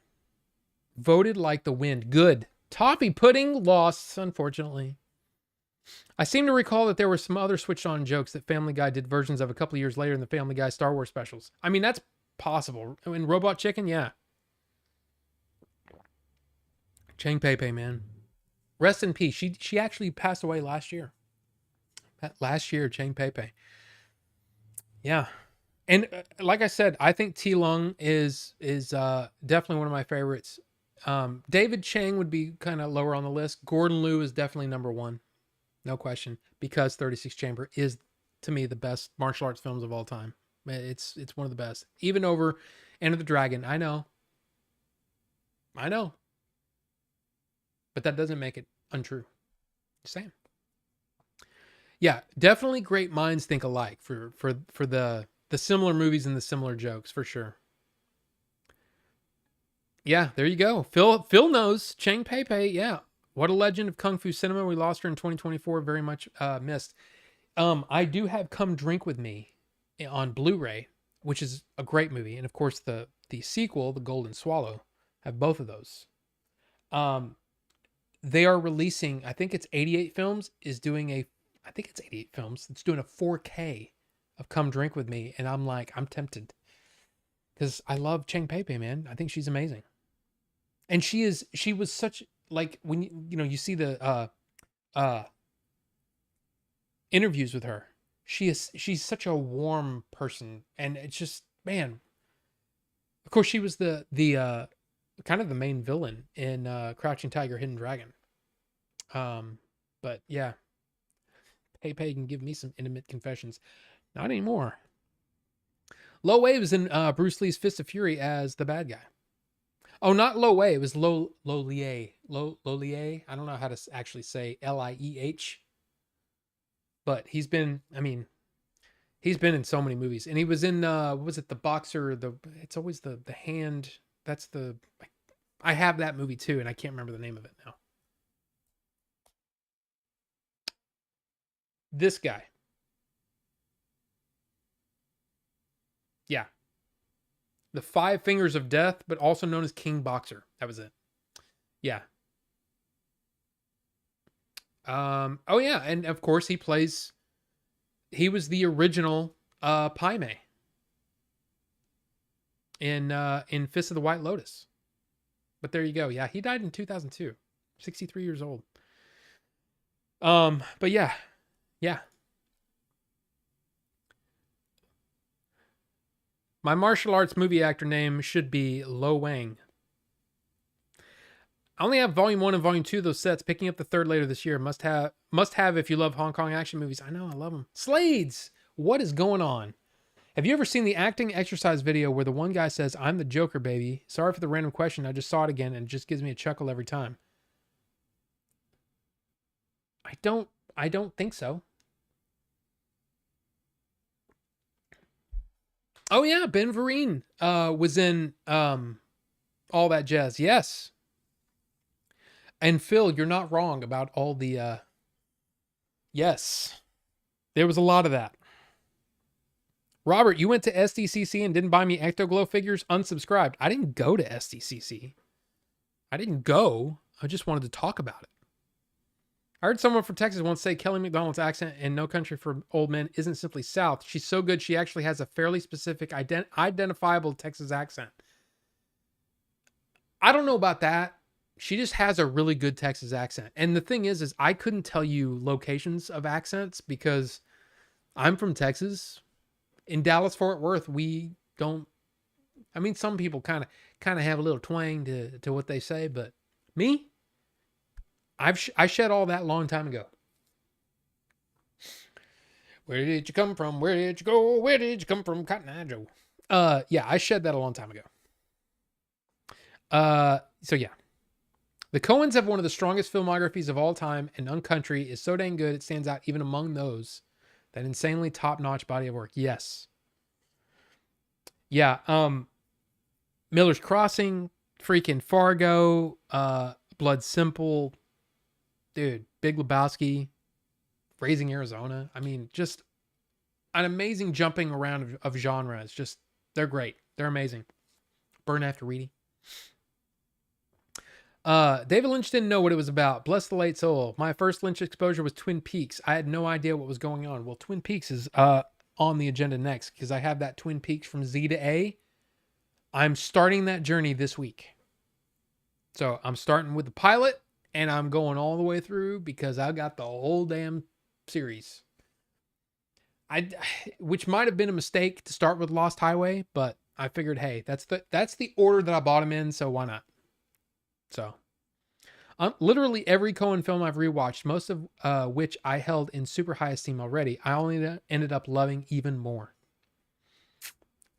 A: Voted like the wind. Good. Toffee pudding lost, unfortunately. I seem to recall that there were some other switched on jokes that Family Guy did versions of a couple of years later in the Family Guy Star Wars specials. I mean, that's possible. I mean, Robot Chicken, yeah. Chang Pei, man. Rest in peace. She actually passed away last year. Last year, Chang Pei. Yeah. And like I said, I think T. Lung is definitely one of my favorites. David Chang would be kind of lower on the list. Gordon Liu is definitely number one. No question. Because 36 Chamber is, to me, the best martial arts films of all time. It's one of the best. Even over Enter the Dragon. I know. But that doesn't make it untrue. Just saying. Yeah, definitely great minds think alike for the similar movies and the similar jokes, for sure. Yeah, there you go. Phil knows. Chang Pei, yeah. What a legend of Kung Fu cinema. We lost her in 2024. Very much missed. I do have Come Drink With Me on Blu-ray, which is a great movie. And of course, the sequel, The Golden Swallow, have both of those. They are releasing, I think it's 88 Films, is doing I think it's 88 Films. It's doing a 4K of Come Drink With Me. And I'm like, I'm tempted. Because I love Chang Pei, man. I think she's amazing. And she was such, like, when you see the interviews with her, she's such a warm person. And it's just, man. Of course, she was the kind of the main villain in Crouching Tiger, Hidden Dragon. But yeah. Pei can give me some intimate confessions. Not anymore. Lo Wei was in Bruce Lee's Fist of Fury as the bad guy. Oh, not Lo Wei. It was Lo Lieh. Lo Lieh. I don't know how to actually say Lieh. But he's been in so many movies. And he was in, what was it? The Boxer. It's always the hand. I have that movie too, and I can't remember the name of it now. This guy. Yeah. The Five Fingers of Death, but also known as King Boxer. That was it. Yeah. Oh yeah. And of course he was the original Pai Mei in Fist of the White Lotus. But there you go. Yeah, he died in 2002. 63 years old. But yeah. Yeah. My martial arts movie actor name should be Lo Wang. I only have volume 1 and volume 2 of those sets. Picking up the third later this year. Must have if you love Hong Kong action movies. I know, I love them. Slades, what is going on? Have you ever seen the acting exercise video where the one guy says, "I'm the Joker, baby"? Sorry for the random question. I just saw it again and it just gives me a chuckle every time. I don't think so. Oh yeah, Ben Vereen was in All That Jazz. Yes. And Phil, you're not wrong about all the yes. There was a lot of that. Robert, you went to SDCC and didn't buy me Ectoglow figures? Unsubscribed. I didn't go to SDCC. I didn't go. I just wanted to talk about it. I heard someone from Texas once say Kelly McDonald's accent in No Country for Old Men isn't simply South. She's so good she actually has a fairly specific identifiable Texas accent. I don't know about that. She just has a really good Texas accent. And the thing is I couldn't tell you locations of accents because I'm from Texas. In Dallas, Fort Worth, we don't. I mean, some people kind of have a little twang to what they say, but me, I shed all that long time ago. Where did you come from? Where did you go? Where did you come from, Cotton Eye Joe? Yeah, I shed that a long time ago. So yeah. The Coens have one of the strongest filmographies of all time, and Uncountry is so dang good it stands out even among those. That insanely top-notch body of work. Yes. Yeah. Miller's Crossing, freaking Fargo, Blood Simple, dude, Big Lebowski, Raising Arizona. I mean, just an amazing jumping around of genres. Just, they're great. They're amazing. Burn After Reading. David Lynch didn't know what it was about. Bless the late soul. My first Lynch exposure was Twin Peaks. I had no idea what was going on. Well, Twin Peaks is on the agenda next because I have that Twin Peaks from Z to A. I'm starting that journey this week. So I'm starting with the pilot and I'm going all the way through because I got the whole damn series. Which might have been a mistake to start with Lost Highway, but I figured, hey, that's the order that I bought them in, so why not? So, literally every Coen film I've rewatched, most of which I held in super high esteem already, I only ended up loving even more.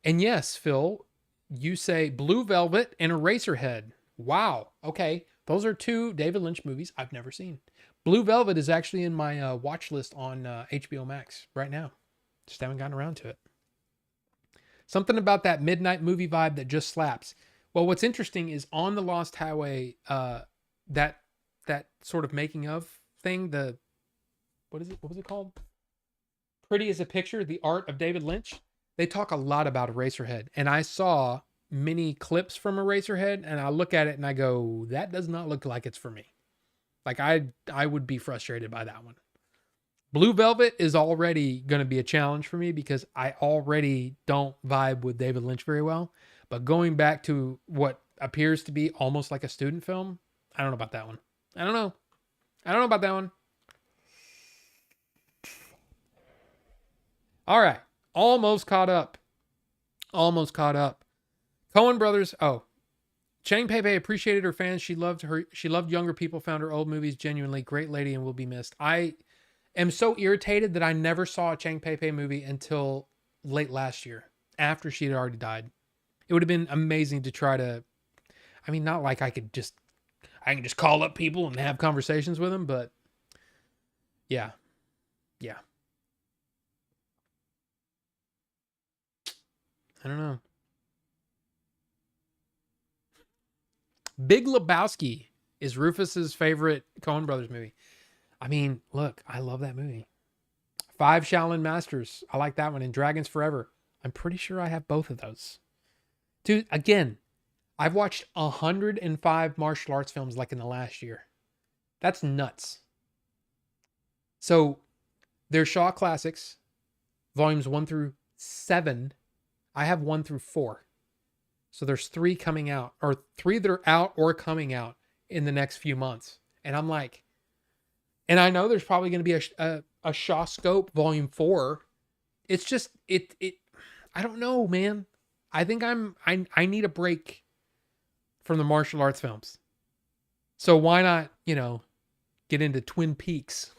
A: And yes, Phil, you say Blue Velvet and Eraserhead. Wow. Okay. Those are two David Lynch movies I've never seen. Blue Velvet is actually in my watch list on HBO Max right now. Just haven't gotten around to it. Something about that midnight movie vibe that just slaps. Well, what's interesting is on the Lost Highway, that sort of making of thing, what was it called? Pretty as a Picture, the art of David Lynch. They talk a lot about Eraserhead. And I saw many clips from Eraserhead and I look at it and I go, that does not look like it's for me. Like I would be frustrated by that one. Blue Velvet is already going to be a challenge for me because I already don't vibe with David Lynch very well. But going back to what appears to be almost like a student film, I don't know about that one. I don't know about that one. All right. Almost caught up. Coen Brothers. Oh, Chang Pei Pei appreciated her fans. She loved younger people, found her old movies genuinely great lady and will be missed. I am so irritated that I never saw a Chang Pei Pei movie until late last year after she had already died. It would have been amazing to try to, I mean, not like I can just call up people and have conversations with them, but yeah. I don't know. Big Lebowski is Rufus's favorite Coen Brothers movie. I mean, look, I love that movie. 5 Shaolin Masters. I like that one. And Dragons Forever. I'm pretty sure I have both of those. Dude, again, I've watched 105 martial arts films like in the last year. That's nuts. So, they're Shaw Classics, volumes 1 through 7. I have 1 through 4. So there's 3 coming out, or 3 that are out or coming out in the next few months. And I'm like, and I know there's probably going to be a Shaw Scope Volume 4. It's just it I don't know, man. I think I need a break from the martial arts films. So why not, get into Twin Peaks?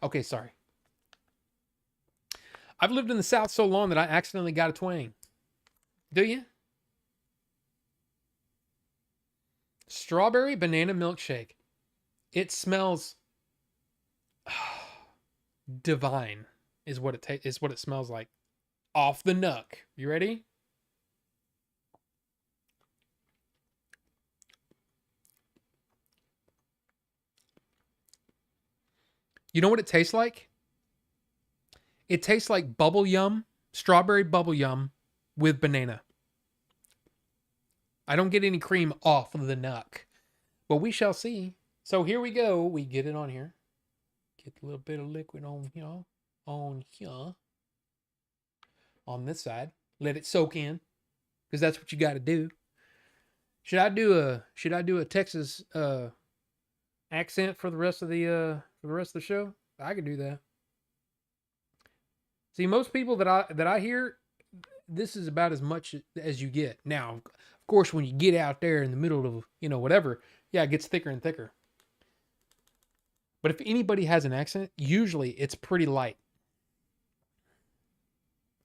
A: Okay, sorry. I've lived in the South so long that I accidentally got a twang. Do you? Strawberry banana milkshake. It smells divine is what it smells like. Off the nuck. You ready? You know what it tastes like? It tastes like bubble yum, strawberry bubble yum with banana. I don't get any cream off of the nuck, but we shall see. So here we go. We get it on here. Get a little bit of liquid on here, on this side. Let it soak in, because that's what you got to do. Should I do a Texas accent for the rest of the show? I could do that. See, most people that I hear, this is about as much as you get. Now, of course, when you get out there in the middle of, whatever, yeah, it gets thicker and thicker. But if anybody has an accent, usually it's pretty light.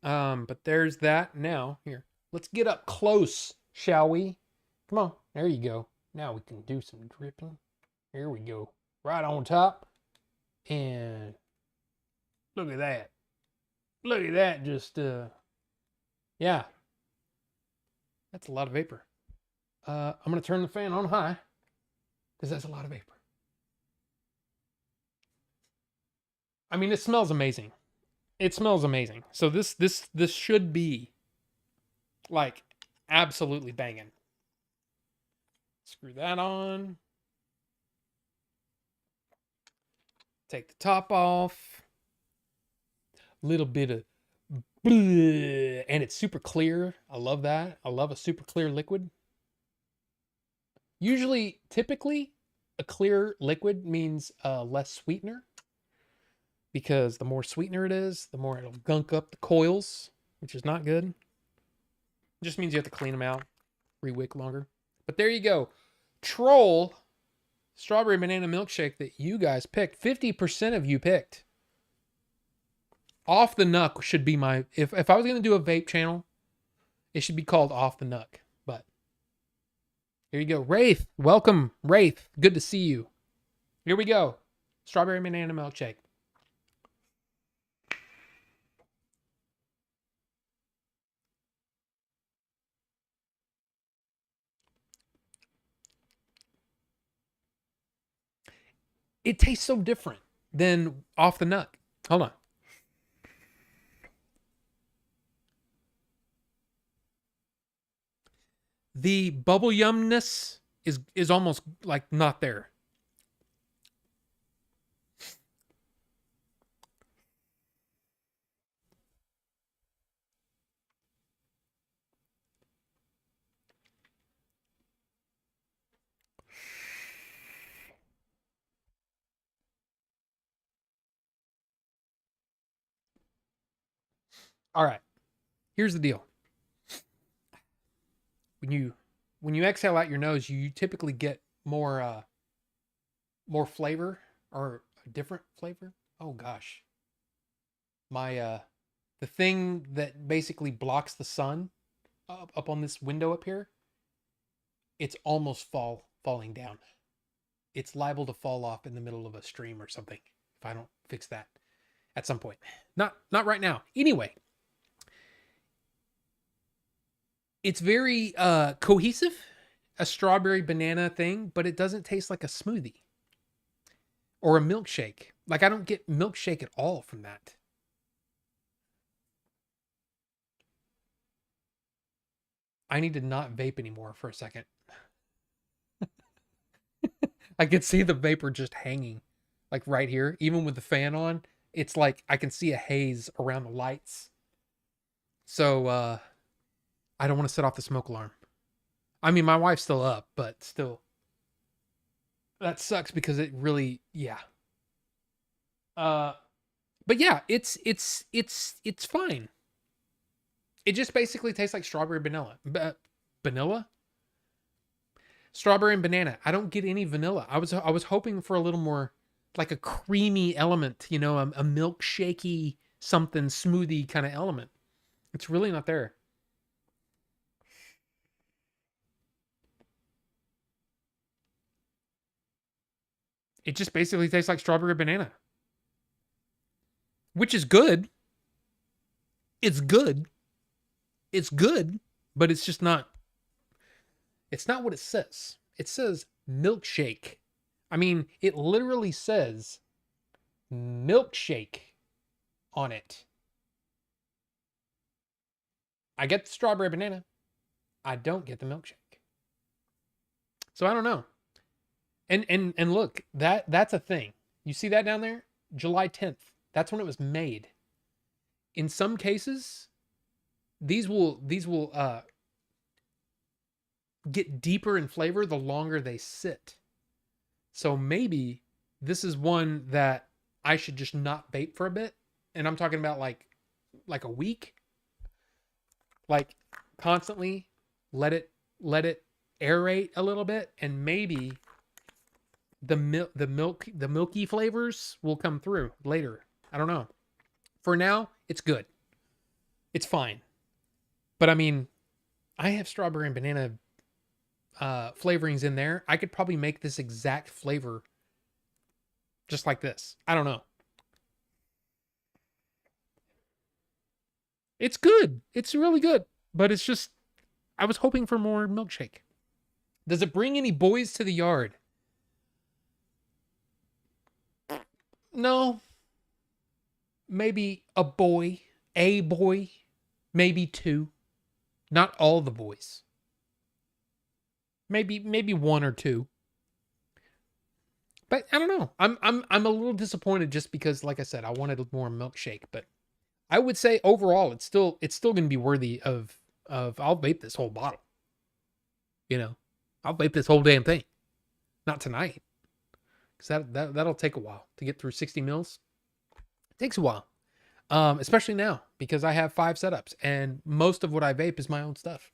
A: But there's that. Now, here, let's get up close, shall we? Come on, there you go. Now we can do some dripping. Here we go. Right on top. And look at that. Look at that, just, yeah. That's a lot of vapor. I'm going to turn the fan on high, because that's a lot of vapor. I mean, it smells amazing. It smells amazing. So this should be, like, absolutely banging. Screw that on. Take the top off. Little bit of, and it's super clear. I love that. I love a super clear liquid. Typically, a clear liquid means less sweetener, because the more sweetener it is, the more it'll gunk up the coils, which is not good. It just means you have to clean them out, rewick longer. But there you go. Troll strawberry banana milkshake that you guys picked. 50% of you picked. Off the Nuck should be my... If I was going to do a vape channel, it should be called Off the Nuck. But here you go. Wraith. Welcome, Wraith. Good to see you. Here we go. Strawberry banana milkshake. It tastes so different than Off the Nuck. Hold on. The bubble yumness is almost like not there. All right. Here's the deal. When you exhale out your nose, you typically get more flavor, or a different flavor. Oh gosh. My the thing that basically blocks the sun up on this window up here, it's almost falling down. It's liable to fall off in the middle of a stream or something if I don't fix that at some point. Not right now. Anyway, it's very cohesive, a strawberry banana thing, but it doesn't taste like a smoothie or a milkshake. Like, I don't get milkshake at all from that. I need to not vape anymore for a second. I can see the vapor just hanging, like right here. Even with the fan on, it's like I can see a haze around the lights. So I don't want to set off the smoke alarm. I mean, my wife's still up, but still, that sucks because it really, yeah. Uh, but yeah, it's fine. It just basically tastes like strawberry vanilla. Vanilla? Strawberry and banana. I don't get any vanilla. I was hoping for a little more like a creamy element, you know, a milkshakey something smoothie kind of element. It's really not there. It just basically tastes like strawberry banana, which is good. It's good. It's good, but it's just not. It's not what it says. It says milkshake. I mean, it literally says milkshake on it. I get the strawberry banana. I don't get the milkshake. So I don't know. And look, that's a thing. You see that down there? July 10th. That's when it was made. In some cases, these will get deeper in flavor the longer they sit. So maybe this is one that I should just not vape for a bit. And I'm talking about like a week. Like constantly let it aerate a little bit, and maybe the milky flavors will come through later. I don't know. For now, it's good. It's fine. But I mean, I have strawberry and banana flavorings in there. I could probably make this exact flavor just like this. I don't know. It's good. It's really good. But it's just I was hoping for more milkshake. Does it bring any boys to the yard? No. Maybe a boy, maybe two. Not all the boys. Maybe one or two. But I don't know. I'm a little disappointed just because, like I said, I wanted more milkshake. But I would say overall, it's still going to be worthy of. I'll vape this whole bottle. You know, I'll vape this whole damn thing. Not tonight, because that'll take a while to get through 60 mils. It takes a while, especially now because I have 5 setups and most of what I vape is my own stuff.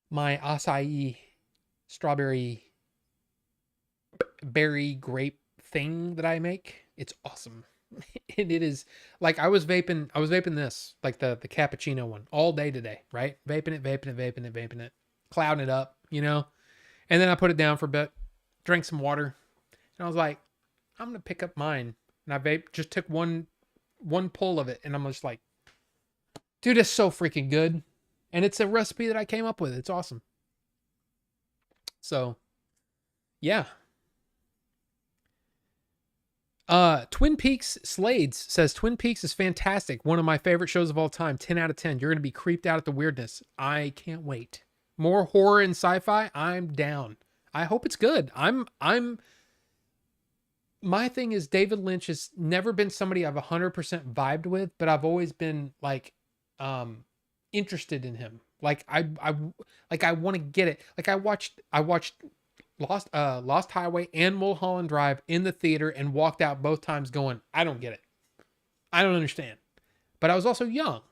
A: My acai strawberry berry grape thing that I make. It's awesome. And it is like I was vaping this, like the cappuccino one all day today, right? Vaping it, clouding it up, you know? And then I put it down for a bit, drank some water, and I was like, I'm gonna pick up mine. And I just took one pull of it, and I'm just like, dude, it's so freaking good. And it's a recipe that I came up with. It's awesome. So yeah. Twin Peaks Slades says Twin Peaks is fantastic. One of my favorite shows of all time. 10 out of 10. You're gonna be creeped out at the weirdness. I can't wait. More horror and sci-fi. I'm down. I hope it's good. I'm my thing is David Lynch has never been somebody I've 100% vibed with, but I've always been like interested in him. Like I want to get it. Like I watched Lost Highway and Mulholland Drive in the theater and walked out both times going, I don't get it. I don't understand. But I was also young.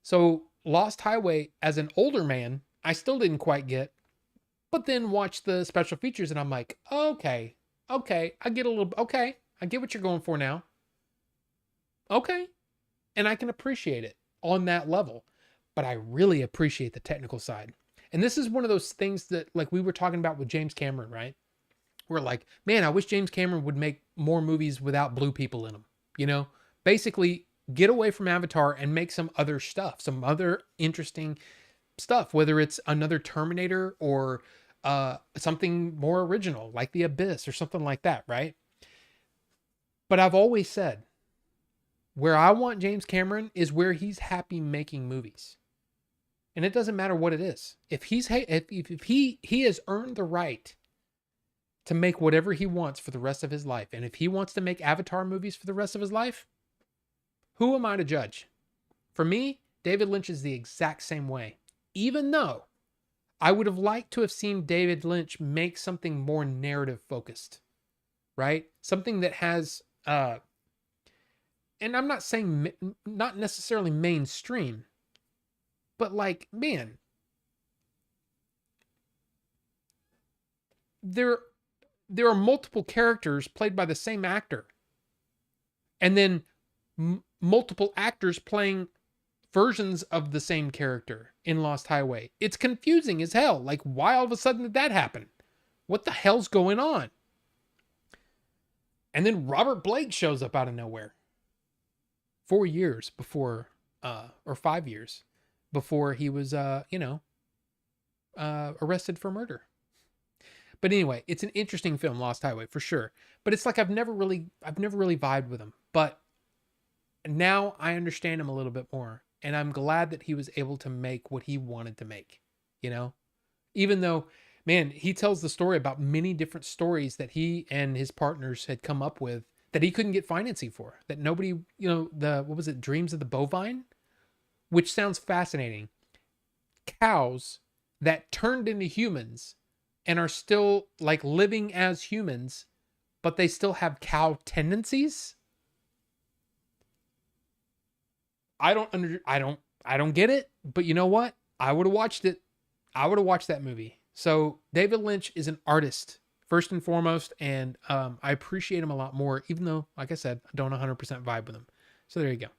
A: So Lost Highway as an older man, I still didn't quite get, but then watched the special features and I'm like, okay, I get a little, okay, I get what you're going for now. Okay. And I can appreciate it on that level, but I really appreciate the technical side. And this is one of those things that, like we were talking about with James Cameron, right? We're like, man, I wish James Cameron would make more movies without blue people in them. You know, basically get away from Avatar and make some other stuff, some other interesting stuff, whether it's another Terminator or something more original like The Abyss or something like that, right? But I've always said where I want James Cameron is where he's happy making movies. And it doesn't matter what it is. If he has earned the right to make whatever he wants for the rest of his life, and if he wants to make Avatar movies for the rest of his life, who am I to judge? For me, David Lynch is the exact same way. Even though I would have liked to have seen David Lynch make something more narrative focused, right? Something that has, and I'm not saying not necessarily mainstream, but like, man, there are multiple characters played by the same actor, and then multiple actors playing versions of the same character in Lost Highway. It's confusing as hell. Like, why all of a sudden did that happen? What the hell's going on? And then Robert Blake shows up out of nowhere. 4 years before, or 5 years before he was, arrested for murder. But anyway, it's an interesting film, Lost Highway, for sure. But it's like I've never really vibed with him. But now I understand him a little bit more. And I'm glad that he was able to make what he wanted to make, you know? Even though, man, he tells the story about many different stories that he and his partners had come up with that he couldn't get financing for. That nobody, what was it, Dreams of the Bovine? Which sounds fascinating. Cows that turned into humans and are still like living as humans, but they still have cow tendencies. I don't get it, but you know what? I would have watched it. I would have watched that movie. So David Lynch is an artist first and foremost, and I appreciate him a lot more, even though, like I said, I don't 100% vibe with him. So there you go.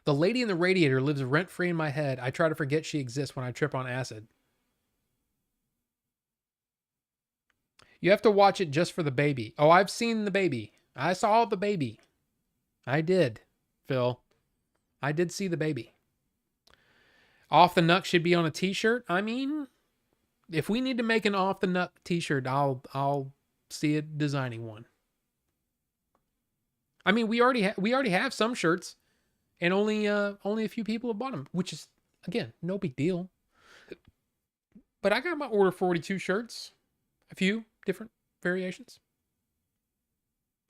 A: The Lady in the Radiator lives rent-free in my head. I try to forget she exists when I trip on acid. You have to watch it just for the baby. Oh, I've seen the baby. I saw the baby. I did, Phil. I did see the baby. Off the Nuck should be on a t-shirt. I mean, if we need to make an Off the Nuck t-shirt, I'll see it designing one. I mean, we already have some shirts, and only a few people have bought them, which is, again, no big deal. But I got my order 42 shirts, a few different variations.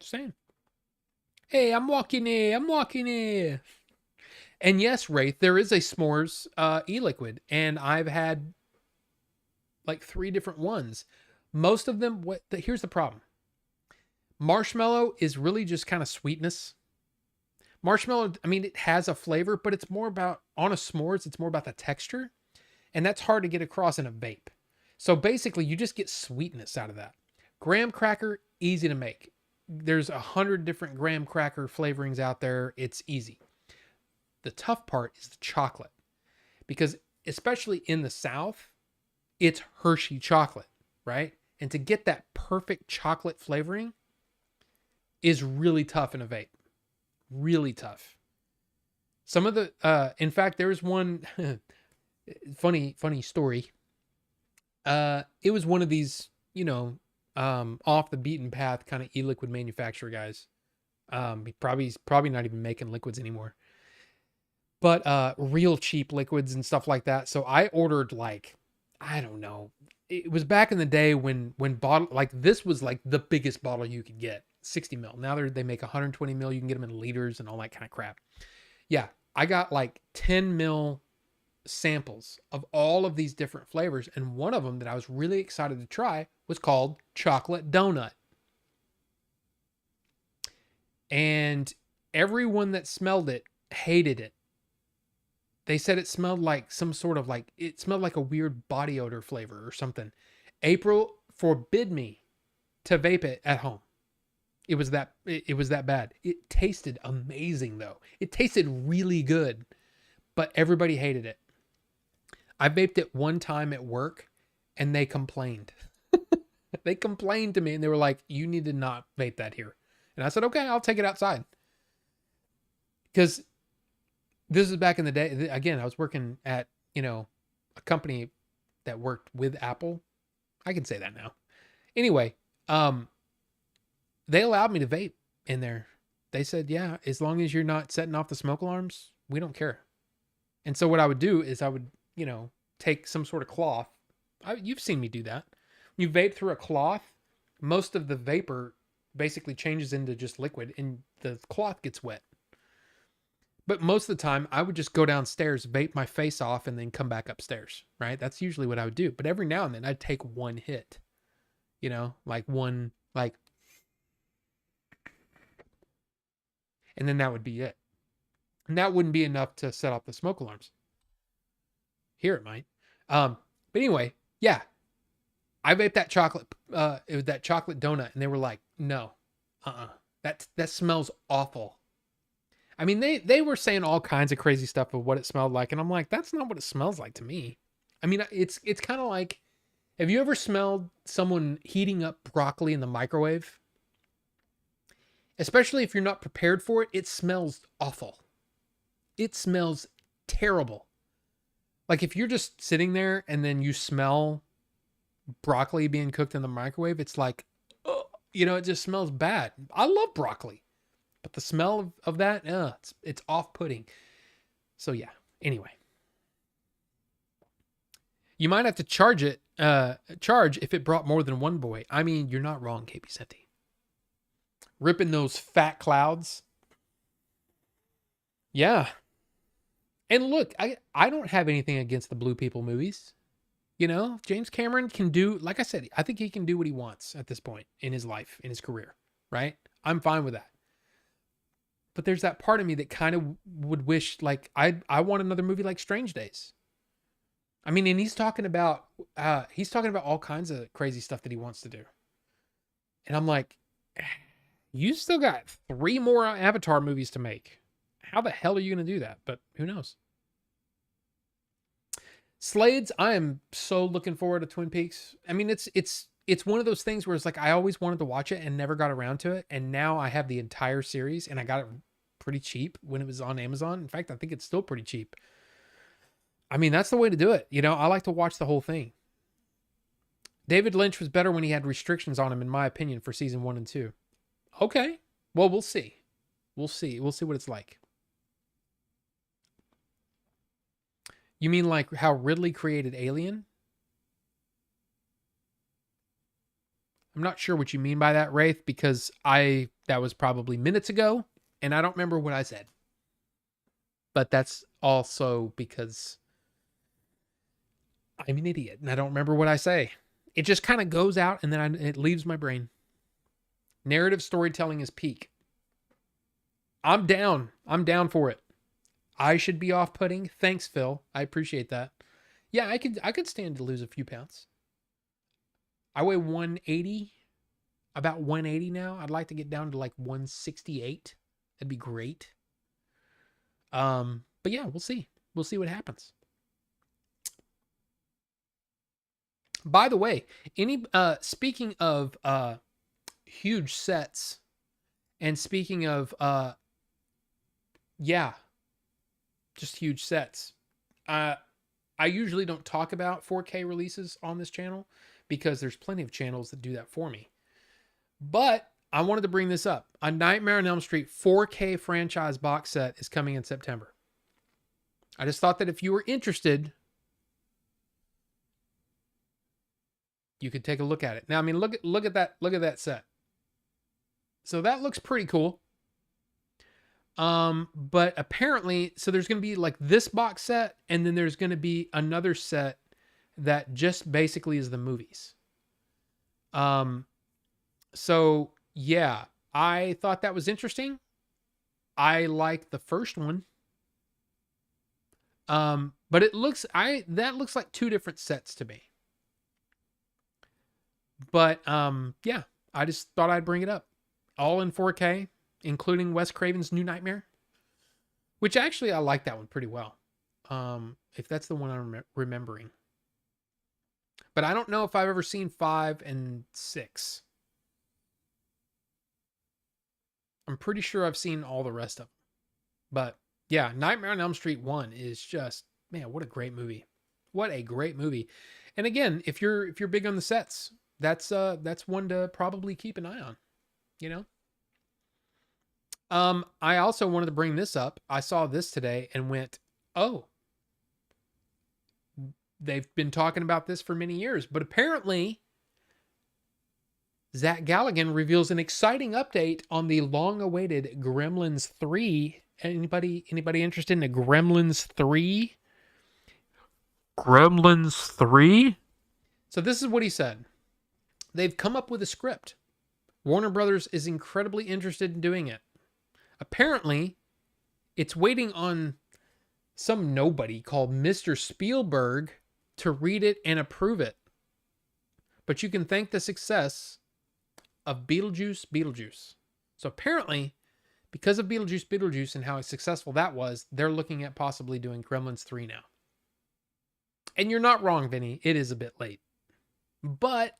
A: Just saying. Hey, I'm walking here. And yes, Wraith, there is a s'mores e-liquid, and I've had like 3 different ones. Most of them, here's the problem. Marshmallow is really just kind of sweetness. Marshmallow, I mean, it has a flavor, but it's more about, on a s'mores, it's more about the texture. And that's hard to get across in a vape. So basically, you just get sweetness out of that. Graham cracker, easy to make. There's 100 different graham cracker flavorings out there. It's easy. The tough part is the chocolate, because especially in the South, it's Hershey chocolate, right? And to get that perfect chocolate flavoring is really tough in a vape. Really tough. Some of the, in fact, there's one funny story. It was one of these, off the beaten path kind of e-liquid manufacturer guys. He's probably not even making liquids anymore. But real cheap liquids and stuff like that. So I ordered, like, I don't know. It was back in the day when bottle, like, this was like the biggest bottle you could get, 60 mil. Now they make 120 mil. You can get them in liters and all that kind of crap. Yeah, I got like 10 mil samples of all of these different flavors. And one of them that I was really excited to try was called Chocolate Donut. And everyone that smelled it hated it. They said it smelled like it smelled like a weird body odor flavor or something. April forbid me to vape it at home. It was that bad. It tasted amazing though. It tasted really good, but everybody hated it. I vaped it one time at work and they complained. They complained to me and they were like, "You need to not vape that here." And I said, "Okay, I'll take it outside." Because this is back in the day. Again, I was working at, a company that worked with Apple. I can say that now. Anyway, they allowed me to vape in there. They said, yeah, as long as you're not setting off the smoke alarms, we don't care. And so what I would do is I would, take some sort of cloth. You've seen me do that. You vape through a cloth, most of the vapor basically changes into just liquid and the cloth gets wet. But most of the time, I would just go downstairs, vape my face off, and then come back upstairs, right? That's usually what I would do. But every now and then, I'd take one hit, like one, like, and then that would be it. And that wouldn't be enough to set off the smoke alarms. Here it might. But anyway, yeah, I vaped that chocolate, it was that chocolate donut, and they were like, no, that smells awful. I mean, they were saying all kinds of crazy stuff of what it smelled like, and I'm like, that's not what it smells like to me. I mean, it's kind of like, have you ever smelled someone heating up broccoli in the microwave? Especially if you're not prepared for it, it smells awful. It smells terrible. Like if you're just sitting there and then you smell broccoli being cooked in the microwave, it's like, it just smells bad. I love broccoli, but the smell of that, it's off-putting. So yeah, anyway. You might have to charge if it brought more than one boy. I mean, you're not wrong, KP Senti. Ripping those fat clouds. Yeah. And look, I don't have anything against the Blue People movies. James Cameron can do, like I said, I think he can do what he wants at this point in his life, in his career, right? I'm fine with that. But there's that part of me that kind of would wish, like, I want another movie like Strange Days. I mean, and he's talking about all kinds of crazy stuff that he wants to do. And I'm like, you still got 3 more Avatar movies to make. How the hell are you going to do that? But who knows? Slades, I am so looking forward to Twin Peaks. I mean, it's one of those things where it's like I always wanted to watch it and never got around to it. And now I have the entire series, and I got it pretty cheap when it was on Amazon. In fact, I think it's still pretty cheap. I mean, that's the way to do it. I like to watch the whole thing. David Lynch was better when he had restrictions on him, in my opinion, for season 1 and 2. Okay. Well, we'll see. We'll see what it's like. You mean like how Ridley created Alien? I'm not sure what you mean by that, Wraith, because that was probably minutes ago, and I don't remember what I said. But that's also because I'm an idiot, and I don't remember what I say. It just kind of goes out, and then it leaves my brain. Narrative storytelling is peak. I'm down. I'm down for it. I should be off-putting. Thanks, Phil. I appreciate that. Yeah, I could stand to lose a few pounds. I weigh 180, about 180 now. I'd like to get down to like 168. That'd be great. But yeah, we'll see. We'll see what happens. By the way, speaking of huge sets, and speaking of just huge sets. I usually don't talk about 4K releases on this channel because there's plenty of channels that do that for me. But I wanted to bring this up. A Nightmare on Elm Street 4K franchise box set is coming in September. I just thought that if you were interested, you could take a look at it. Now, I mean, look at that set. So that looks pretty cool. But apparently, so there's going to be like this box set, and then there's going to be another set that just basically is the movies. So yeah, I thought that was interesting. I like the first one. But that looks like 2 different sets to me. But, yeah, I just thought I'd bring it up. All in 4K, including Wes Craven's New Nightmare, which actually I like that one pretty well. If that's the one I'm remembering. But I don't know if I've ever seen 5 and 6. I'm pretty sure I've seen all the rest of them. But yeah, Nightmare on Elm Street 1 is just, man, what a great movie. What a great movie. And again, if you're big on the sets, that's one to probably keep an eye on, you know? I also wanted to bring this up. I saw this today and went, oh, they've been talking about this for many years, but apparently Zach Galligan reveals an exciting update on the long-awaited Gremlins 3 Anybody interested in a Gremlins 3? Gremlins 3? So this is what he said. They've come up with a script. Warner Brothers is incredibly interested in doing it. Apparently, it's waiting on some nobody called Mr. Spielberg to read it and approve it. But you can thank the success of Beetlejuice. So apparently, because of Beetlejuice and how successful that was, they're looking at possibly doing Gremlins 3 now. And you're not wrong, Vinny. It is a bit late. But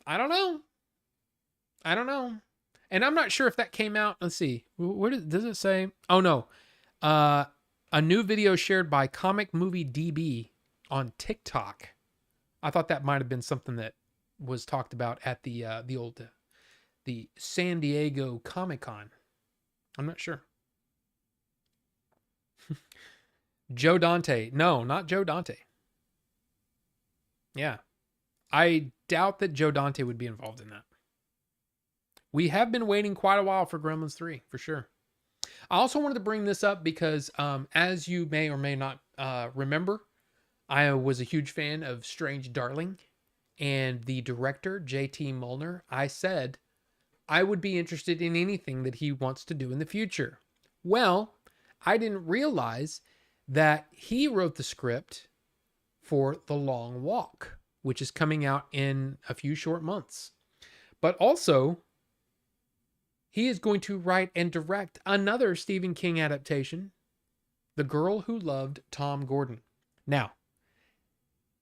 A: I don't know. And I'm not sure if that came out. Let's see. Where does it say? Oh, no. A new video shared by Comic Movie DB on TikTok. I thought that might have been something that was talked about at the San Diego Comic-Con. I'm not sure. Joe Dante. No, not Joe Dante. Yeah. I doubt that Joe Dante would be involved in that. We have been waiting quite a while for Gremlins 3, for sure. I also wanted to bring this up because, as you may or may not remember, I was a huge fan of Strange Darling. And the director, J.T. Mulner, I said I would be interested in anything that he wants to do in the future. Well, I didn't realize that he wrote the script for The Long Walk, which is coming out in a few short months. But also, he is going to write and direct another Stephen King adaptation, The Girl Who Loved Tom Gordon. Now,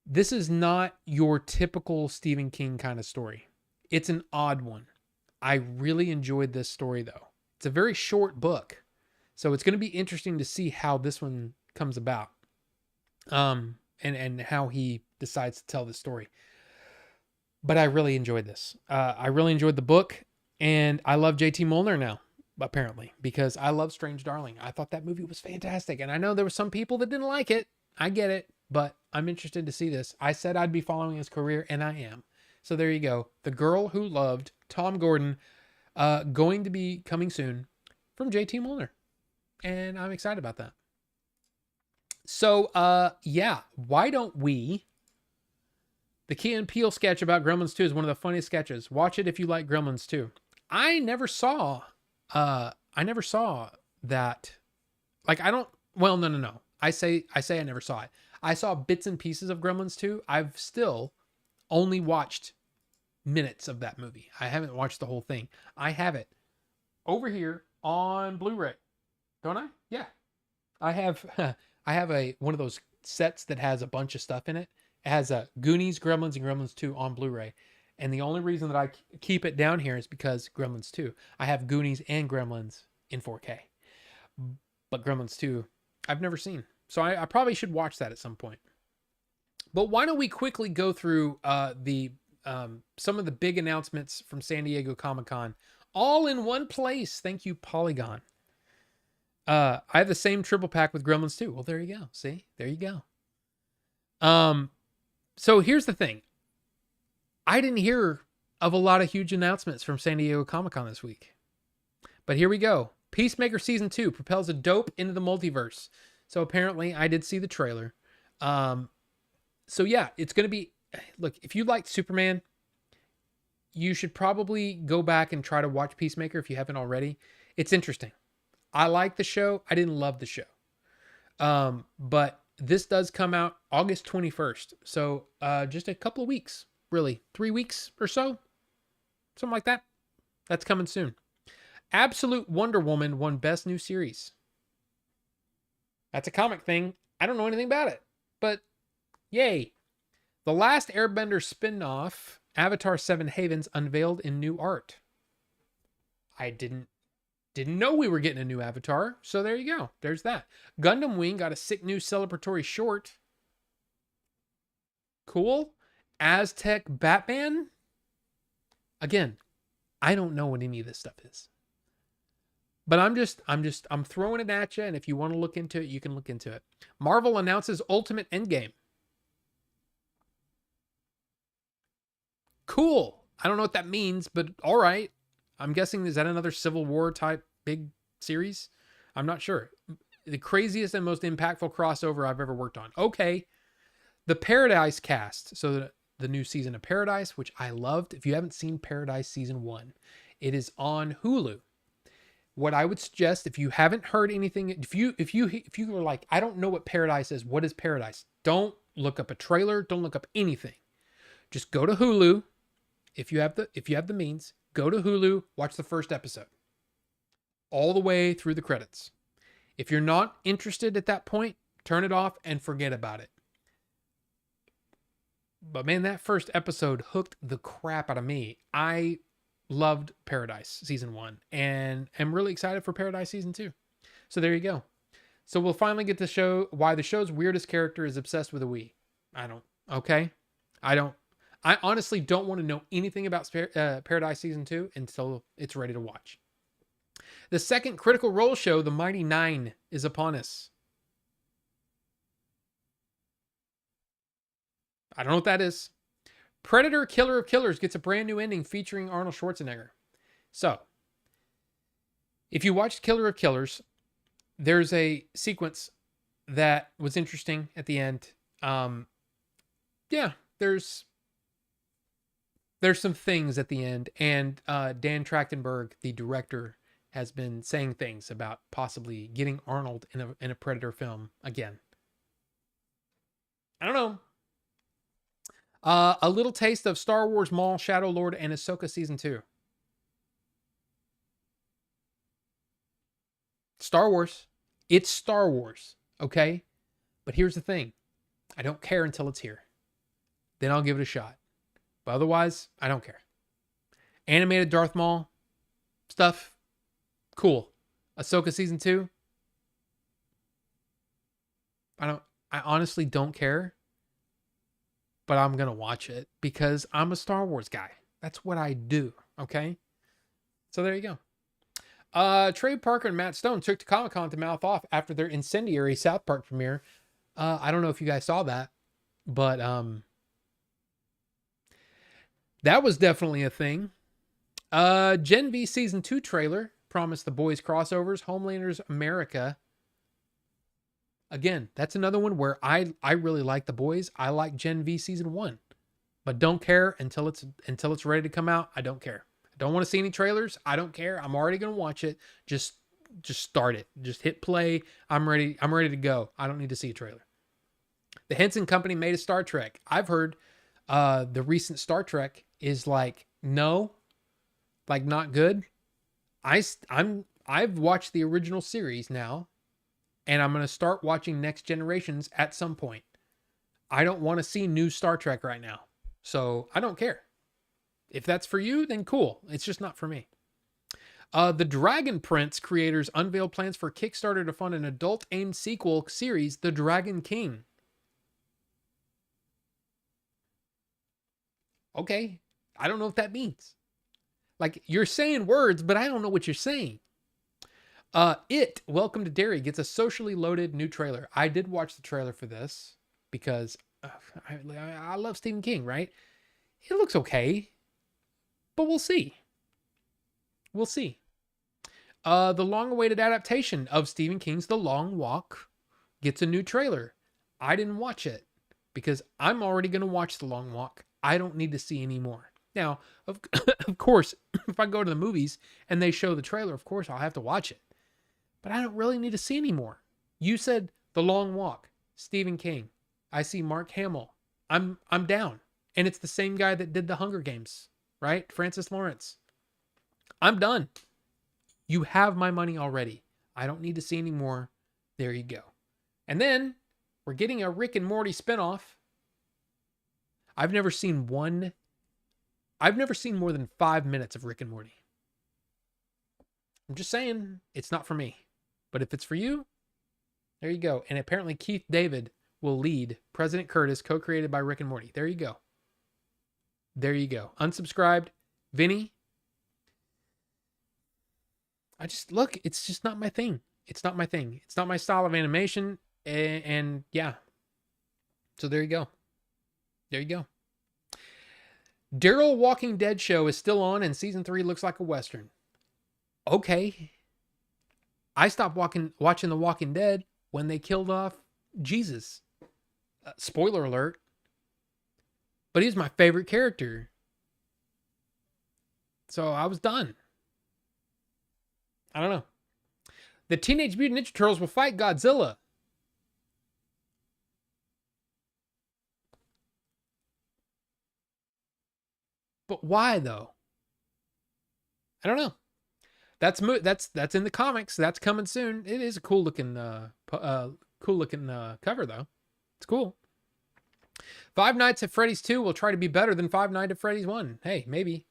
A: this is not your typical Stephen King kind of story. It's an odd one. I really enjoyed this story, though. It's a very short book, so it's going to be interesting to see how this one comes about, and how he decides to tell the story. But I really enjoyed this. I really enjoyed the book, and I love J.T. Mulner now, apparently, because I love Strange Darling. I thought that movie was fantastic, and I know there were some people that didn't like it. I get it, but I'm interested to see this. I said I'd be following his career, and I am. So there you go. The Girl Who Loved Tom Gordon, going to be coming soon from J.T. Mulner, and I'm excited about that. So, yeah, why don't we... The Key and Peele sketch about Gremlins 2 is one of the funniest sketches. Watch it if you like Gremlins 2. I never saw that. Like, I don't, well, no. I say I never saw it. I saw bits and pieces of Gremlins 2. I've still only watched minutes of that movie. I haven't watched the whole thing. I have it over here on Blu-ray. Don't I? Yeah. I have one of those sets that has a bunch of stuff in it. It has Goonies, Gremlins, and Gremlins 2 on Blu-ray. And the only reason that I keep it down here is because Gremlins 2. I have Goonies and Gremlins in 4K. But Gremlins 2, I've never seen. So I probably should watch that at some point. But why don't we quickly go through some of the big announcements from San Diego Comic-Con all in one place. Thank you, Polygon. I have the same triple pack with Gremlins 2. Well, there you go. See? There you go. So here's the thing. I didn't hear of a lot of huge announcements from San Diego Comic-Con this week. But here we go. Peacemaker Season 2 propels a dope into the multiverse. So apparently I did see the trailer. So yeah, it's going to be... Look, if you liked Superman, you should probably go back and try to watch Peacemaker if you haven't already. It's interesting. I like the show. I didn't love the show. But this does come out August 21st. So just a couple of weeks, really. 3 weeks or so. Something like that. That's coming soon. Absolute Wonder Woman won Best New Series. That's a comic thing. I don't know anything about it. But yay. The Last Airbender spin-off, Avatar 7 Havens, unveiled in new art. I didn't know we were getting a new Avatar, so there you go. There's that. Gundam Wing got a sick new celebratory short. Cool. Aztec Batman. Again, I don't know what any of this stuff is. But I'm throwing it at you, and if you want to look into it, you can look into it. Marvel announces Ultimate Endgame. Cool. I don't know what that means, but all right. I'm guessing, is that another Civil War type big series? I'm not sure. The craziest and most impactful crossover I've ever worked on. Okay. The Paradise cast. So the new season of Paradise, which I loved. If you haven't seen Paradise season 1, it is on Hulu. What I would suggest, if you haven't heard anything, if you were like, I don't know what Paradise is, what is Paradise? Don't look up a trailer, don't look up anything. Just go to Hulu. If you have the means, go to Hulu, watch the first episode. All the way through the credits. If you're not interested at that point, turn it off and forget about it. But man, that first episode hooked the crap out of me. I loved Paradise season 1 and am really excited for Paradise season 2. So there you go. So we'll finally get to show why the show's weirdest character is obsessed with a Wii. I honestly don't want to know anything about Paradise season 2 until it's ready to watch. The second Critical Role show, The Mighty Nine, is upon us. I don't know what that is. Predator Killer of Killers gets a brand new ending featuring Arnold Schwarzenegger. So, if you watched Killer of Killers, there's a sequence that was interesting at the end. There's some things at the end, and Dan Trachtenberg, the director, has been saying things about possibly getting Arnold in a Predator film again. I don't know. A little taste of Star Wars Maul, Shadow Lord, and Ahsoka season 2. Star Wars. It's Star Wars, okay? But here's the thing. I don't care until it's here. Then I'll give it a shot. But otherwise, I don't care. Animated Darth Maul stuff, cool. Ahsoka season 2. I honestly don't care. But I'm going to watch it because I'm a Star Wars guy. That's what I do, okay? So there you go. Trey Parker and Matt Stone took to Comic-Con to mouth off after their incendiary South Park premiere. I don't know if you guys saw that, but that was definitely a thing. Gen V Season 2 trailer promised The Boys crossovers, Homelander's America. Again, that's another one where I really like The Boys. I like Gen V Season 1. But don't care until it's ready to come out. I don't care. I don't want to see any trailers. I don't care. I'm already going to watch it. Just start it. Just hit play. I'm ready to go. I don't need to see a trailer. The Henson Company made a Star Trek. I've heard the recent Star Trek is like not good. I've watched the original series now. And I'm going to start watching Next Generations at some point. I don't want to see new Star Trek right now. So I don't care. If that's for you, then cool. It's just not for me. The Dragon Prince creators unveiled plans for Kickstarter to fund an adult-aimed sequel series, The Dragon King. Okay. I don't know what that means. Like, you're saying words, but I don't know what you're saying. Welcome to Derry gets a socially loaded new trailer. I did watch the trailer for this because I love Stephen King, right? It looks okay, but we'll see. We'll see. The long-awaited adaptation of Stephen King's The Long Walk gets a new trailer. I didn't watch it because I'm already going to watch The Long Walk. I don't need to see any more. Now, of course, if I go to the movies and they show the trailer, of course, I'll have to watch it. But I don't really need to see any more. You said The Long Walk, Stephen King. I see Mark Hamill. I'm down. And it's the same guy that did The Hunger Games, right? Francis Lawrence. I'm done. You have my money already. I don't need to see any more. There you go. And then we're getting a Rick and Morty spinoff. I've never seen more than 5 minutes of Rick and Morty. I'm just saying, it's not for me. But if it's for you, there you go. And apparently Keith David will lead President Curtis, co-created by Rick and Morty. There you go. There you go. Unsubscribed. Vinny. It's just not my thing. It's not my thing. It's not my style of animation. And yeah. So there you go. There you go. Daryl Walking Dead show is still on and season 3 looks like a Western. Okay. I stopped watching The Walking Dead when they killed off Jesus. Spoiler alert. But he's my favorite character. So I was done. I don't know. The Teenage Mutant Ninja Turtles will fight Godzilla. But why though? I don't know. That's in the comics. That's coming soon. It is a cool looking cover though. It's cool. Five Nights at Freddy's 2 will try to be better than Five Nights at Freddy's 1. Hey, maybe.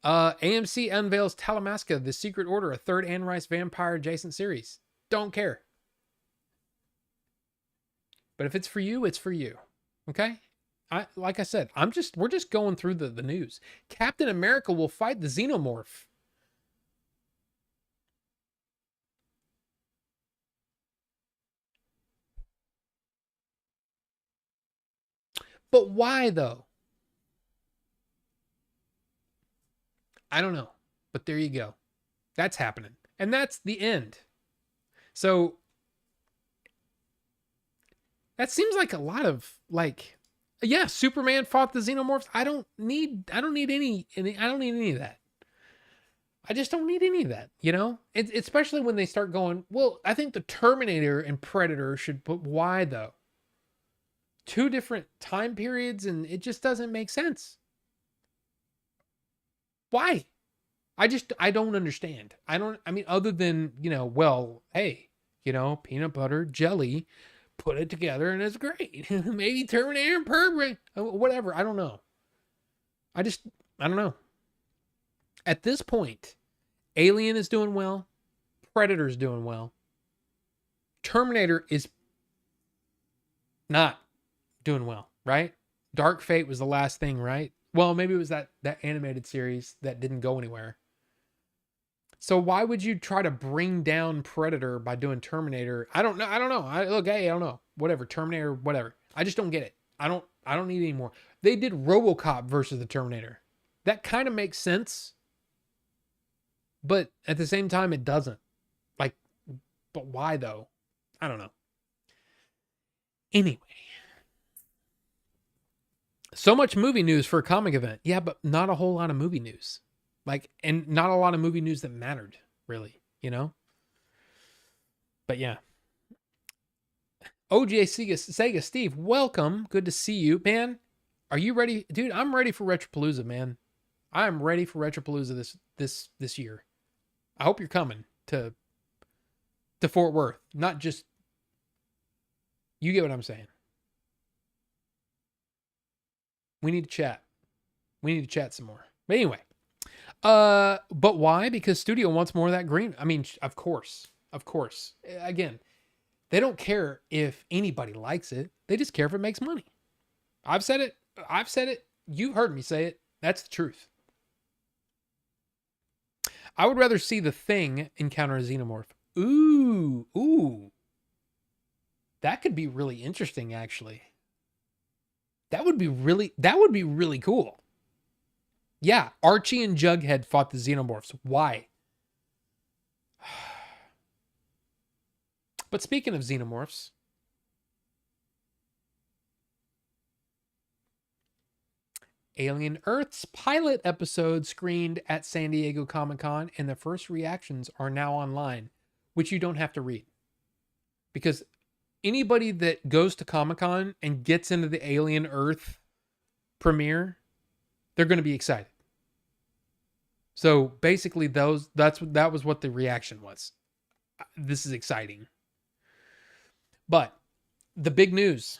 A: AMC unveils Talamasca, The Secret Order, a third Anne Rice vampire adjacent series. Don't care. But if it's for you, it's for you. Okay? Like I said, we're just going through the news. Captain America will fight the Xenomorph. But why though? I don't know. But there you go. That's happening. And that's the end. So that seems like a lot of yeah, Superman fought the Xenomorphs. I don't need any of that. I just don't need any of that, you know? Especially when they start going, well, I think the Terminator and Predator should put why though? Two different time periods and it just doesn't make sense. Why? I don't understand. I mean, other than, well, hey, peanut butter, jelly, put it together and it's great. Maybe Terminator and Perfect, whatever. I don't know. I don't know. At this point, Alien is doing well. Predator's doing well. Terminator is not doing well, right? Dark Fate was the last thing, right? Well, maybe it was that animated series that didn't go anywhere. So why would you try to bring down Predator by doing Terminator? I don't know. I don't know. Whatever. Terminator, whatever. I just don't get it. I don't need any more. They did RoboCop versus the Terminator. That kind of makes sense. But at the same time, it doesn't. But why though? I don't know. Anyway. So much movie news for a comic event. Yeah, but not a whole lot of movie news. And not a lot of movie news that mattered, really, But yeah. OJ Sega Steve, welcome. Good to see you, man. Are you ready? Dude, I'm ready for Retropalooza, man. I'm ready for Retropalooza this year. I hope you're coming to Fort Worth. Not just, you get what I'm saying. We need to chat. We need to chat some more. But anyway. But why? Because studio wants more of that green. I mean, of course. Again, they don't care if anybody likes it. They just care if it makes money. I've said it. You heard me say it. That's the truth. I would rather see The Thing encounter a Xenomorph. Ooh. That could be really interesting, actually. That would be really cool. Yeah, Archie and Jughead fought the Xenomorphs. Why? But speaking of Xenomorphs, Alien Earth's pilot episode screened at San Diego Comic-Con, and the first reactions are now online, which you don't have to read. Because anybody that goes to Comic-Con and gets into the Alien Earth premiere, they're going to be excited. So basically that was what the reaction was. This is exciting. But the big news,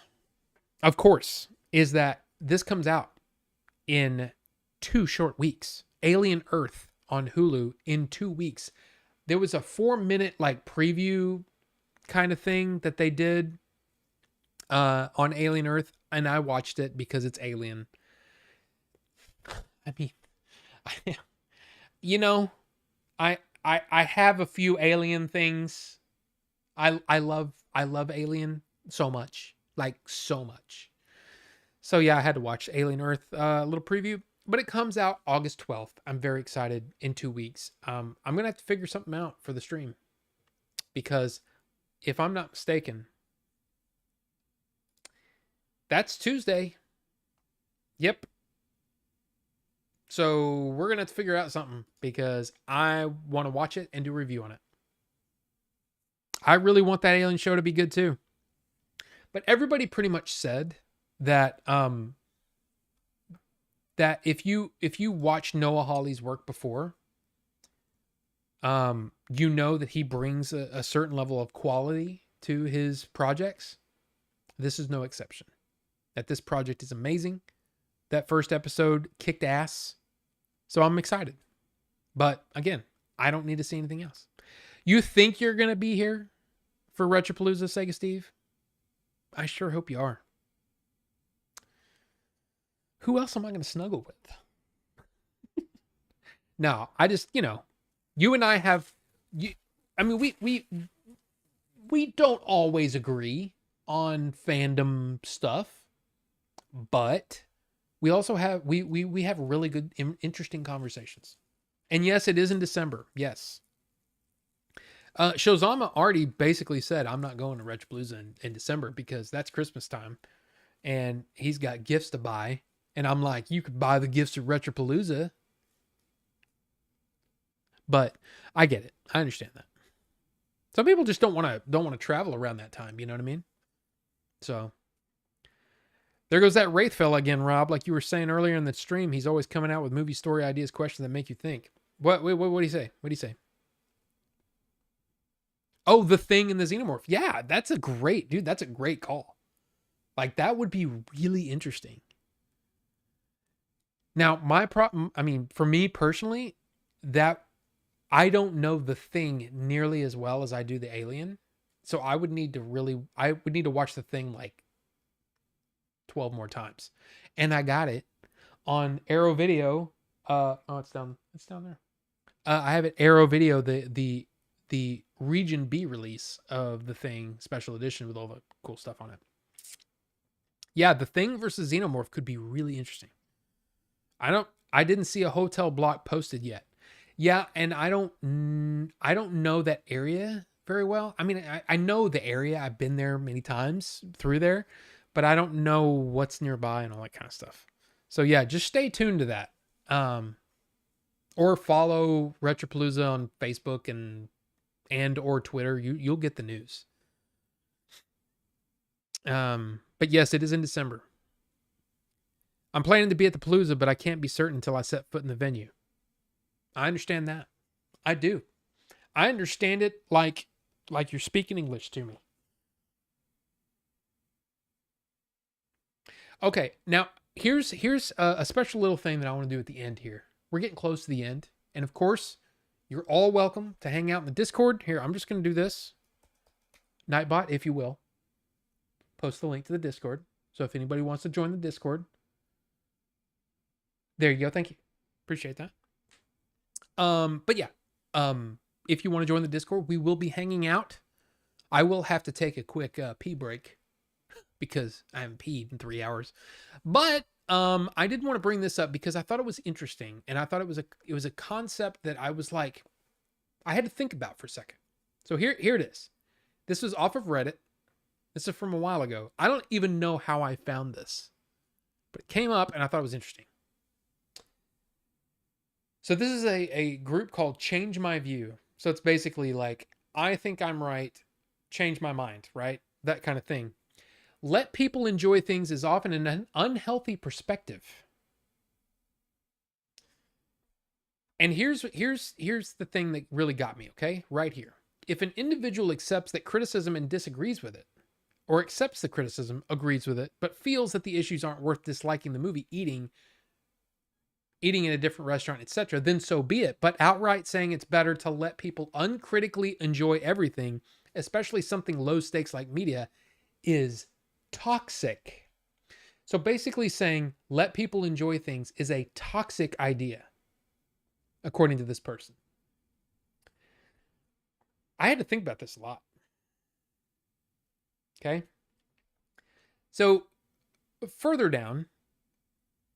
A: of course, is that this comes out in 2 short weeks. Alien Earth on Hulu in 2 weeks. There was a 4-minute preview kind of thing that they did on Alien Earth, and I watched it because it's Alien. I mean, I have a few Alien things. I love Alien so much, so much. So yeah, I had to watch Alien Earth little preview. But it comes out August 12th. I'm very excited in 2 weeks. I'm going to have to figure something out for the stream because if I'm not mistaken, that's Tuesday. Yep. So we're going to have to figure out something because I want to watch it and do a review on it. I really want that Alien show to be good too. But everybody pretty much said that that if you watch Noah Hawley's work before, you know that he brings a certain level of quality to his projects. This is no exception. That this project is amazing. That first episode kicked ass. So I'm excited. But again, I don't need to see anything else. You think you're going to be here for Retropalooza, Sega Steve? I sure hope you are. Who else am I going to snuggle with? No, I just, you and I have, we don't always agree on fandom stuff, but we also have, we have really good, interesting conversations. And yes, it is in December. Yes. Shozama already basically said, I'm not going to Retropalooza in December because that's Christmas time and he's got gifts to buy. And I'm like, you could buy the gifts at Retropalooza. But I get it. I understand that. Some people just don't want to travel around that time. You know what I mean? So there goes that Wraith fella again, Rob. Like you were saying earlier in the stream, he's always coming out with movie story ideas, questions that make you think. What do you say? What do you say? Oh, The Thing and the Xenomorph. Yeah, that's a great call. Like that would be really interesting. Now, my problem, for me personally, that I don't know The Thing nearly as well as I do the Alien. So I would need to watch The Thing like 12 more times. And I got it on Arrow Video. It's down there. I have it Arrow Video, the Region B release of The Thing special edition with all the cool stuff on it. Yeah, The Thing versus Xenomorph could be really interesting. I didn't see a hotel block posted yet. Yeah, and I don't know that area very well. I know the area. I've been there many times through there, but I don't know what's nearby and all that kind of stuff. So yeah, just stay tuned to that. Or follow Retropalooza on Facebook and or Twitter. You'll get the news. But yes, it is in December. I'm planning to be at the Palooza, but I can't be certain until I set foot in the venue. I understand that. I do. I understand it like you're speaking English to me. Okay, now here's a special little thing that I want to do at the end here. We're getting close to the end, and of course, you're all welcome to hang out in the Discord. Here, I'm just going to do this. Nightbot, if you will. Post the link to the Discord. So if anybody wants to join the Discord, there you go. Thank you. Appreciate that. But yeah, if you want to join the Discord, we will be hanging out. I will have to take a quick pee break because I haven't peed in 3 hours. But I did want to bring this up because I thought it was interesting, and I thought it was a concept that I was like, I had to think about for a second. So here it is. This was off of Reddit. This is from a while ago. I don't even know how I found this, but it came up and I thought it was interesting. So this is a group called Change My View. So it's basically like, I think I'm right, change my mind, right? That kind of thing. Let people enjoy things is often an unhealthy perspective. And here's the thing that really got me, okay? Right here. If an individual accepts that criticism and disagrees with it, or accepts the criticism, agrees with it, but feels that the issues aren't worth disliking the movie, eating in a different restaurant, etc., then so be it. But outright saying it's better to let people uncritically enjoy everything, especially something low stakes like media, is toxic. So basically saying let people enjoy things is a toxic idea, according to this person. I had to think about this a lot. Okay. So further down,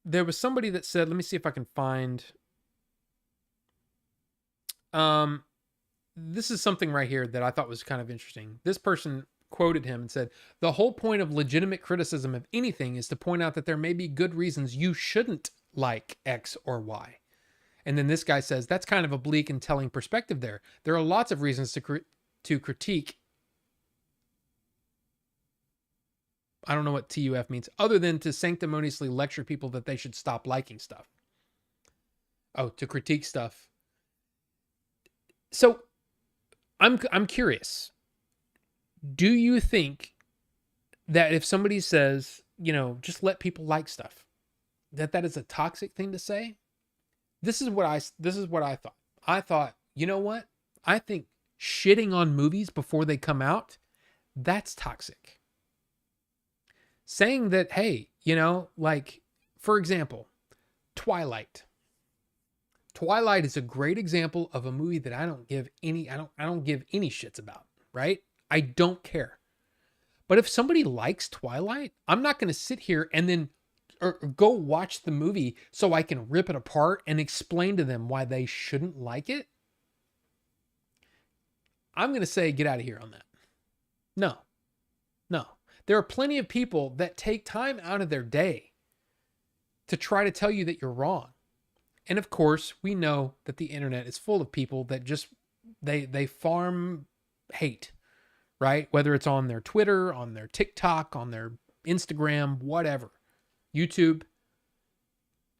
A: there was somebody that said, let me see if I can find. This is something right here that I thought was kind of interesting. This person quoted him and said, "The whole point of legitimate criticism of anything is to point out that there may be good reasons you shouldn't like X or Y." And then this guy says, "That's kind of a bleak and telling perspective there. There are lots of reasons to critique." I don't know what TUF means, other than to sanctimoniously lecture people that they should stop liking stuff. Oh, to critique stuff. So I'm curious. Do you think that if somebody says, just let people like stuff, that is a toxic thing to say? This is what I thought. I thought, you know what? I think shitting on movies before they come out, that's toxic. Saying that, hey, like, for example, Twilight. Twilight is a great example of a movie that I don't give any shits about, right? I don't care. But if somebody likes Twilight, I'm not going to sit here and then or go watch the movie so I can rip it apart and explain to them why they shouldn't like it. I'm going to say, get out of here on that. No. There are plenty of people that take time out of their day to try to tell you that you're wrong. And of course, we know that the internet is full of people that just, they farm hate, right? Whether it's on their Twitter, on their TikTok, on their Instagram, whatever, YouTube.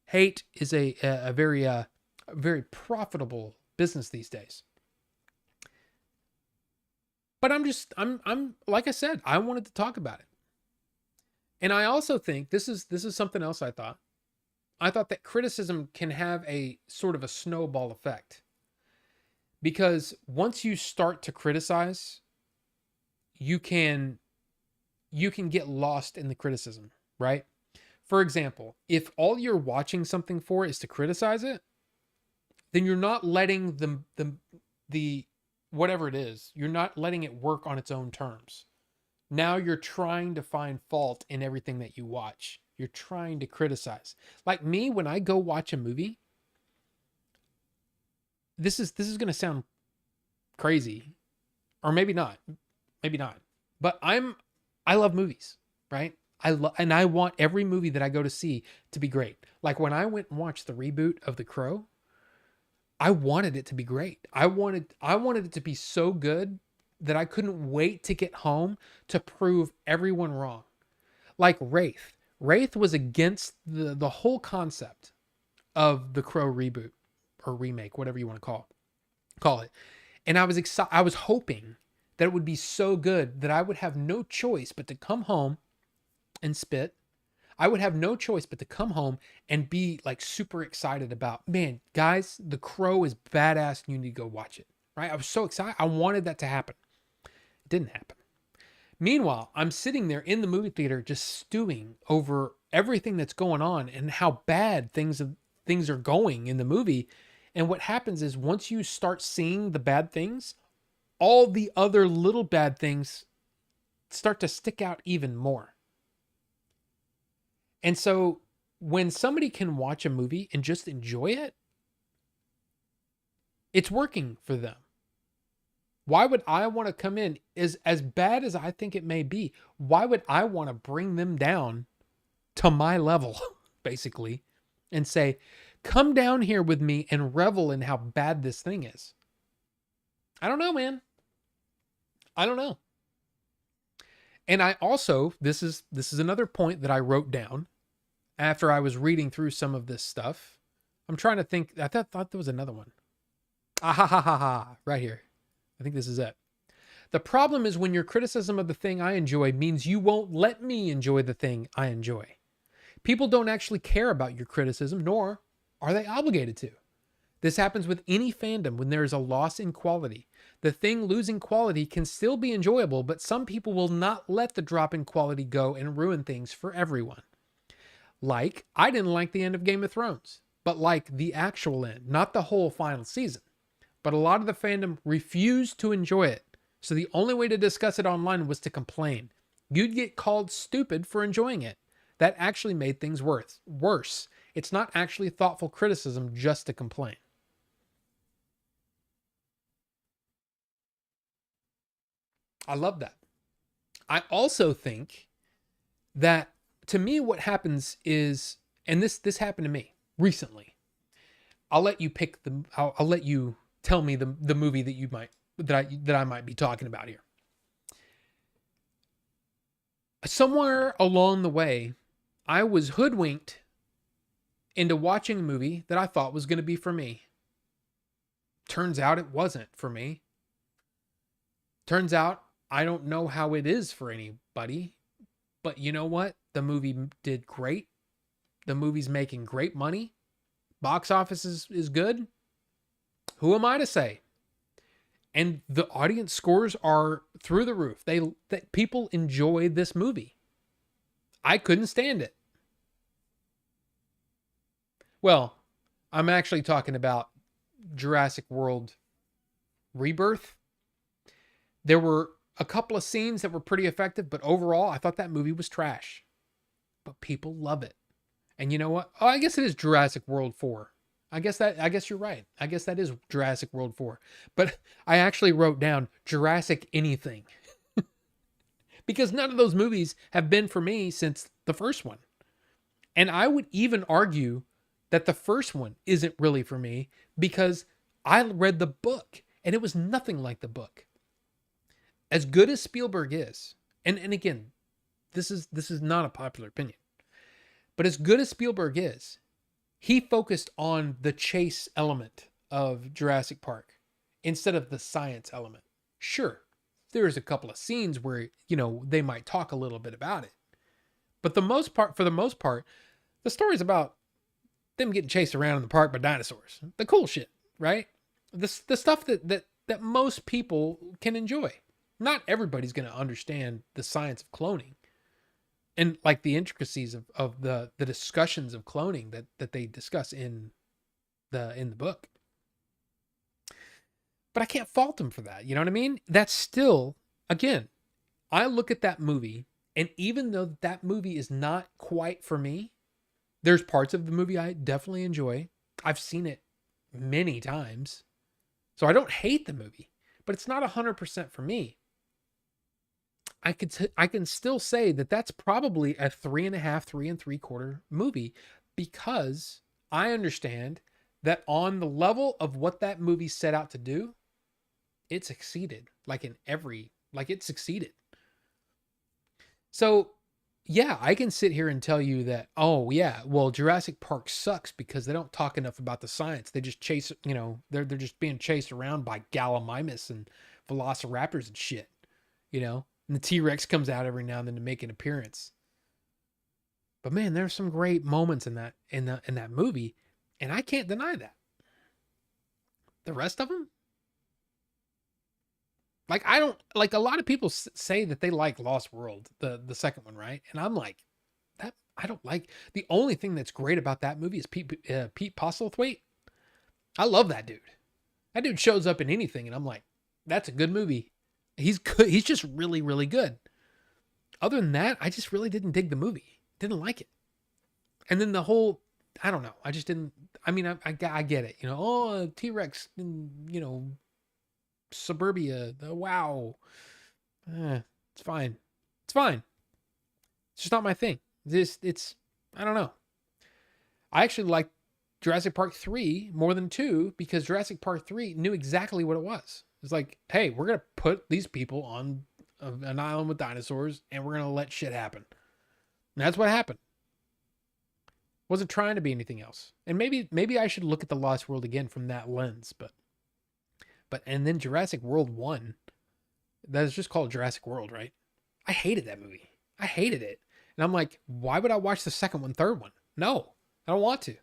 A: Hate is a very profitable business these days. But I'm like I said, I wanted to talk about it. And I also think this is something else I thought. I thought that criticism can have a sort of a snowball effect. Because once you start to criticize, you can get lost in the criticism, right? For example, if all you're watching something for is to criticize it, then you're not letting the whatever it is, you're not letting it work on its own terms. Now you're trying to find fault in everything that you watch. You're trying to criticize. Like me, when I go watch a movie, this is going to sound crazy, or maybe not, but I love movies, right? And I want every movie that I go to see to be great. Like when I went and watched the reboot of The Crow, I wanted it to be great. I wanted it to be so good that I couldn't wait to get home to prove everyone wrong. Like Wraith. Wraith was against the whole concept of the Crow reboot or remake, whatever you want to call it. And I was excited. I was hoping that it would be so good that I would have no choice but to come home and spit. I would have no choice but to come home and be like super excited about, man, guys, The Crow is badass and you need to go watch it, right? I was so excited. I wanted that to happen. It didn't happen. Meanwhile, I'm sitting there in the movie theater just stewing over everything that's going on and how bad things are going in the movie. And what happens is once you start seeing the bad things, all the other little bad things start to stick out even more. And so when somebody can watch a movie and just enjoy it, it's working for them. Why would I want to come in as bad as I think it may be? Why would I want to bring them down to my level, basically, and say, come down here with me and revel in how bad this thing is? I don't know, man. I don't know. And I also, this is another point that I wrote down after I was reading through some of this stuff. I'm trying to think. I thought there was another one. Right here. I think this is it. The problem is when your criticism of the thing I enjoy means you won't let me enjoy the thing I enjoy. People don't actually care about your criticism, nor are they obligated to. This happens with any fandom when there is a loss in quality. The thing losing quality can still be enjoyable, but some people will not let the drop in quality go and ruin things for everyone. Like, I didn't like the end of Game of Thrones, but like the actual end, not the whole final season. But a lot of the fandom refused to enjoy it, so the only way to discuss it online was to complain. You'd get called stupid for enjoying it. that actually made things worse. It's not actually thoughtful criticism just to complain. I love that. I also think that, to me, what happens is, and this happened to me recently. I'll let you pick the. I'll let you tell me the movie that I might be talking about here. Somewhere along the way, I was hoodwinked into watching a movie that I thought was going to be for me. Turns out it wasn't for me. Turns out I don't know how it is for anybody. But you know what? The movie did great. The movie's making great money. Box office is good. Who am I to say? And the audience scores are through the roof. That people enjoy this movie. I couldn't stand it. Well, I'm actually talking about Jurassic World Rebirth. There were a couple of scenes that were pretty effective, but overall, I thought that movie was trash. But people love it. And you know what? Oh, I guess it is Jurassic World 4. I guess you're right. I guess that is Jurassic World 4. But I actually wrote down Jurassic anything. Because none of those movies have been for me since the first one. And I would even argue that the first one isn't really for me because I read the book and it was nothing like the book. As good as Spielberg is, and again, this is not a popular opinion, but as good as Spielberg is, he focused on the chase element of Jurassic Park instead of the science element. Sure, there's a couple of scenes where, they might talk a little bit about it. But for the most part, the story's about them getting chased around in the park by dinosaurs. The cool shit, right? The stuff that most people can enjoy. Not everybody's going to understand the science of cloning. And like the intricacies of the discussions of cloning that they discuss in the book. But I can't fault them for that. You know what I mean? That's still, again, I look at that movie, and even though that movie is not quite for me, there's parts of the movie I definitely enjoy. I've seen it many times. So I don't hate the movie, but it's not 100% for me. I can still say that that's probably a 3.5, 3 3/4 movie because I understand that on the level of what that movie set out to do, it succeeded. It succeeded. So yeah, I can sit here and tell you that, oh yeah, well, Jurassic Park sucks because they don't talk enough about the science. They just chase, they're just being chased around by Gallimimus and velociraptors and shit, And the T-Rex comes out every now and then to make an appearance. But man, there's some great moments in that movie, and I can't deny that. The rest of them, a lot of people say that they like Lost World, the second one, right? And I'm like, that I don't like. The only thing that's great about that movie is Pete Postlethwaite. I love that dude. That dude shows up in anything, and I'm like, that's a good movie. He's good. He's just really, really good. Other than that, I just really didn't dig the movie. Didn't like it. And then the whole, I don't know. I just didn't. I mean, I get it. T-Rex, suburbia. Wow. It's fine. It's fine. It's just not my thing. I don't know. I actually like Jurassic Park 3 more than 2 because Jurassic Park 3 knew exactly what it was. It's like, hey, we're going to put these people on an island with dinosaurs and we're going to let shit happen. And that's what happened. Wasn't trying to be anything else. And maybe I should look at the Lost World again from that lens, but and then Jurassic World 1, that is just called Jurassic World, right? I hated that movie. I hated it. And I'm like, why would I watch the second one, third one? No, I don't want to.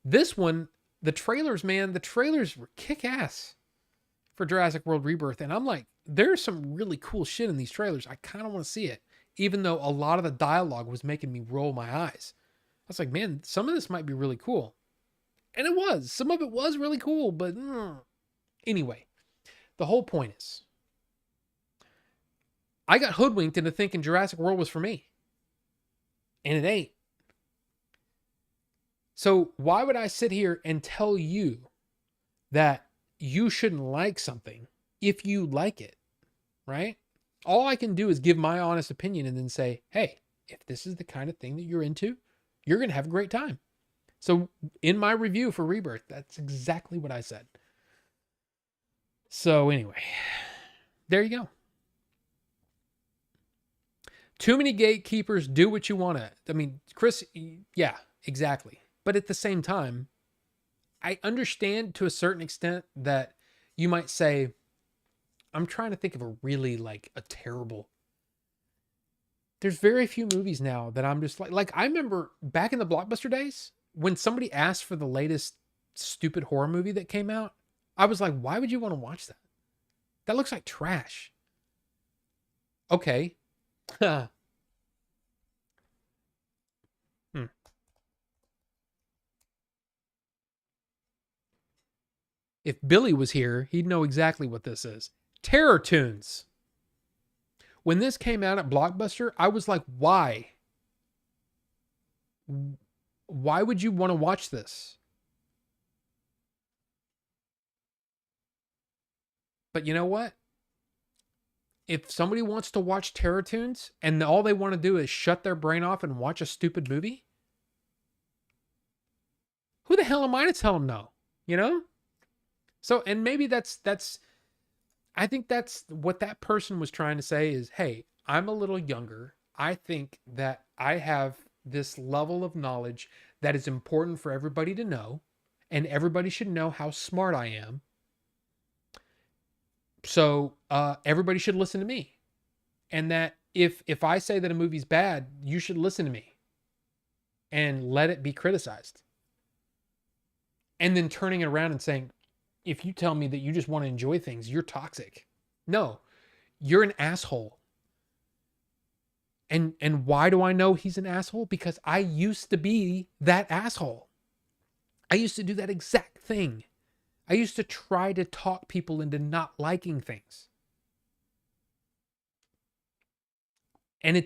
A: This one, the trailers were kick-ass for Jurassic World Rebirth. And I'm like, there's some really cool shit in these trailers. I kind of want to see it. Even though a lot of the dialogue was making me roll my eyes. I was like, man, some of this might be really cool. And it was. Some of it was really cool, but anyway, the whole point is, I got hoodwinked into thinking Jurassic World was for me. And it ain't. So why would I sit here and tell you that you shouldn't like something if you like it, right? All I can do is give my honest opinion and then say, hey, if this is the kind of thing that you're into, you're going to have a great time. So in my review for Rebirth, that's exactly what I said. So anyway, there you go. Too many gatekeepers. Do what you want to. I mean, Chris, yeah, exactly. But at the same time, I understand to a certain extent that you might say, I'm trying to think of a really like a terrible. There's very few movies now that I'm just like I remember back in the Blockbuster days when somebody asked for the latest stupid horror movie that came out. I was like, why would you want to watch that? That looks like trash. Okay. hmm. If Billy was here, he'd know exactly what this is. Terror Tunes. When this came out at Blockbuster, I was like, why? Why would you want to watch this? But you know what? If somebody wants to watch Terror Tunes and all they want to do is shut their brain off and watch a stupid movie, who the hell am I to tell them no? You know? So, and maybe that's I think that's what that person was trying to say is, hey, I'm a little younger. I think that I have this level of knowledge that is important for everybody to know, and everybody should know how smart I am. So everybody should listen to me. And that if I say that a movie's bad, you should listen to me and let it be criticized. And then turning it around and saying, if you tell me that you just want to enjoy things, you're toxic. No, you're an asshole. And why do I know he's an asshole? Because I used to be that asshole. I used to do that exact thing. I used to try to talk people into not liking things. And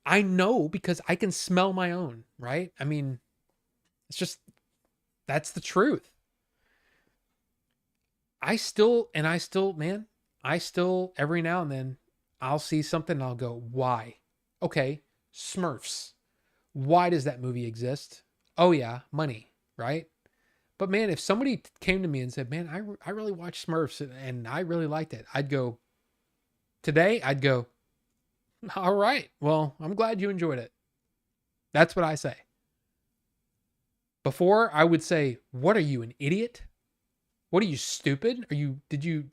A: I know because I can smell my own, right? I mean, it's just, that's the truth. I still, man, I still, every now and then, I'll see something and I'll go, why? Okay, Smurfs. Why does that movie exist? Oh, yeah, money, right? But man, if somebody came to me and said, man, I really watched Smurfs and I really liked it, I'd go, today, I'd go, all right, well, I'm glad you enjoyed it. That's what I say. Before, I would say, what are you, an idiot? What are you, stupid? Did you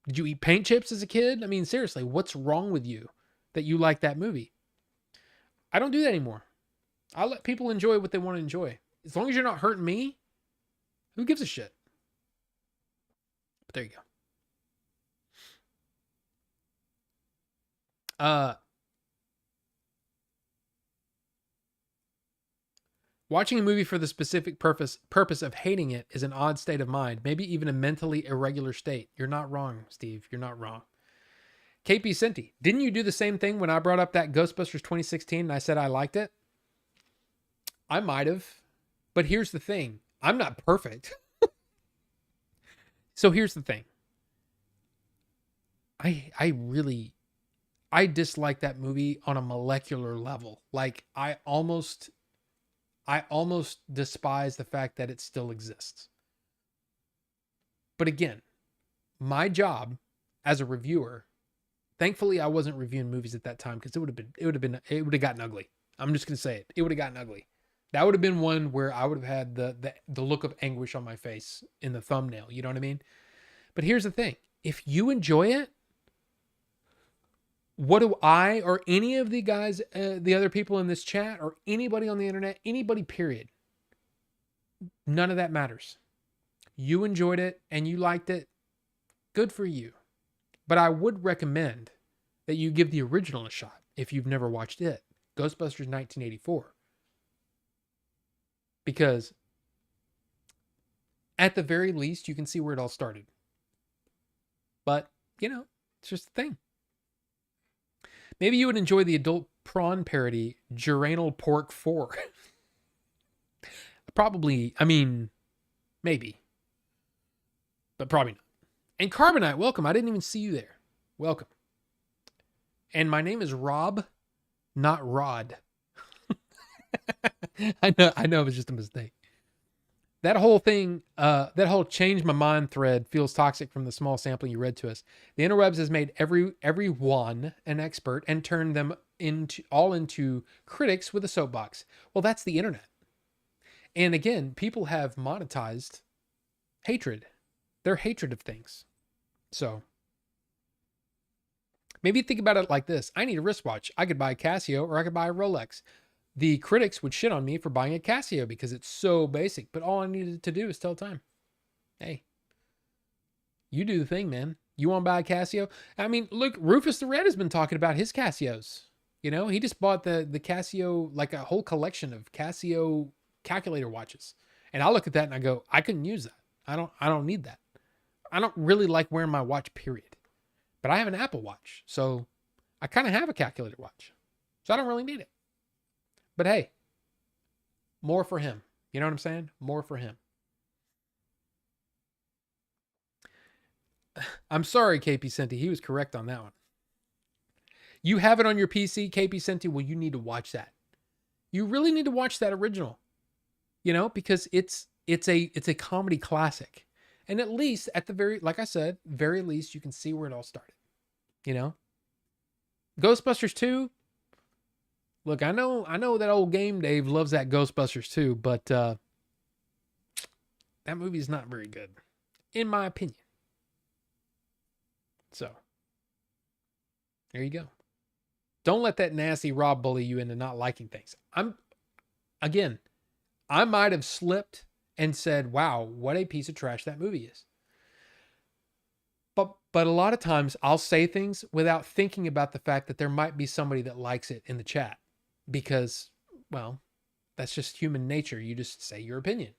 A: eat paint chips as a kid? I mean, seriously, what's wrong with you that you like that movie? I don't do that anymore. I let people enjoy what they want to enjoy. As long as you're not hurting me, who gives a shit? But there you go. Watching a movie for the specific purpose of hating it is an odd state of mind, maybe even a mentally irregular state. You're not wrong, Steve. You're not wrong. KP Sinti, didn't you do the same thing when I brought up that Ghostbusters 2016 and I said I liked it? I might have. But here's the thing. I'm not perfect. So here's the thing. I dislike that movie on a molecular level. Like I almost despise the fact that it still exists. But again, my job as a reviewer, thankfully I wasn't reviewing movies at that time because it would have gotten ugly. I'm just going to say it. It would have gotten ugly. That would have been one where I would have had the look of anguish on my face in the thumbnail. You know what I mean? But here's the thing. If you enjoy it, what do I or any of the guys, the other people in this chat or anybody on the internet, anybody period, none of that matters. You enjoyed it and you liked it. Good for you. But I would recommend that you give the original a shot if you've never watched it. Ghostbusters 1984. Because at the very least, you can see where it all started. But, it's just a thing. Maybe you would enjoy the adult prawn parody, Geranal Pork 4. Probably, I mean, maybe. But probably not. And Carbonite, welcome. I didn't even see you there. Welcome. And my name is Rob, not Rod. I know it was just a mistake. That whole thing, that whole change my mind thread feels toxic from the small sampling you read to us. The interwebs has made everyone an expert and turned them into critics with a soapbox. Well, that's the internet. And again, people have monetized hatred. Their hatred of things. So maybe think about it like this. I need a wristwatch. I could buy a Casio or I could buy a Rolex. The critics would shit on me for buying a Casio because it's so basic, but all I needed to do is tell time. Hey, you do the thing, man. You want to buy a Casio? I mean, look, Rufus the Red has been talking about his Casios. You know, he just bought the Casio, like a whole collection of Casio calculator watches. And I look at that and I go, I couldn't use that. I don't need that. I don't really like wearing my watch, period. But I have an Apple Watch, so I kind of have a calculator watch. So I don't really need it. But hey, more for him. You know what I'm saying? More for him. I'm sorry, KP Senti. He was correct on that one. You have it on your PC, KP Senti. Well, you need to watch that. You really need to watch that original. You know, because it's a comedy classic. And at least at the very least, you can see where it all started. You know? Ghostbusters 2. Look, I know that old Game Dave loves that Ghostbusters 2, but that movie is not very good, in my opinion. So, there you go. Don't let that nasty Rob bully you into not liking things. I might have slipped and said, wow, what a piece of trash that movie is. But a lot of times I'll say things without thinking about the fact that there might be somebody that likes it in the chat. Because, well, that's just human nature. You just say your opinion.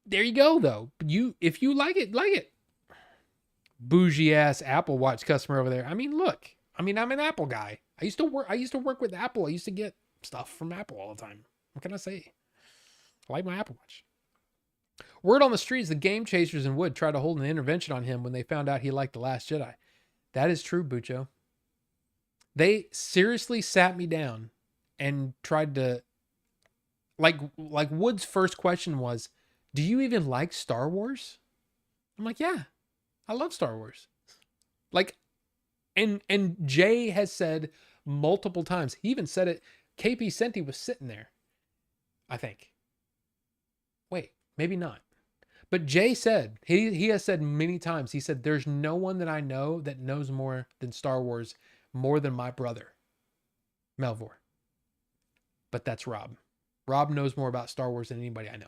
A: There you go, though. If you like it, like it. Bougie ass Apple Watch customer over there. I mean, look. I'm an Apple guy. I used to work with Apple. I used to get stuff from Apple all the time. What can I say? I like my Apple Watch. Word on the street is the Game Chasers in Wood tried to hold an intervention on him when they found out he liked The Last Jedi. That is true, Bucho. They seriously sat me down and tried to, like Wood's first question was, do you even like Star Wars? I'm like, yeah, I love Star Wars. Like, and Jay has said multiple times, he even said it, KP Senti was sitting there, I think. Wait, maybe not. But Jay said, he has said many times, he said, there's no one that I know that knows more than Star Wars, more than my brother, Melvor. But that's Rob. Rob knows more about Star Wars than anybody I know.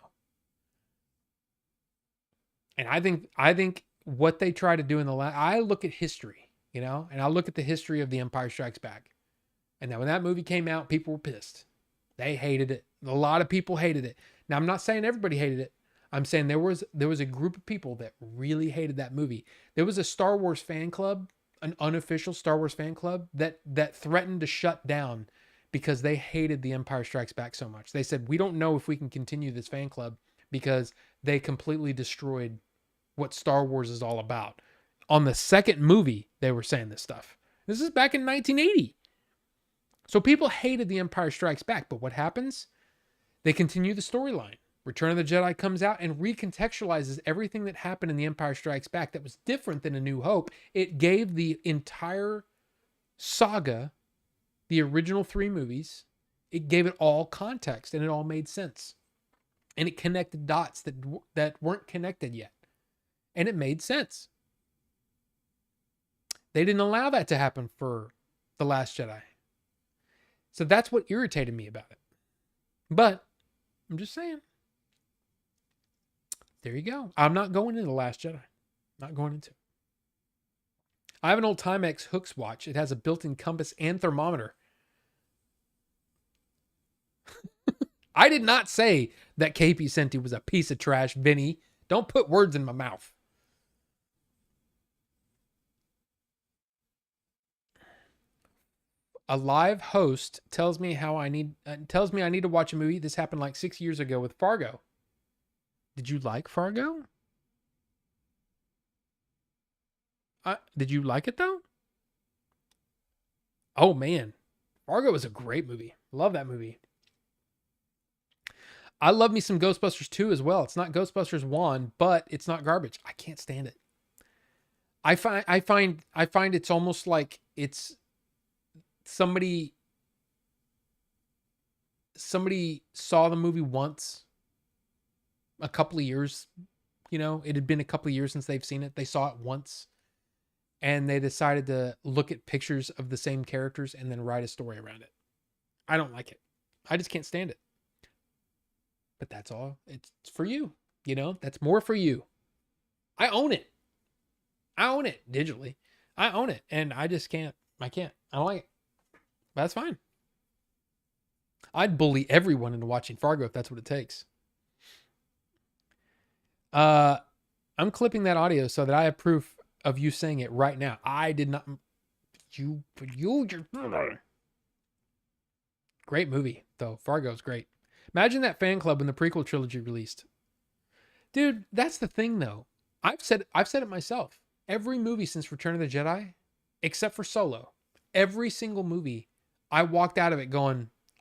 A: And I think what they try to do I look at history, you know, and I look at the history of The Empire Strikes Back. And then when that movie came out, people were pissed. They hated it. A lot of people hated it. Now, I'm not saying everybody hated it. I'm saying there was a group of people that really hated that movie. There was a Star Wars fan club, an unofficial Star Wars fan club that threatened to shut down because they hated The Empire Strikes Back so much. They said, we don't know if we can continue this fan club because they completely destroyed what Star Wars is all about. On the second movie, they were saying this stuff. This is back in 1980. So people hated The Empire Strikes Back, but what happens? They continue the storyline. Return of the Jedi comes out and recontextualizes everything that happened in The Empire Strikes Back that was different than A New Hope. It gave the entire saga, the original 3 movies, it gave it all context and it all made sense. And it connected dots that weren't connected yet. And it made sense. They didn't allow that to happen for The Last Jedi. So that's what irritated me about it. But I'm just saying. There you go. I'm not going into The Last Jedi. Not going into it. I have an old Timex Hooks watch. It has a built-in compass and thermometer. I did not say that KP Senti was a piece of trash, Vinny. Don't put words in my mouth. A live host tells me I need to watch a movie. This happened like 6 years ago with Fargo. Did you like Fargo? Did you like it though? Oh man, Fargo is a great movie. Love that movie. I love me some Ghostbusters 2 as well. It's not Ghostbusters 1, but it's not garbage. I can't stand it. I find it's almost like it's somebody saw the movie once a couple of years, it had been a couple of years since they've seen it. They saw it once and they decided to look at pictures of the same characters and then write a story around it. I don't like it. I just can't stand it. But that's all. It's for you. That's more for you. I own it. I own it digitally. I own it. And I just can't. I can't. I don't like it. But that's fine. I'd bully everyone into watching Fargo if that's what it takes. I'm clipping that audio so that I have proof of you saying it right now. I did not. You. Great movie, though. Fargo's great. Imagine that fan club when the prequel trilogy released. Dude, that's the thing, though. I've said it myself. Every movie since Return of the Jedi, except for Solo, every single movie, I walked out of it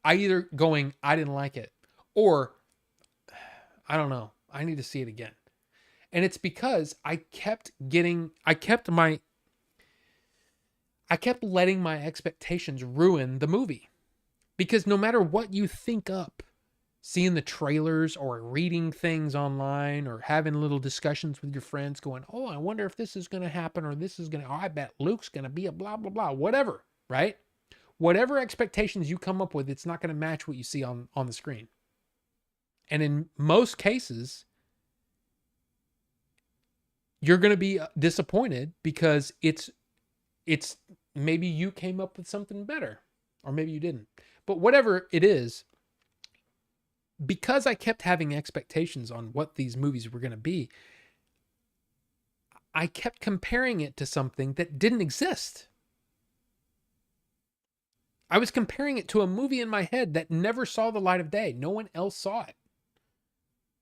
A: I didn't like it, or I don't know, I need to see it again. And it's because I kept letting my expectations ruin the movie. Because no matter what you think up, seeing the trailers or reading things online or having little discussions with your friends going, oh, I wonder if this is going to happen or I bet Luke's going to be a blah, blah, blah, whatever, right? Whatever expectations you come up with, it's not going to match what you see on the screen. And in most cases, you're going to be disappointed because it's maybe you came up with something better or maybe you didn't. But whatever it is, because I kept having expectations on what these movies were going to be, I kept comparing it to something that didn't exist. I was comparing it to a movie in my head that never saw the light of day. No one else saw it.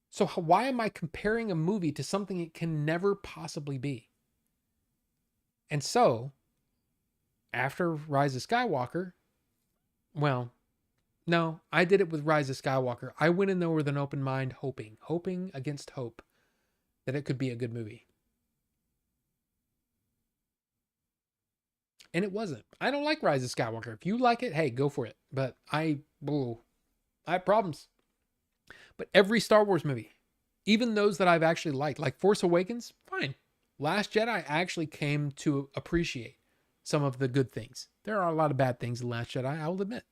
A: So why am I comparing a movie to something it can never possibly be? And so, after Rise of Skywalker, well, no, I did it with Rise of Skywalker. I went in there with an open mind, hoping against hope that it could be a good movie. And it wasn't. I don't like Rise of Skywalker. If you like it, hey, go for it. But I have problems. But every Star Wars movie, even those that I've actually liked, like Force Awakens, fine. Last Jedi, I actually came to appreciate some of the good things. There are a lot of bad things in Last Jedi, I will admit.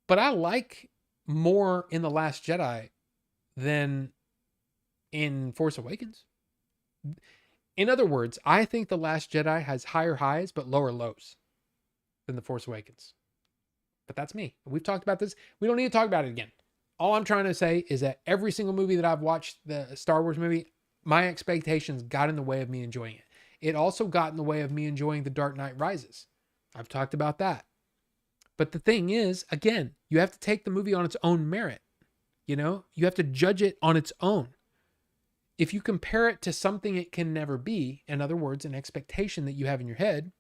A: But I like more in The Last Jedi than in Force Awakens. In other words, I think The Last Jedi has higher highs but lower lows than The Force Awakens. But that's me. We've talked about this. We don't need to talk about it again. All I'm trying to say is that every single movie that I've watched, the Star Wars movie, my expectations got in the way of me enjoying it. It also got in the way of me enjoying The Dark Knight Rises. I've talked about that. But the thing is, again, you have to take the movie on its own merit. You have to judge it on its own. If you compare it to something it can never be, in other words, an expectation that you have in your head,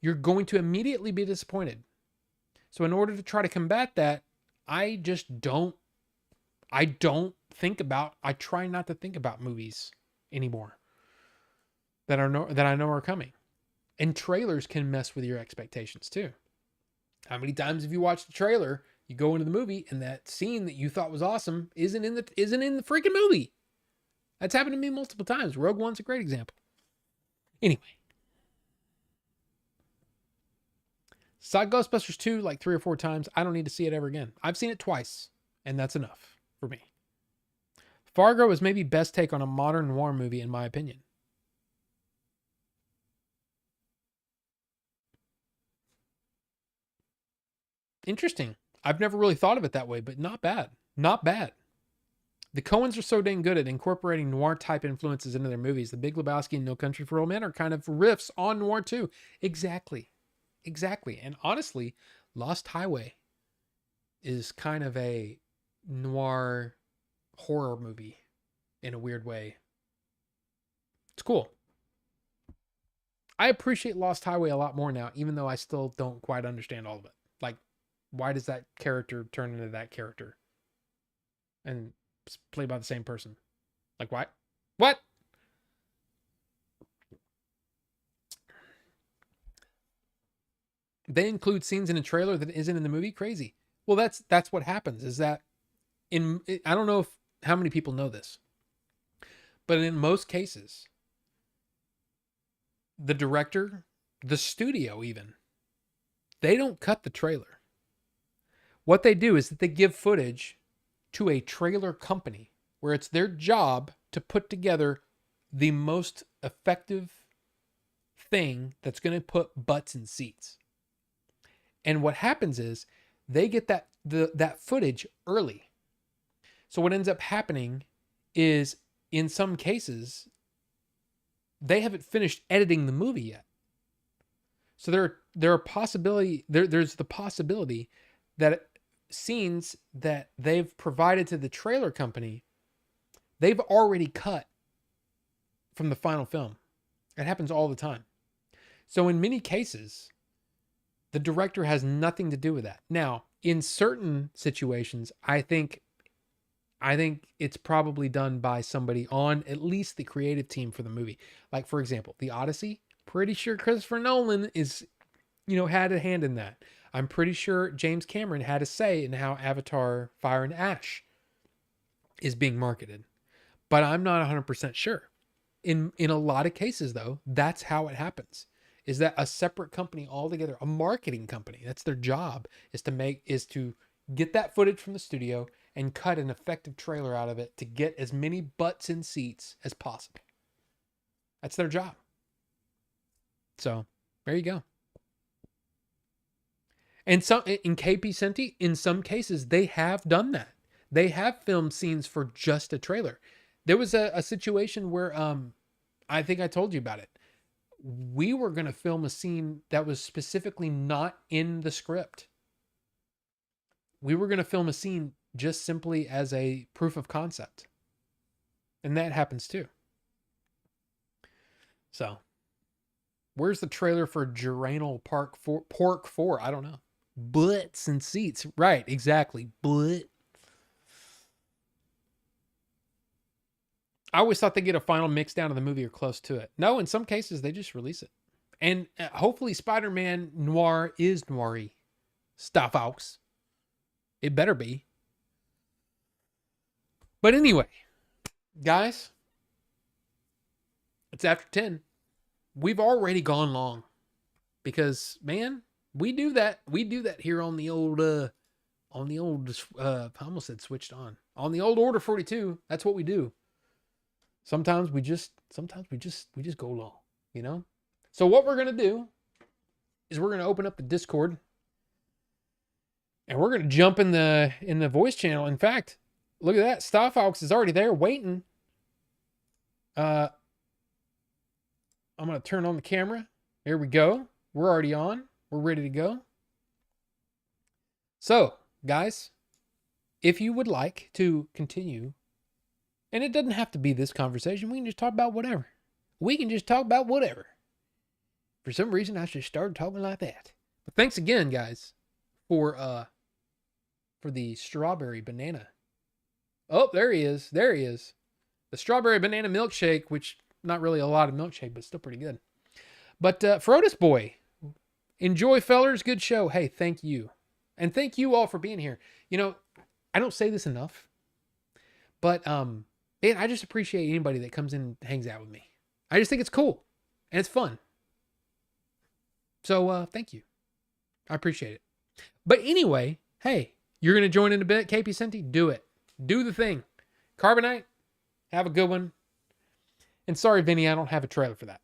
A: you're going to immediately be disappointed. So in order to try to combat that, I try not to think about movies anymore that I know are coming. And trailers can mess with your expectations too. How many times have you watched the trailer, you go into the movie, and that scene that you thought was awesome isn't in the freaking movie? That's happened to me multiple times. Rogue One's a great example. Anyway. Saw Ghostbusters 2 like 3 or 4 times. I don't need to see it ever again. I've seen it twice, and that's enough for me. Fargo is maybe best take on a modern noir movie, in my opinion. Interesting. I've never really thought of it that way, but not bad. Not bad. The Coens are so dang good at incorporating noir-type influences into their movies. The Big Lebowski and No Country for Old Men are kind of riffs on noir too. Exactly. Exactly. And honestly, Lost Highway is kind of a noir horror movie in a weird way. It's cool. I appreciate Lost Highway a lot more now, even though I still don't quite understand all of it. Like, why does that character turn into that character? And played by the same person. Like, why? What? They include scenes in a trailer that isn't in the movie? Crazy. Well, that's what happens, is that I don't know how many people know this, but in most cases, the director, the studio even, they don't cut the trailer. What they do is that they give footage to a trailer company where it's their job to put together the most effective thing that's going to put butts in seats. And what happens is they get that footage early. So what ends up happening is, in some cases, they haven't finished editing the movie yet. So there's the possibility that scenes that they've provided to the trailer company, they've already cut from the final film. It happens all the time. So in many cases, the director has nothing to do with that. Now, in certain situations, I think it's probably done by somebody on at least the creative team for the movie. Like, for example, The Odyssey, pretty sure Christopher Nolan is, had a hand in that. I'm pretty sure James Cameron had a say in how Avatar Fire and Ash is being marketed. But I'm not 100% sure. In a lot of cases, though, that's how it happens. Is that a separate company altogether, a marketing company? That's their job, is to get that footage from the studio and cut an effective trailer out of it to get as many butts in seats as possible. That's their job. So there you go. And so in KP Senti, in some cases, they have done that. They have filmed scenes for just a trailer. There was a situation where I think I told you about it. We were going to film a scene that was specifically not in the script. We were going to film a scene just simply as a proof of concept. And that happens too. So, where's the trailer for Geranal Pork 4? I don't know. Butts and seats. Right, exactly. Butt. I always thought they'd get a final mix down of the movie or close to it. No, in some cases, they just release it. And hopefully Spider-Man Noir is noiry. Stuff, folks. It better be. But anyway, guys, it's after 10. We've already gone long. Because, man, we do that. We do that here on the old, I almost said switched on. On the old Order 42, that's what we do. Sometimes we just go long, So what we're going to do is we're going to open up the Discord and we're going to jump in the voice channel. In fact, look at that. Star Fox is already there waiting. I'm going to turn on the camera. Here we go. We're already on. We're ready to go. So, guys, if you would like to continue, and it doesn't have to be this conversation. We can just talk about whatever. For some reason, I just started talking like that. But thanks again, guys, for the strawberry banana. Oh, there he is. The strawberry banana milkshake, which not really a lot of milkshake, but still pretty good. But Frodis Boy, enjoy, fellers. Good show. Hey, thank you. And thank you all for being here. I don't say this enough, but man, I just appreciate anybody that comes in and hangs out with me. I just think it's cool and it's fun. So thank you. I appreciate it. But anyway, hey, you're going to join in a bit, KP Senti? Do it. Do the thing. Carbonite, have a good one. And sorry, Vinny, I don't have a trailer for that.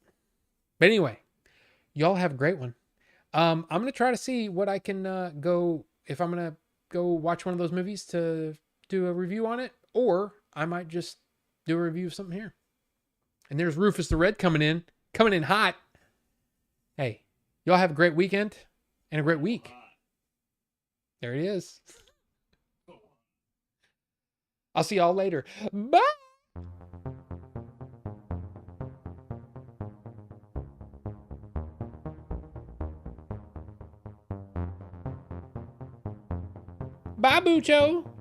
A: But anyway, y'all have a great one. I'm going to try to see what I can if I'm going to go watch one of those movies to do a review on it, or I might just do a review of something here. And there's Rufus the Red coming in hot. Hey, y'all have a great weekend. and a great week. There it is. I'll see y'all later. Bye. Bye, Bucho.